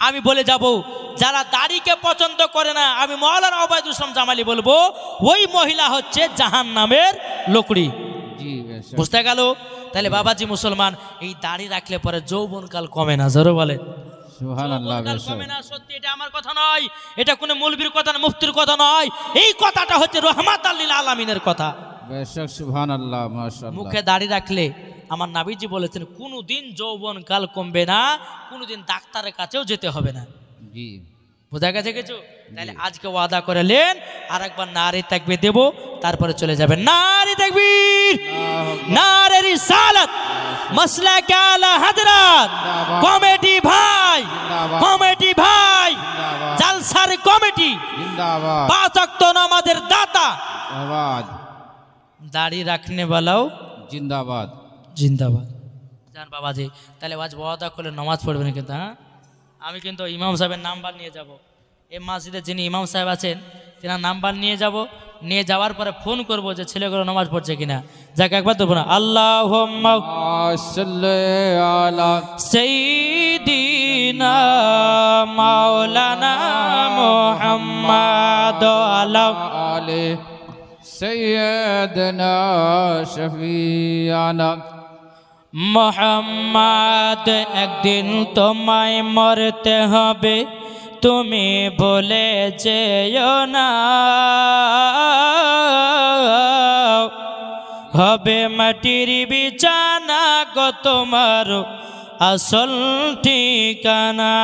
আমি বলে যাব যারা দাড়িকে পছন্দ করে না, আমি মাওলানা ওবায়দুল ইসলাম জামালি বলবো ওই মহিলা হচ্ছে জাহান্নামের লোকড়ি। জি বেশক বুঝতে গেল? তাহলে বাবাজি মুসলমান, এই দাড়ি রাখলে পরে যৌবনকাল কমে না। জোরে বলে সুবহানাল্লাহ। যৌবনকাল বেশক কমে না। সত্যি, এটা আমার কথা নয়, এটা কোনো মৌলবীর কথা না, মুফতির কথা নয়, এই কথাটা হচ্ছে রহমাতাল লিল আলামিনের কথা। বেশক সুবহানাল্লাহ মাশাআল্লাহ। মুখে দাড়ি রাখলে আমার নাবিজি বলেছেন কোনোদিন যৌবনকাল কমবে না, কোনোদিন ডাক্তারের কাছেও যেতে হবে না। জি বোঝা গেছে কিছু? তাহলে আজকে ওয়াদা করলেন আর একবার নারে তাকবীর দেব, তারপরে চলে যাবেন। নারে তাকবীর, নারে রিসালাত, মাসলাক আলা হযরত কমিটি ভাই, কমিটি ভাই, জালসার কমিটি জিন্দাবাদ, পাঁচ ওয়াক্ত নামাজের দাতা, জিন্দাবাদ, দাড়ি রাখনে वालाও জিন্দাবাদ, জিন্দাবাদ। জান বাবাজি, তাহলে আজ ওয়াদা করলে নামাজ পড়বেন কিন্তু। হ্যাঁ, আমি কিন্তু ইমাম সাহেবের নাম্বার নিয়ে যাব। এই মসজিদে যিনি ইমাম সাহেব আছেন তেনার নাম্বার নিয়ে যাব, নিয়ে যাওয়ার পরে ফোন করব যে ছেলেগুলো নামাজ পড়ছে কিনা। যাকে একবার দেবো না, আল্লাহুম্মা সাল্লি আলা সাইয়্যিদিনা মাওলানা মুহাম্মাদ আলা আলি সাইয়্যিদিনা শফিয়ানা মোহাম্মদ। একদিন তোমায় মরতে হবে, তুমি বলে যেও না, হবে মাটির বিছানা গো তোমার আসল ঠিকানা।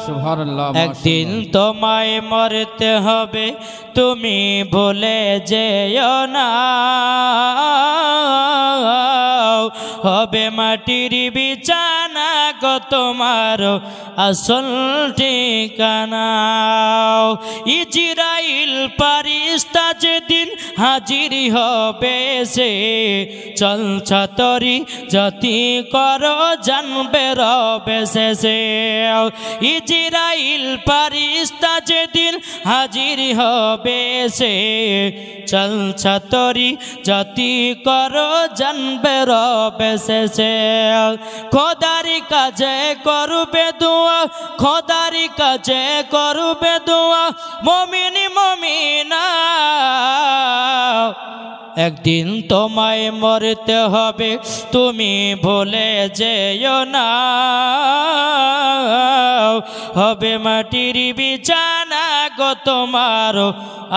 সুবহানাল্লাহ। একদিন তোমায় মরতে হবে, তুমি বলে যেও না, হবে মাটির বিছানা গো তোমার আসল ঠিকানা। ইজরাইল ফারিস্তা যেদিন হাজির হবে সে, চলছা তরি জাতি করো জানবে রবে শেষে। ইজরাইল ফারিস্তা যেদিন হাজির হবে সে, চলছা তরি জাতি করো জানবে রবে শেষে। খোদারি কাজে করবে দোয়া, খোদারি কাজে করবে দোয়া মুমিন মুমিনা। একদিন তোমায় মরতে হবে, তুমি ভুলে যেও না, হবে মাটির বিছানা গো তোমার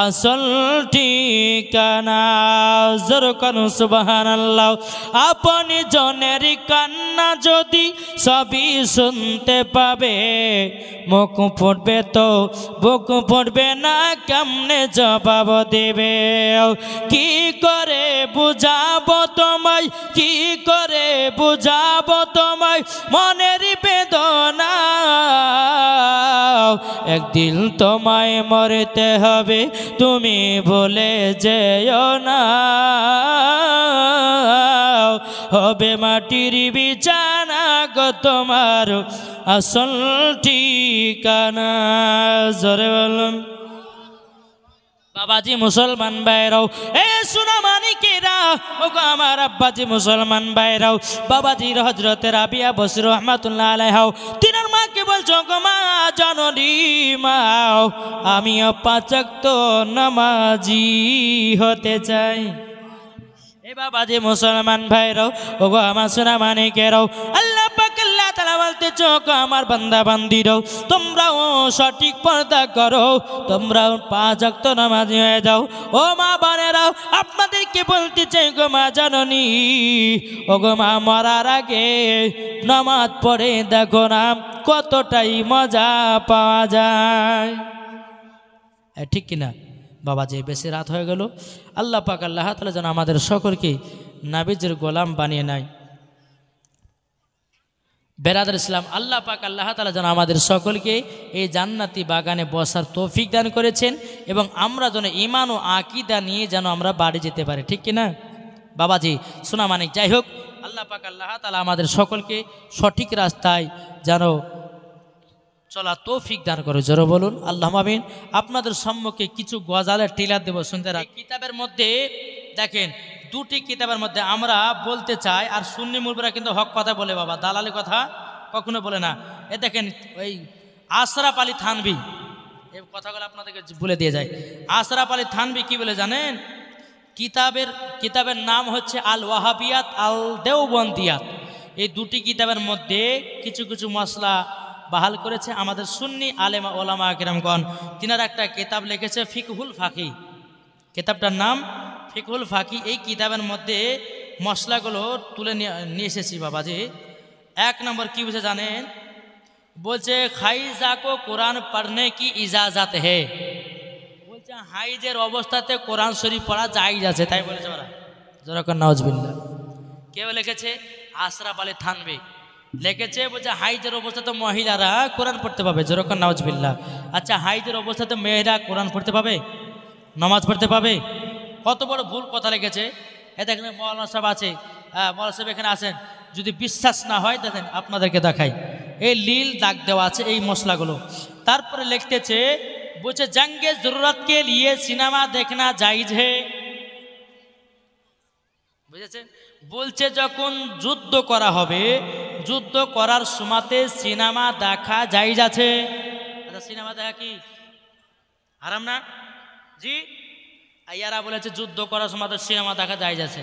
আসল ঠিকানা। জোরকান সুবহানাল্লাহ। আপনি জনের কান্না যদি সবই শুনতে পাবে, মুখ ফুটবে তো বুক ফুটবে না, কেমনে জবাব দেবে? কি করে বুঝাবো তোমায়, কি করে বুঝাবো তোমায় মনের বেদনা? একদিন তোমায় মরতে হবে, তুমি ভুলে যেও না, হবে মাটির বিছানা গো তোমার আসল ঠিকানা। জোরে বলুন বাবাজি মুসলমান ভাইরাও, এ সোনা মানিকেরা, ও গো আমার আব্বাজি মুসলমান ভাইরাও, বাবাজির হযরতে রাবিয়া বসরি রহমাতুল্লাহ আলাইহা তিনার মাকে বলছো গো মা জননী মা, আমিও পাঁচ ওয়াক্ত নামাজি হতে চাই। এ বাবাজি মুসলমান ভাইরাও, ও গো আমার সোনা মানিকেরাও, আল্লাহ পাক আল্লাহ তাআলা বলতে চোখ আমার বান্দা বান্দিরাও, তোমরাও সঠিক পর্দা করো, তোমরাও পাঁচ ওয়াক্ত নামাজি হয়ে যাও। ও মা বোনেরাও, আপনাদেরকে বলতে চাই গো মা জননী, ও গো মা, মরার আগে নামাজ পড়ে দেখো না কতটাই মজা পাওয়া যায়। ঠিক কিনা বাবাজি? বেশি রাত হয়ে গেল। আল্লাহ পাক আল্লাহ তাআলা যেন আমাদের সকলকে নাবিজের গোলাম বানিয়ে নেয়। বেরাদার ইসলাম, আল্লাহ পাক আল্লাহ তাআলা যেন আমাদের সকলকে এই জান্নাতি বাগানে বসার তৌফিক দান করেছেন এবং আমরা যেন ঈমান ও আকীদা নিয়ে যেন আমরা বাড়ি যেতে পারি, ঠিক কিনা বাবাজি সোনা মানিক? যাই হোক, আল্লাহ পাক আল্লাহ তাআলা আমাদের সকলকে সঠিক রাস্তায় যেন চলা তৌফিক দান করে, জোরে বলুন আল্লাহুম্মা আমিন। আপনাদের সম্মুখে কিছু গজালের টিলার দেব, শুনতে রাখ। কিতাবের মধ্যে দেখেন, দুটি কিতাবের মধ্যে আমরা বলতে চাই, আর সুন্নি মুরব্বিরা কিন্তু হক কথা বলে বাবা, দালালি কথা কখনো বলে না। এ দেখেন ওই আশরাফ আলী থানভী, এই কথাগুলো আপনাদেরকে বলে দিয়ে যায়। আশরাফ আলী থানভী কি বলে জানেন? কিতাবের নাম হচ্ছে আল ওয়াহাবিয়াত আল দেওবন্দিয়াত। এই দুটি কিতাবের মধ্যে কিছু কিছু মশলা বাহাল করেছে আমাদের সুন্নি আলেমা ওলামা কিরামগণ। তিনারা একটা কিতাব লিখেছে ফিকহুল ফাকি, কিতাবটার নাম ফিকহুল ফাকি। এই কিতাবের মধ্যে মশলাগুলো তুলে নিয়ে এসেছি বাবাজি। এক নম্বর কি বুঝে জানেন? বলছে খাইজা কো কোরআন পড়নে কি ইজাজত হে। বলছে হাইজের অবস্থাতে কোরআন শরীফ পড়া জায়েজ আছে, তাই বলেছে ওরা। যেরকম নাউজুবিল্লাহ। কেউ লিখেছে? আশরাফ আলী থানভী লিখেছে, বলছে হাইজের অবস্থাতে মহিলারা কোরআন পড়তে পাবে, যেরকম নাউজুবিল্লাহ। আচ্ছা, হাইজের অবস্থাতে মেয়েরা কোরআন পড়তে পাবে, নামাজ পড়তে পাবে? কত বড় ভুল কথা লিখেছে। এ দেখেন মৌলানা সাহেব আছে, মৌলানা সাহেব এখানে আছেন, যদি বিশ্বাস না হয় দেখেন আপনাদেরকে দেখাই, এই লীল দাগ দেওয়া আছে এই মশলাগুলো। তারপরে লিখতেছে, বলছে জঙ্গে জরুরত কে লিয়ে সিনেমা দেখনা জায়েজ হে। বুঝেছে? বলছে যখন যুদ্ধ করা হবে, যুদ্ধ করার সময়তে সিনেমা দেখা জায়েজ আছে। আচ্ছা, সিনেমা দেখা কি হারাম না? জি, আইয়ারা বলেছে যুদ্ধ করার সময় তো সিনেমা দেখা জায়েজ আছে,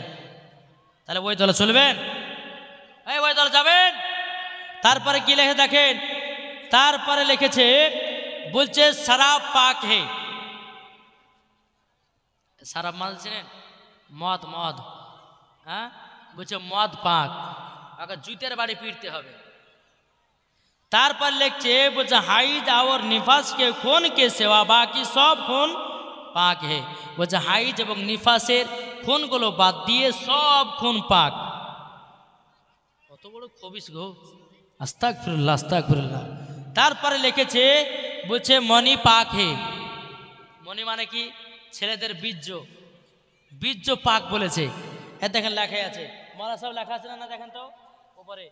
তাহলে ওই দলে চলবেন? ওই দলে যাবেন? তারপরে কি লিখে দেখেন, তারপরে লিখেছে, বলছে শরাব পাক হে। শরাব মানে চিনেন? মদ, মদ। হ্যাঁ, বলছে মদ পাক, আগে জুতের বাড়ি পিটতে হবে। তারপর লিখছে, বলছে হাইজ और निफास के खून के सेवा बाकी सब खून পাক হে। বলছে হাইজ এবং নিফাসের খুনগুলো বাদ দিয়ে সব খুন পাক। কত বড় খবিস গো, আস্তাগফিরুল্লাহ আস্তাগফিরুল্লাহ। তারপরে লিখেছে, বলছে মনি পাক হে। মনি মানে কি? ছেলেদের বীর্য, বীর্য পাক বলেছে। এ দেখেন লেখাই আছে, মরা সব লেখা আছে না? দেখেন তো উপরে,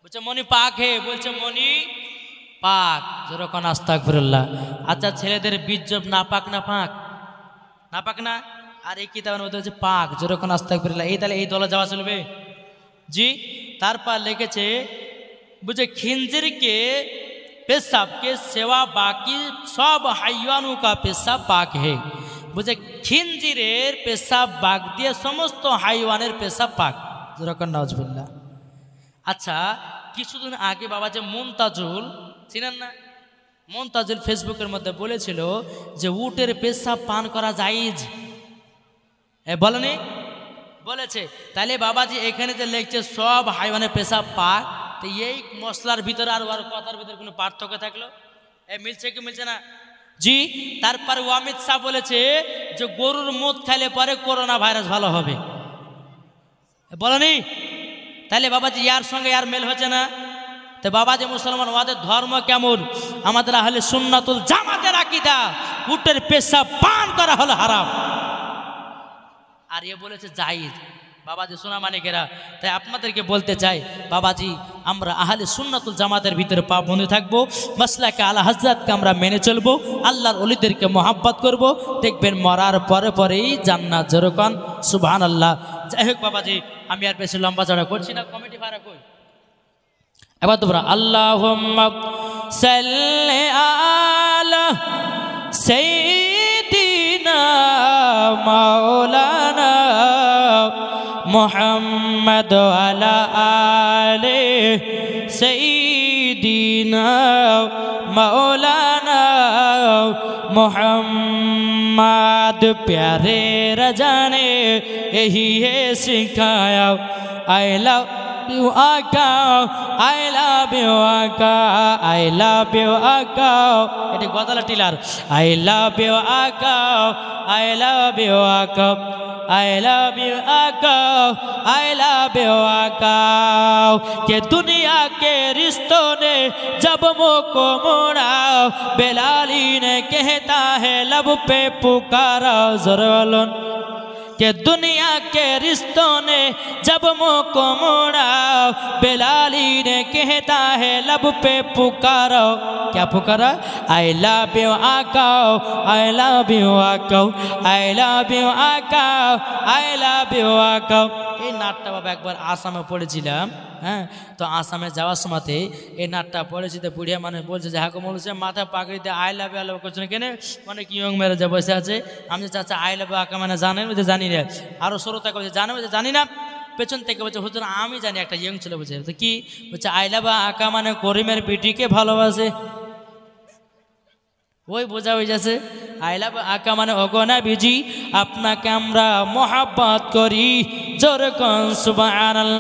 বলছে মনি পাক হে, বলছে মনি পাক, যেরকম আস্তাগফিরুল্লাহ। আচ্ছা, ছেলেদের বীর্য না পাক? না পাক, না পাক না? আর এই কিতাবের মধ্যে হচ্ছে পাক, যেরকম আস্তাগফিরুল্লাহ। এই তাহলে এই দলে যাওয়া চলবে? জি। তারপর লিখেছে, বুঝে খিনজির কে পেশাব কে সেवा বাকি সব হাইওয়ানু কা পেশাব পাক হে। বুঝে খিনজিরের পেশাব বাগ দিয়ে সমস্ত হাইওয়ানের পেশাব পাক, যেরকম নাউজুবিল্লাহ। আচ্ছা, কিছুদিন আগে বাবা যে মুনতাজুল চিনেন না? মুনতাজুল ফেসবুকের মধ্যে বলেছিল যে উটের পেশাব পান করা জায়েজ, বলেনি? বলেছে। তাহলে বাবাজি এখানে যে লিখছে সব হাইওয়ানের পেশাব পাক, তো এই মশলার ভিতরে আর ওর কথার ভিতরে কোনো পার্থক্য থাকলো? মিলছে কি মিলছে না? জি। তারপরে অমিত শাহ বলেছে যে গরুর মুত খাইলে পরে করোনা ভাইরাস ভালো হবে, বলেনি? তাহলে বাবাজি ইয়ার সঙ্গে ইয়ার মেল হচ্ছে না? তো বাবাজি মুসলমান, ওদের ধর্ম কেমন? আমাদের আহলে সুন্নাতুল জামাতের আকীদা, উটের পেশাব পান করা হলো হারাম, আর এ বলেছে জায়েজ। বাবাজি সোনা মানিকেরা, তাই আপনাদেরকে বলতে চাই বাবাজি, আমরা আহলে সুন্নাতুল জামাতের ভিতরে পাবন্ধ থাকবো, মাসলাকে আলা হযরতকে আমরা মেনে চলবো, আল্লাহর ওলিদেরকে মহাব্বত করব, দেখবেন মরার পরে পরেই জান্নাত, যেরকম সুবহানাল্লাহ। যাই হোক বাবাজি, আমি আর বেশি লম্বা চড়া করছি না, কমিটি ভাড়া কই এবার তোমরা আল্লাহুম্মা সাল্লি আলা সাইয়্যিদিনা মাওলানা মুহাম্মদ আলা আলে সাইয়্যিদিনা মাওলানা मुहम्मद प्यारे रजाने यही है सिखाया आई लव ইউ আকা, আই লাভ ইউ আকা, আই লাভ ইউ আকা। এটি গজালা টিলার। আই লাভ ইউ আকা, আই লাভ ইউ আকা, I love you आका, I love you आका। के दुनिया के रिश्तों ने जब मुँह को मोड़ा, बेलाली ने कहता है लब पे पुकारा। ज़रूरन के दुनिया के रिश्तों ने जब मुँह को मोड़ा, बेलाली ने कहता है लब पे पुकारो। क्या पुकारा? आई लव यू आका, आई लव यू आका, आई लव यू आका, आई लव यू आका। এই নাটটা বাবা একবার আসামে পড়েছিলাম। হ্যাঁ, তো আসামে যাওয়ার সময়তে এই নাটটা পড়েছি। তো বুড়িয়া মানুষ বলছে যে হাকম বলছে মাথা পাগড়িতে আই লাভ ইউ আল্লাহ করছেন কেন, মানে কি ইয়ং ম্যারেজে বসে আছে। আমি চাচ্ছি আই লাভ ইউ আকা মানে জানেন, বলছে জানি না। আরও শ্রোতা বলছে জানে, বলছে জানি না। পেছন থেকে বলছে হুজুর আমি জানি। একটা ইয়ং ছেলে বলছে তো কি বলছে আই লাভ ইউ আকা মানে করিমের বিটিকে ভালোবাসে। ওই বোঝা হয়ে যাচ্ছে। আই লাভ আকা মানে অগনা বিজি আপনাকে আমরা মোহাব্বত করি। জোরে কোন সুবহানাল্লাহ।